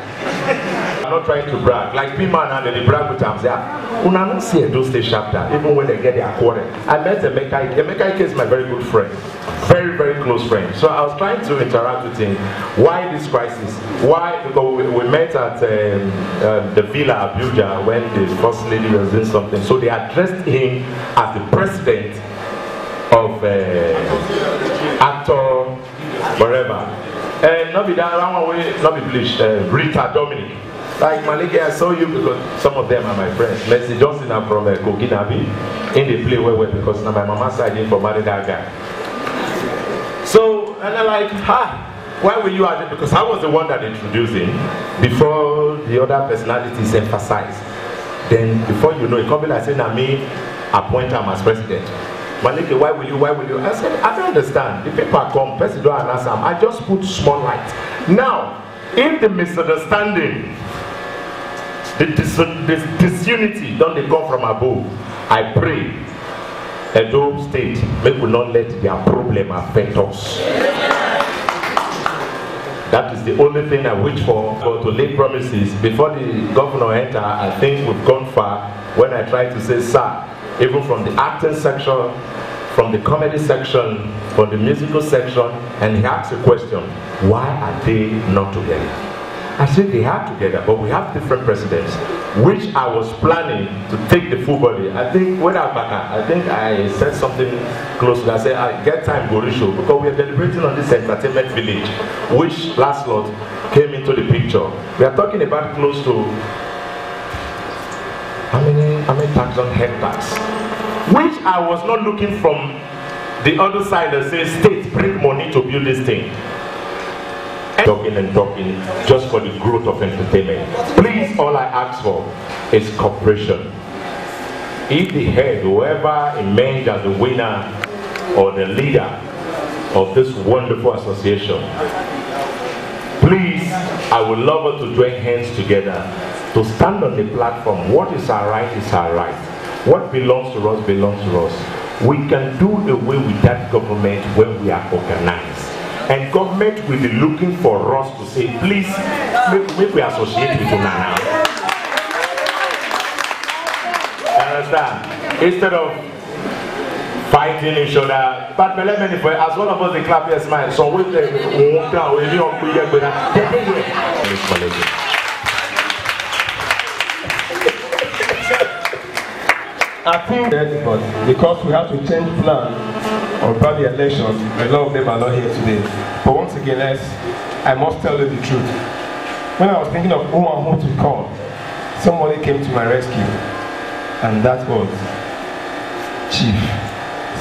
I'm not trying to brag. Like P-Man and they brag with them. Say, "Una not see those state chapter, even when they get their quarter." I met Emeka. Emeka is my very good friend, very very close friend. So I was trying to interact with him. Why this crisis? Why? Because we met at the Villa Abuja when the first lady was doing something. So they addressed him as the president of actor, whatever. Not be that long away, not be bleached. Rita Dominic. Like Maliki, I saw you because some of them are my friends. Mercy Johnson are from Kokinabi. In the play well because now my mama side in for married that guy. So, and I'm like, why were you at it? Because I was the one that introduced him before the other personalities emphasized. Then, before you know it, come like saying, I me appoint him as president. Maliki, why will you? I said, I don't understand. The people come, president don't announce them. I just put small light. Now, if the misunderstanding, the disunity don't they come from above, I pray Edo State may will not let their problem affect us. That is the only thing I wish for, to lay promises. Before the governor enter, I think we've gone far when I try to say, sir, even from the acting section, from the comedy section, from the musical section, and he asks a question, why are they not together? I said they are together, but we have different presidents, which I was planning to take the full body. I think when I think I said something close to that. I said, I get time go show because we are deliberating on this entertainment village, which last lot came into the picture. We are talking about close to how many thousand hectares, which I was not looking from the other side that says state bring money to build this thing. Talking and talking just for the growth of entertainment. Please, all I ask for is cooperation. If the head, whoever emerged as the winner or the leader of this wonderful association, please, I would love us to join hands together to stand on the platform. What is our right is our right. What belongs to us belongs to us. We can do away with that government when we are organized. And government will be looking for us to say, please, make we associate with Unana. Understand? Instead of fighting each other, but as one of us they clap your smile, so we I think that because we have to change plan about the election, a lot of them are not here today. But once again, I must tell you the truth. When I was thinking of who and who to call, somebody came to my rescue, and that was Chief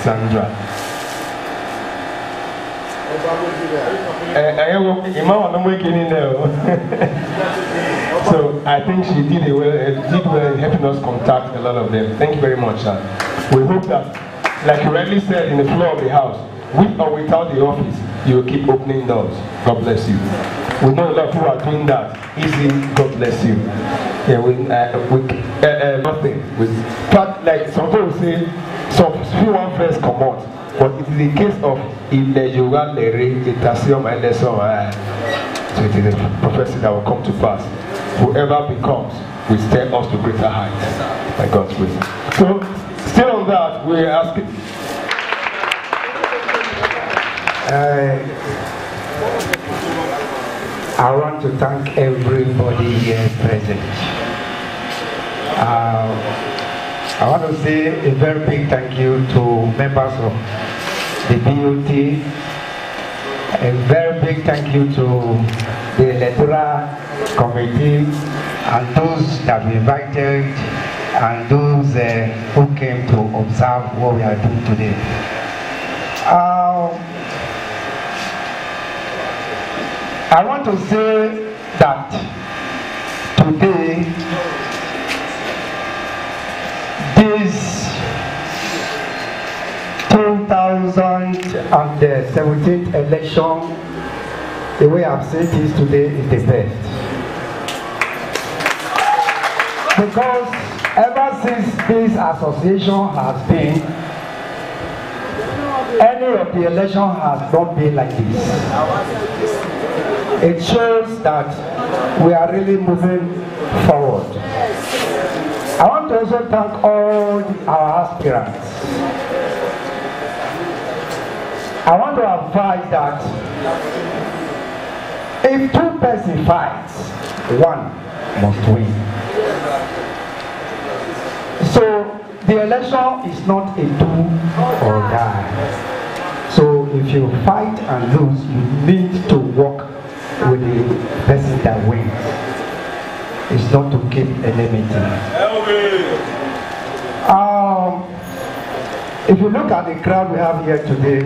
Sandra. So I think she did well in helping us contact a lot of them. Thank you very much. We hope that, like you rightly said, in the floor of the house, with or without the office, you will keep opening doors. God bless you. We know a lot of people are doing that. Easy, God bless you. Yeah, nothing. But like some people say, some few one first come out. But it is the case of illegal irritation and lesson. So it is a prophecy that will come to pass. Whoever becomes will take us to greater heights by God's grace. So, still on that, we are asking. I want to thank everybody here present. I want to say a very big thank you to members of the BOT. A very big thank you to the electoral committee and those that we invited and those who came to observe what we are doing today. I want to say that today this 2017 election, the way I've seen this today, is the best. Because ever since this association has been, any of the election has not been like this. It shows that we are really moving forward. I want to also thank all our aspirants. I want to advise that if two persons fight, one must win. So the election is not a do or die. So if you fight and lose, you need to work with the person that wins. It's not to keep enmity. If you look at the crowd we have here today,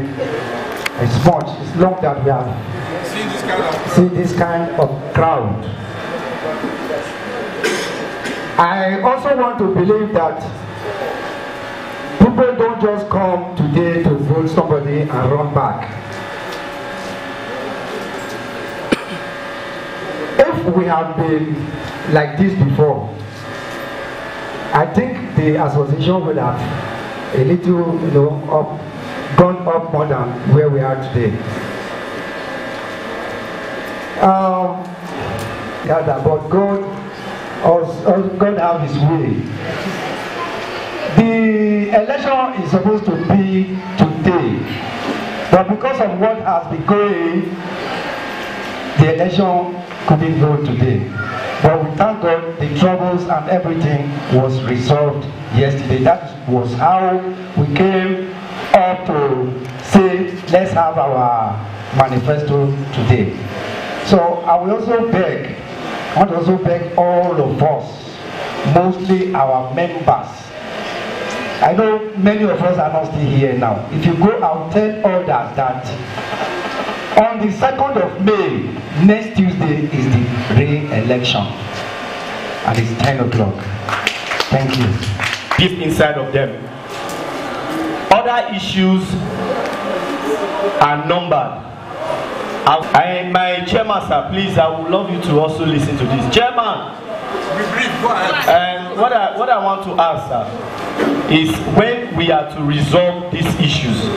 it's much. It's long that we have seen this kind of crowd. I also want to believe that people don't just come today to vote somebody and run back. If we have been like this before, I think the association would have a little, gone up more than where we are today. But God have His way. The election is supposed to be today, but because of what has been going, the election couldn't go today. But we thank God the troubles and everything was resolved yesterday. That was how we came up to say, let's have our manifesto today. So I will also beg, I want to also beg all of us, mostly our members. I know many of us are not still here now. If you go out, tell others that on the 2nd of May, next Tuesday is the re-election. And it's 10 o'clock. Thank you. Deep inside of them. Other issues are numbered. My chairman, sir, please, I would love you to also listen to this. Chairman, and what I want to ask, sir, is when we are to resolve these issues,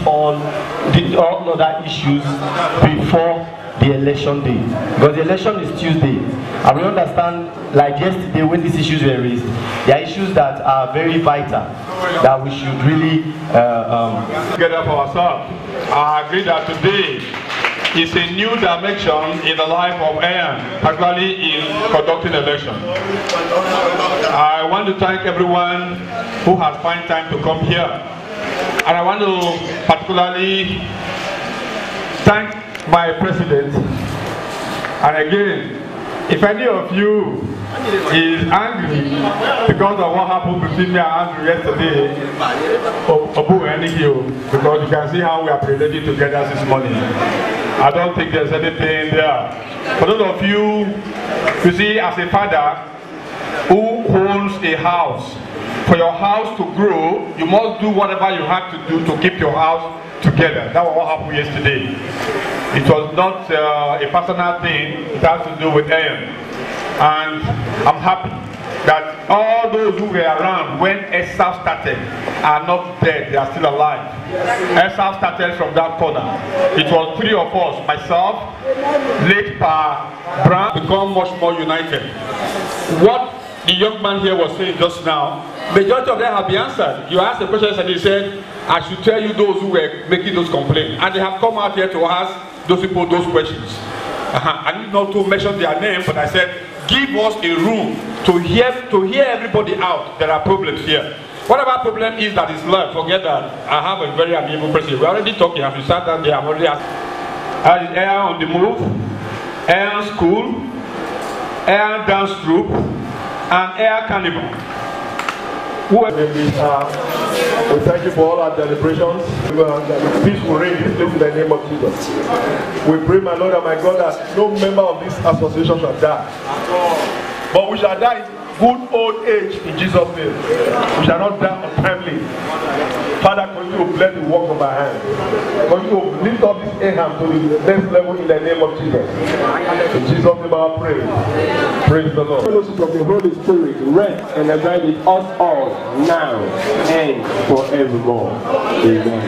all other issues before the election day, because the election is Tuesday, and we understand, like yesterday when these issues were raised, there are issues that are very vital that we should really together for ourselves. I agree that today is a new dimension in the life of EAAN, particularly in conducting election. I want to thank everyone who has found time to come here, and I want to particularly thank my president. And again, if any of you is angry because of what happened between me and Andrew yesterday, because you can see how we are related together this morning. I don't think there's anything there. For those of you, you see, as a father who owns a house, for your house to grow, you must do whatever you have to do to keep your house together. That was what happened yesterday. It was not a personal thing, it has to do with EAAN. And I'm happy that all those who were around when ESAF started are not dead, they are still alive. ESAF started from that corner. It was 3 of us, myself, late Pa Brown, become much more united. What the young man here was saying just now, majority of them have been answered. You asked the question and he said, I should tell you those who were making those complaints. And they have come out here to ask those people those questions. I need not to mention their name, but I said, give us a room to hear everybody out. There are problems here. Whatever problem is that is left, forget that. I have a very amiable president. We're already talking. As you sat down there, I'm already asking. EAAN on the move, EAAN school, EAAN dance troupe, and EAAN carnival. We thank you for all our deliberations. Peace will reign this place in the name of Jesus. We pray, my Lord and my God, that no member of this association shall die. But we shall die in good old age in Jesus' name. We shall not die untimely. Father, continue to bless the work of our hands. Continue to lift up this EAAN to the next level in the name of Jesus. In Jesus' name I pray. Praise the Lord. Fellowship of the Holy Spirit rest and abide with us all now and forevermore. Amen.